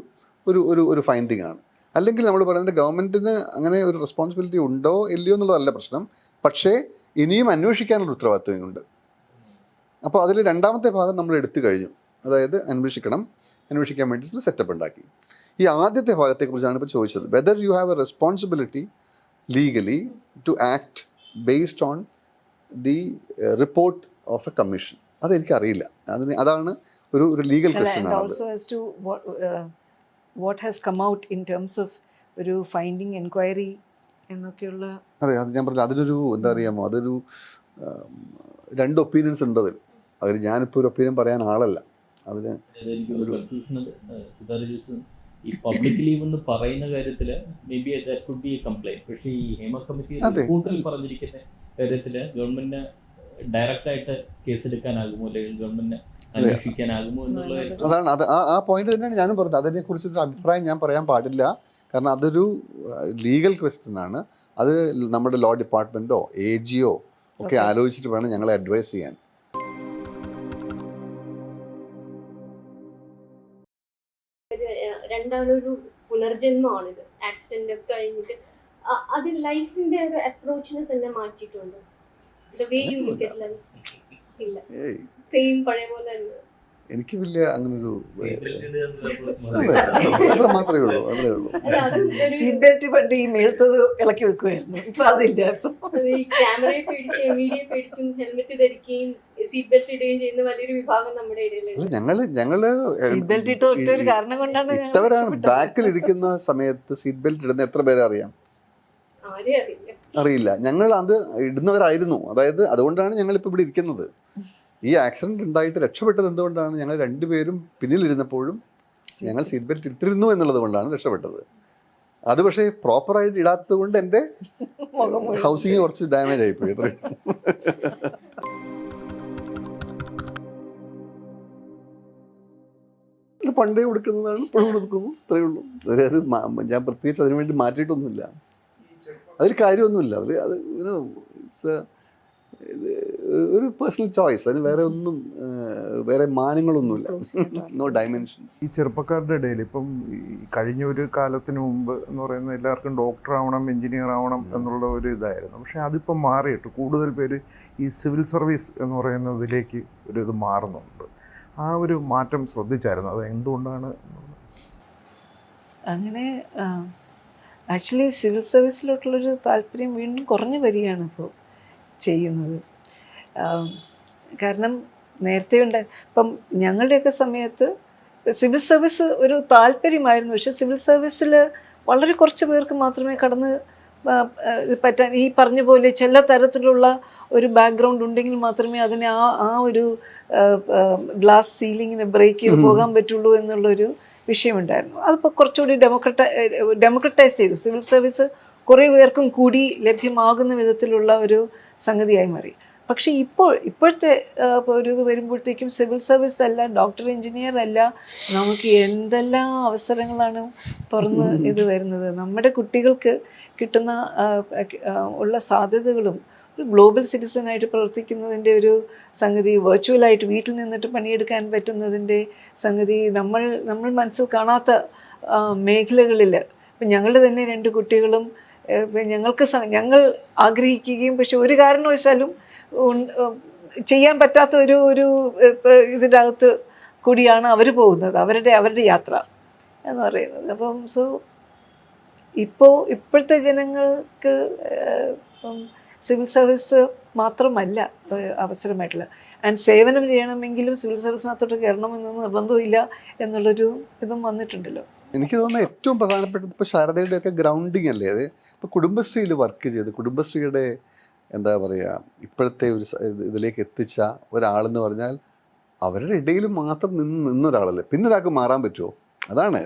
ഒരു ഫൈൻഡിങ് ആണ്. അല്ലെങ്കിൽ നമ്മൾ പറയുന്നത് ഗവൺമെൻറ്റിന് അങ്ങനെ ഒരു റെസ്പോൺസിബിലിറ്റി ഉണ്ടോ ഇല്ലയോ എന്നുള്ളതല്ല പ്രശ്നം, പക്ഷേ ഇനിയും അന്വേഷിക്കാനുള്ള ഉത്തരവാദിത്വമുണ്ട്. അപ്പോൾ അതിൽ രണ്ടാമത്തെ ഭാഗം നമ്മൾ എടുത്തു കഴിഞ്ഞു. അതായത് അന്വേഷിക്കാൻ വേണ്ടിയിട്ടുള്ള സെറ്റപ്പ് ഉണ്ടാക്കി. ഈ ആദ്യത്തെ ഭാഗത്തെക്കുറിച്ചാണ് ഇപ്പോൾ ചോദിച്ചത്. Whether you have a responsibility legally to act based on the report of a commission. അതെനിക്കറിയില്ല. അതാണ് ഒരു ലീഗൽ ക്വസ്റ്റ്യൻ ആണ്. Also as to what has come out in terms of ഒരു ഫൈൻഡിങ് എൻക്വയറി എന്നൊക്കെയുള്ള. അതെ, അത് ഞാൻ പറഞ്ഞു. അതിനൊരു എന്താ അറിയാമോ, അതൊരു 2 ഒപ്പീനിയൻസ് ഉണ്ട് അതിൽ ഞാനിപ്പോൾ ഒരു ഒപ്പീനിയൻ പറയാൻ ആളല്ല. അതിന് കൺഫ്യൂഷൻ ഈ പബ്ലിക് ലീവ് എന്ന് പറയുന്ന കാര്യത്തിൽ may be that could be A complaint. പക്ഷേ ഈ ഹേമ കമ്മിറ്റി റിപ്പോർട്ടിൽ പറഞ്ഞിരിക്കുന്ന കാര്യത്തിൽ ഗവൺമെന്റിന് ഡയറക്റ്റ് ആയിട്ട് കേസെടുക്കാനാകുമോ അല്ലെങ്കിൽ ഗവൺമെന്റിന് അന്വേഷിക്കാനാകുമോ എന്നുള്ള അതാണ് ആ പോയിന്റ് തന്നെയാണ് ഞാനും പറഞ്ഞത്. അതിനെക്കുറിച്ചൊരു അഭിപ്രായം ഞാൻ പറയാൻ പാടില്ല, കാരണം അതൊരു ലീഗൽ ക്വസ്റ്റ്യൻ ആണ്. അത് നമ്മുടെ ലോ ഡിപ്പാർട്ട്മെന്റോ AGO ഒക്കെ ആലോചിച്ചിട്ട് വേണം ഞങ്ങളെ അഡ്വൈസ് ചെയ്യാൻ. രണ്ടാമതൊരു പുനർജന്മമാണിത്. ആക്സിഡന്റ് ഒക്കെ കഴിഞ്ഞിട്ട് അത് ലൈഫിന്റെ ഒരു അപ്രോച്ചിനെ തന്നെ മാറ്റിയിട്ടുണ്ട്. The way you look at life. ഇല്ല, സെയിം പഴയ പോലെ തന്നെ. എനിക്ക് വലിയ അങ്ങനൊരു അത്ര മാത്രമേ ഉള്ളൂ, അതേ ഉള്ളൂ. സീറ്റ് ബെൽറ്റ് പണ്ട് ഈ മേളത്തത് ഇളക്കി വെക്കുമായിരുന്നു, ഇപ്പൊ അതില്ല. ഈ ക്യാമറയെ പേടിച്ച് മീഡിയയെ പേടിച്ചും ഹെൽമെറ്റ് ധരിക്കുകയും സീറ്റ് ബെൽറ്റ് ഇടുകയും ചെയ്യുന്ന വലിയൊരു വിഭാഗം നമ്മുടെ ഇടയിലുണ്ട്. ഞങ്ങള് സീറ്റ് ബെൽറ്റ് ഇട്ട ഒറ്റ ഒരു കാരണം കൊണ്ടാണ് ഇട്ടവരാണ്. ബാക്കിൽ ഇരിക്കുന്ന സമയത്ത് സീറ്റ് ബെൽറ്റ് ഇടുന്ന എത്ര പേരെ അറിയാം? ആരെയും അറിയില്ല. അറിയില്ല. ഞങ്ങൾ അത് ഇടുന്നവരായിരുന്നു. അതായത് അതുകൊണ്ടാണ് ഞങ്ങൾ ഇപ്പോൾ ഇവിടെ ഇരിക്കുന്നത്. ഈ ആക്സിഡന്റ് ഉണ്ടായിട്ട് രക്ഷപ്പെട്ടത് എന്തുകൊണ്ടാണ്? ഞങ്ങൾ രണ്ടുപേരും പിന്നിലിരുന്നപ്പോഴും ഞങ്ങൾ സീറ്റ് ബെൽറ്റ് ഇട്ടിരുന്നു എന്നുള്ളത് കൊണ്ടാണ് രക്ഷപ്പെട്ടത്. അത് പക്ഷേ പ്രോപ്പറായിട്ട് ഇടാത്തത് കൊണ്ട് എൻ്റെ ഹൗസിങ് കുറച്ച് ഡാമേജ് ആയിപ്പോയി. അത്ര ഇത് പണ്ടേ കൊടുക്കുന്നതാണ്, ഇപ്പോഴും കൊടുക്കുന്നു, അത്രയേ ഉള്ളൂ. അതായത് ഞാൻ പ്രത്യേകിച്ച് അതിനുവേണ്ടി മാറ്റിയിട്ടൊന്നുമില്ല. അതിൽ കാര്യമൊന്നുമില്ല. അത് ഇറ്റ്സ് ഒരു പേഴ്സണൽ ചോയ്സ്. അതിന് വേറെ ഒന്നും, വേറെ മാനങ്ങളൊന്നുമില്ല, നോ ഡയമെൻഷൻസ്. ഈ ചെറുപ്പക്കാരുടെ ഇടയിൽ ഇപ്പം ഈ കഴിഞ്ഞ ഒരു കാലത്തിന് മുമ്പ് എന്ന് പറയുന്നത് എല്ലാവർക്കും ഡോക്ടർ ആവണം, എഞ്ചിനീയർ ആവണം എന്നുള്ള ഒരു ഇതായിരുന്നു. പക്ഷേ അതിപ്പം മാറിയിട്ട് കൂടുതൽ പേര് ഈ സിവിൽ സർവീസ് എന്ന് പറയുന്നതിലേക്ക് ഒരു ഇത് മാറുന്നുണ്ട്. ആ ഒരു മാറ്റം ശ്രദ്ധിച്ചായിരുന്നു, അത് എന്തുകൊണ്ടാണ്? അങ്ങനെ ആക്ച്വലി സിവിൽ സർവീസിലോട്ടുള്ളൊരു താല്പര്യം വീണ്ടും കുറഞ്ഞു വരികയാണ് ഇപ്പോൾ ചെയ്യുന്നത്. കാരണം നേരത്തെ ഇപ്പം ഞങ്ങളുടെയൊക്കെ സമയത്ത് സിവിൽ സർവീസ് ഒരു താല്പര്യമായിരുന്നു. പക്ഷെ സിവിൽ സർവീസിൽ വളരെ കുറച്ച് പേർക്ക് മാത്രമേ കടന്ന് പറ്റാൻ, ഈ പറഞ്ഞ പോലെ ചില തരത്തിലുള്ള ഒരു ബാക്ക്ഗ്രൗണ്ട് ഉണ്ടെങ്കിൽ മാത്രമേ അതിനെ ആ ഒരു ഗ്ലാസ് സീലിങ്ങിനെ ബ്രേക്ക് ചെയ്ത് പോകാൻ പറ്റുള്ളൂ എന്നുള്ളൊരു വിഷയമുണ്ടായിരുന്നു. അതിപ്പോൾ കുറച്ചുകൂടി ഡെമോക്രറ്റൈസ് ചെയ്തു. സിവിൽ സർവീസ് കുറേ പേർക്കും കൂടി ലഭ്യമാകുന്ന വിധത്തിലുള്ള ഒരു സംഗതിയായി മാറി. പക്ഷേ ഇപ്പോഴത്തെ ഒരു ഇത് വരുമ്പോഴത്തേക്കും സിവിൽ സർവീസ് അല്ല, ഡോക്ടർ, എഞ്ചിനീയർ അല്ല, നമുക്ക് എന്തെല്ലാം അവസരങ്ങളാണ് തുറന്ന് ഇത് വരുന്നത്. നമ്മുടെ കുട്ടികൾക്ക് കിട്ടുന്ന ഉള്ള സാധ്യതകളും ഒരു ഗ്ലോബൽ സിറ്റിസണായിട്ട് പ്രവർത്തിക്കുന്നതിൻ്റെ ഒരു സംഗതി, വെർച്വലായിട്ട് വീട്ടിൽ നിന്നിട്ട് പണിയെടുക്കാൻ പറ്റുന്നതിൻ്റെ സംഗതി, നമ്മൾ മനസ്സിൽ കാണാത്ത മേഖലകളിൽ ഇപ്പം ഞങ്ങളുടെ തന്നെ 2 കുട്ടികളും ഞങ്ങൾ ആഗ്രഹിക്കുകയും പക്ഷെ ഒരു കാരണവശാലും ചെയ്യാൻ പറ്റാത്ത ഒരു ഇതിൻ്റെ അകത്ത് കൂടിയാണ് അവർ പോകുന്നത്, അവരുടെ യാത്ര എന്ന് പറയുന്നത്. അപ്പം ഇപ്പോഴത്തെ ജനങ്ങൾക്ക് സിവിൽ സർവീസ് മാത്രമല്ല അവസരമായിട്ടുള്ള, ആൻഡ് സേവനം ചെയ്യണമെങ്കിലും സിവിൽ സർവീസിനകത്തോട്ട് കയറണമെന്ന് നിർബന്ധമില്ല എന്നുള്ളൊരു ഇതും വന്നിട്ടുണ്ടല്ലോ. എനിക്ക് തോന്നുന്നത് ഏറ്റവും പ്രധാനപ്പെട്ടത് ഇപ്പോൾ ശാരദയുടെയൊക്കെ ഗ്രൗണ്ടിങ് അല്ലേ അത്. ഇപ്പോൾ കുടുംബശ്രീയിൽ വർക്ക് ചെയ്ത് കുടുംബശ്രീയുടെ എന്താ പറയുക ഇപ്പോഴത്തെ ഒരു ഇതിലേക്ക് എത്തിച്ച ഒരാളെന്ന് പറഞ്ഞാൽ അവരുടെ ഇടയിൽ മാത്രം നിന്നൊരാളല്ലേ, പിന്നെ ഒരാൾക്ക് മാറാൻ പറ്റുമോ? അതാണ്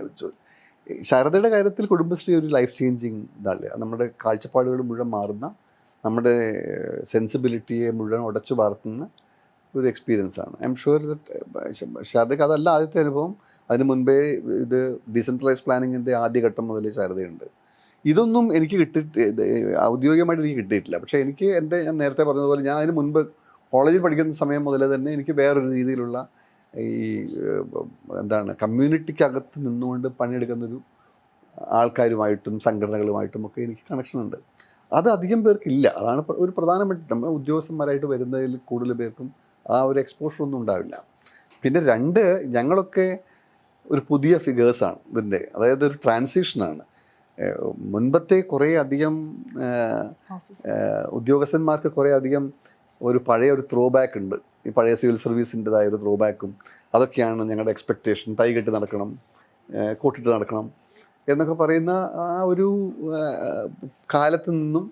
ശാരദയുടെ കാര്യത്തിൽ കുടുംബശ്രീ ഒരു ലൈഫ് ചേഞ്ചിങ് ഇതല്ലേ. നമ്മുടെ കാഴ്ചപ്പാടുകൾ മുഴുവൻ മാറുന്ന, നമ്മുടെ സെൻസിബിലിറ്റിയെ മുഴുവൻ ഉടച്ചു പാർക്കുന്ന ഒരു എക്സ്പീരിയൻസ് ആണ്. ഐ എം ഷുവർ ദറ്റ് ശാരദയ്ക്ക് അതല്ല ആദ്യത്തെ അനുഭവം. അതിന് മുൻപേ ഇത് ഡീസെൻട്രലൈസ് പ്ലാനിങ്ങിൻ്റെ ആദ്യഘട്ടം മുതൽ ശാരദയുണ്ട്. ഇതൊന്നും എനിക്ക് ഔദ്യോഗികമായിട്ട് എനിക്ക് കിട്ടിയിട്ടില്ല. പക്ഷേ എനിക്ക് ഞാൻ നേരത്തെ പറഞ്ഞതുപോലെ ഞാൻ അതിന് മുൻപ് കോളേജിൽ പഠിക്കുന്ന സമയം മുതലേ തന്നെ എനിക്ക് വേറൊരു രീതിയിലുള്ള ഈ കമ്മ്യൂണിറ്റിക്കകത്ത് നിന്നുകൊണ്ട് പണിയെടുക്കുന്നൊരു ആൾക്കാരുമായിട്ടും സംഘടനകളുമായിട്ടും ഒക്കെ എനിക്ക് കണക്ഷനുണ്ട്. അത് അധികം പേർക്കില്ല. അതാണ് ഒരു പ്രധാനപ്പെട്ട, നമ്മൾ ഉദ്യോഗസ്ഥന്മാരായിട്ട് വരുന്നതിൽ കൂടുതൽ പേർക്കും ആ ഒരു എക്സ്പോഷർ ഒന്നും ഉണ്ടാവില്ല. പിന്നെ 2, ഞങ്ങളൊക്കെ ഒരു പുതിയ ഫിഗേഴ്സാണ് ഇതിൻ്റെ, അതായത് ഒരു ട്രാൻസിഷനാണ്. മുൻപത്തെ കുറേ അധികം ഉദ്യോഗസ്ഥന്മാർക്ക് കുറേ അധികം ഒരു പഴയ ഒരു ത്രോ ബാക്ക് ഉണ്ട്. ഈ പഴയ സിവിൽ സർവീസിൻ്റെതായ ഒരു ത്രോ ബാക്കും അതൊക്കെയാണ് ഞങ്ങളുടെ എക്സ്പെക്റ്റേഷൻ. തൈ കെട്ടി നടക്കണം, കോട്ടിട്ട് നടക്കണം എന്നൊക്കെ പറയുന്ന ആ ഒരു കാലത്ത് നിന്നും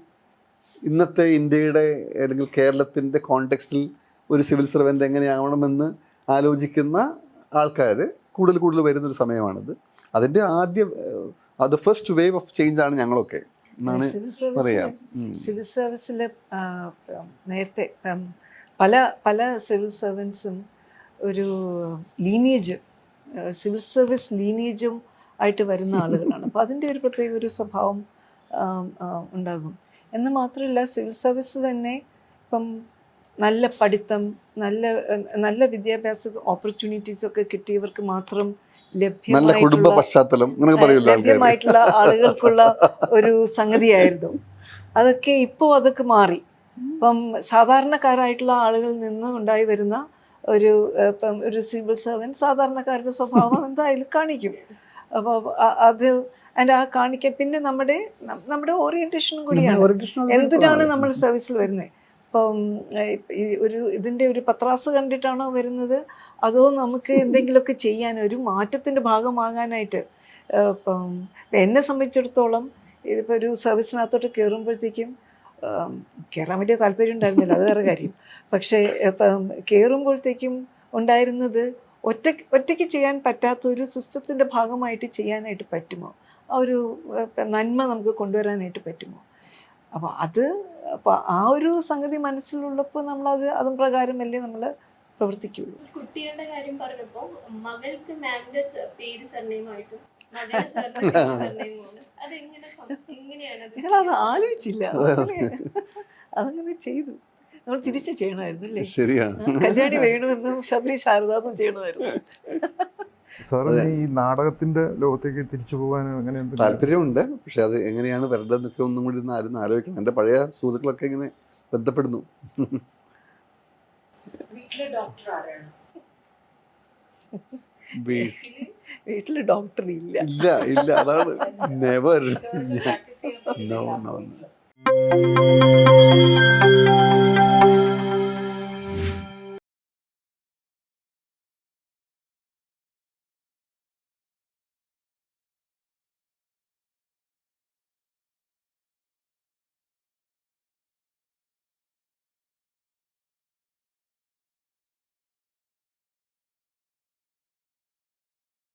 ഇന്നത്തെ ഇന്ത്യയുടെ അല്ലെങ്കിൽ കേരളത്തിൻ്റെ കോണ്ടെക്സ്റ്റിൽ ഒരു സിവിൽ സർവൻ്റ് എങ്ങനെയാവണമെന്ന് ആലോചിക്കുന്ന ആൾക്കാർ കൂടുതൽ വരുന്നൊരു സമയമാണിത്. അതിൻ്റെ അത് ഫസ്റ്റ് വേവ് ഓഫ് ചേഞ്ച് ആണ് ഞങ്ങളൊക്കെ എന്നാണ് പറയാം. സിവിൽ സർവീസിൽ നേരത്തെ പല സിവിൽ സർവൻസും ഒരു ലീനിയേജ് സിവിൽ സർവീസ് ലീനിയേജും ആയിട്ട് വരുന്ന ആളുകളാണ്. അപ്പോൾ അതിൻ്റെ ഒരു പ്രത്യേക ഒരു സ്വഭാവം ഉണ്ടാകും. എന്ന് മാത്രമല്ല സിവിൽ സർവീസ് തന്നെ ഇപ്പം നല്ല പഠിത്തം, നല്ല വിദ്യാഭ്യാസ ഓപ്പർച്യൂണിറ്റീസൊക്കെ കിട്ടിയവർക്ക് മാത്രം നല്ല കുടുംബ പശ്ചാത്തലം ലഭ്യമായിട്ടുള്ള ആളുകൾക്കുള്ള ഒരു സംഗതിയായിരുന്നു. അതൊക്കെ ഇപ്പോൾ അതൊക്കെ മാറി. ഇപ്പം സാധാരണക്കാരായിട്ടുള്ള ആളുകളിൽ നിന്ന് ഉണ്ടായി വരുന്ന ഒരു സിവിൽ സർവൻറ്റ് സാധാരണക്കാരുടെ സ്വഭാവം എന്തായാലും കാണിക്കും. അപ്പോൾ അത് ആ കാണിക്കാൻ പിന്നെ നമ്മുടെ ഓറിയന്റേഷനും കൂടിയാണ്. എന്തിനാണ് നമ്മൾ സർവീസിൽ വരുന്നത്? ഇപ്പം ഇതിൻ്റെ ഒരു പത്രാസ് കണ്ടിട്ടാണോ വരുന്നത്, അതോ നമുക്ക് എന്തെങ്കിലുമൊക്കെ ചെയ്യാൻ ഒരു മാറ്റത്തിൻ്റെ ഭാഗമാകാനായിട്ട്? ഇപ്പം എന്നെ സംബന്ധിച്ചിടത്തോളം ഇതിപ്പോൾ ഒരു സർവീസിനകത്തോട്ട് കയറുമ്പോഴത്തേക്കും കയറാൻ വലിയ താല്പര്യം ഉണ്ടായിരുന്നില്ല, അത് വേറെ കാര്യം. പക്ഷേ ഇപ്പം കയറുമ്പോഴത്തേക്കും ഉണ്ടായിരുന്നത് ഒറ്റയ്ക്ക് ചെയ്യാൻ പറ്റാത്തൊരു സിസ്റ്റത്തിൻ്റെ ഭാഗമായിട്ട് ചെയ്യാനായിട്ട് പറ്റുമോ, ആ ഒരു നന്മ നമുക്ക് കൊണ്ടുവരാനായിട്ട് പറ്റുമോ? അപ്പോൾ ആ ഒരു സംഗതി മനസ്സിലുള്ളപ്പോൾ അതും പ്രകാരമല്ലേ നമ്മൾ പ്രവർത്തിക്കുള്ളൂ. കുട്ടികളുടെ കാര്യം പറഞ്ഞപ്പോൾ മകൾക്ക് മാമിന്റെ പേര് സർനെയിമായിട്ടും ഞങ്ങളത് ആലോചിച്ചില്ല, അതങ്ങനെ ചെയ്തു. നമ്മൾ തിരിച്ച് ചെയ്യണമായിരുന്നു അല്ലേ? ശരിയാണ്. കല്യാണി വേണമെന്നും ശബരി ശാരദാന്നും ചെയ്യണമായിരുന്നു. സാറിന് ഈ നാടകത്തിന്റെ ലോകത്തേക്ക് തിരിച്ചു പോകാൻ അങ്ങനെ താല്പര്യമുണ്ട്. പക്ഷെ അത് എങ്ങനെയാണ് വരേണ്ടതെന്നൊക്കെ ഒന്നും കൂടി ആലോചിക്കണം. എൻ്റെ പഴയ സുഹൃത്തുക്കളൊക്കെ ഇങ്ങനെ ബന്ധപ്പെടുന്നു. വീട്ടില് ഡോക്ടർ ഇല്ല. അതാണ് നെവർ. നോ